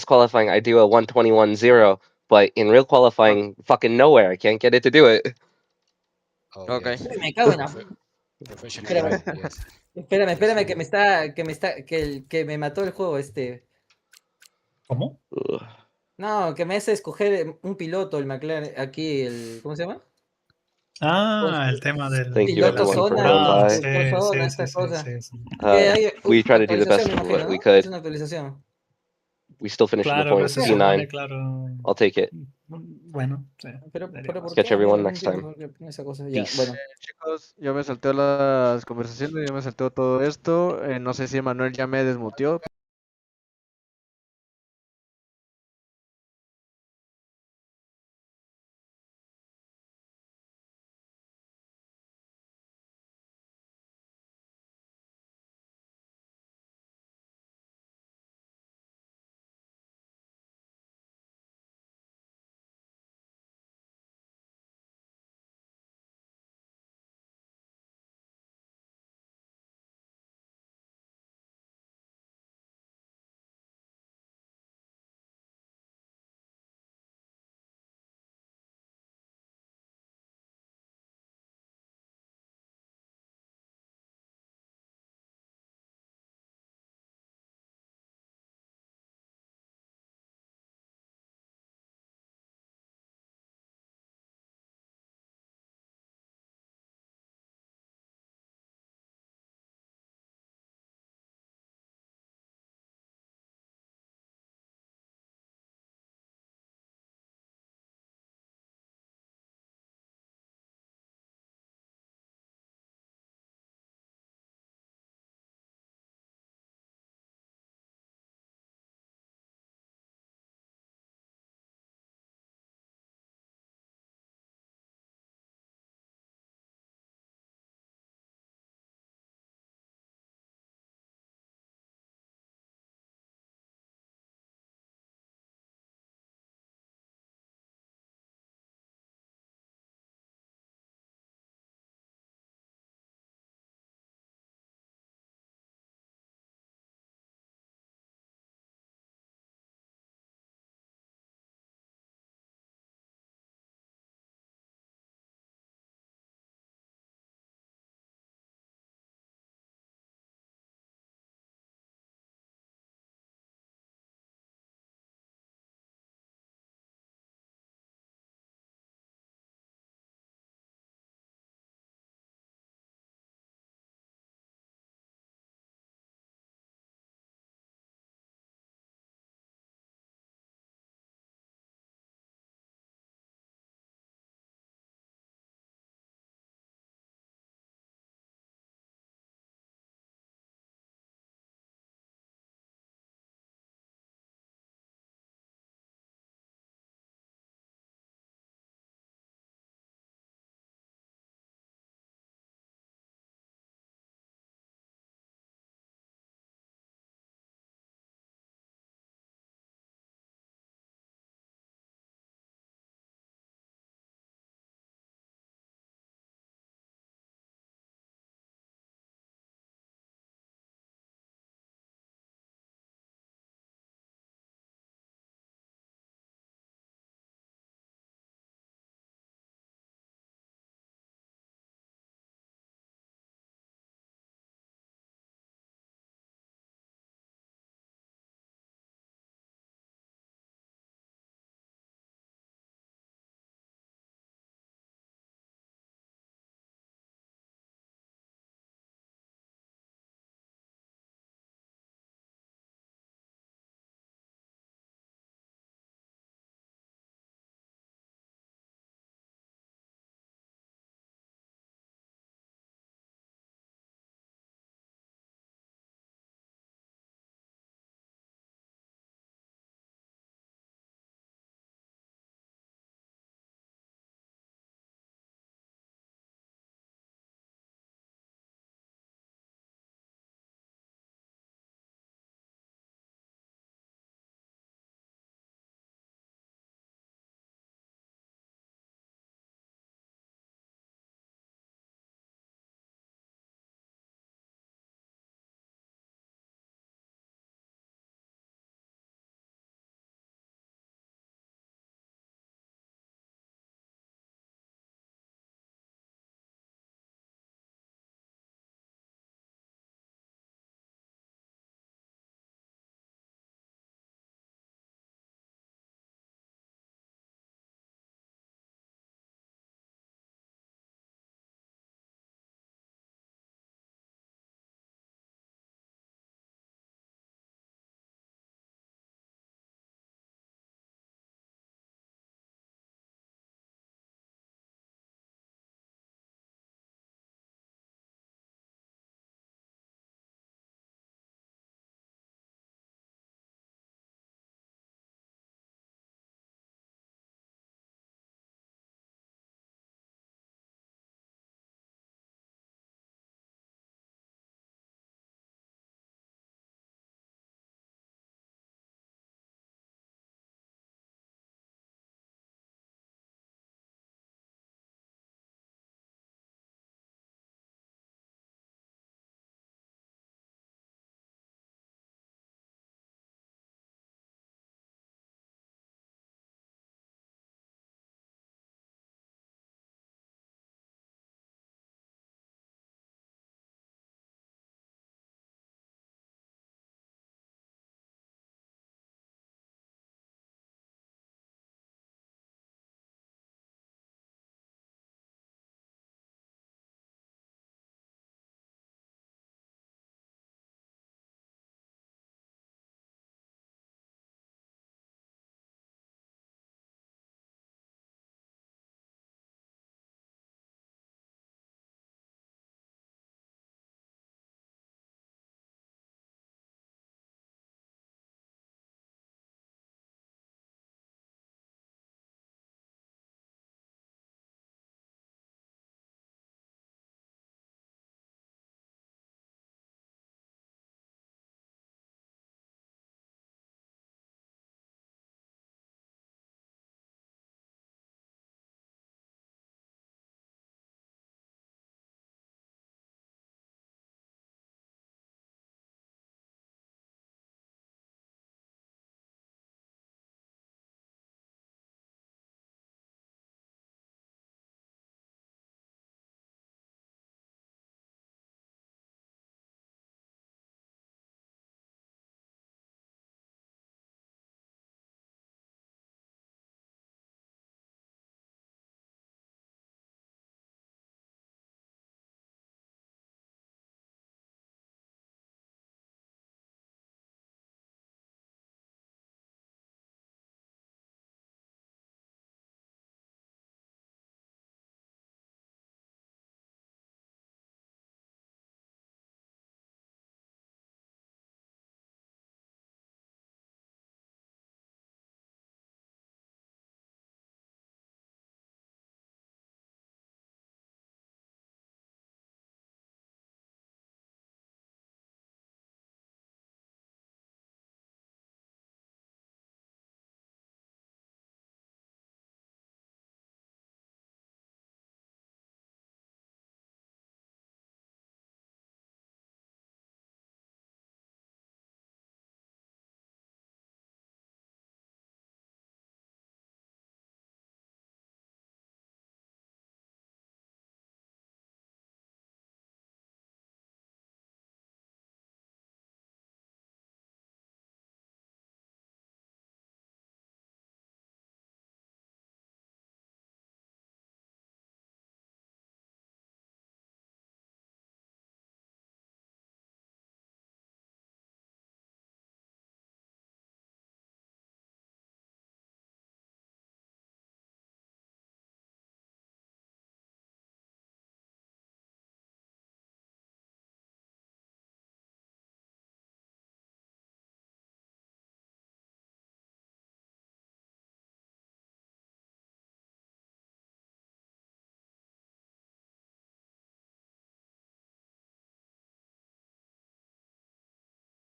qualifying, I do a 1:21.0, but in real qualifying, fucking nowhere. I can't get it to do it. Oh, Okay. yes. Uy, me cago en la... Professional Espérame. driver, yes. Espérame, que me mató el juego ¿Cómo? Ugh. No, que me hace escoger un piloto, el McLaren, aquí, ¿cómo se llama? Ah, el tema del Thank you, de Piloto la everyone, for zona, going Ah, by. sí, zona, sí, esta sí, sí, cosa. sí, sí. Que hay We try to do the best actualización, me imagino, we ¿no? could. Es una actualización. We still finished in the Claro, pero points. se Yeah. supone, P9. claro. I'll take it. Bueno, sí. Pero deberíamos. ¿por Catch qué, everyone amigo? No next entiendo time. por qué pone esa cosa. Ya, Peace. bueno. Chicos, ya me salteo las conversaciones, ya me salteo todo esto. No sé si Manuel ya me desmuteó.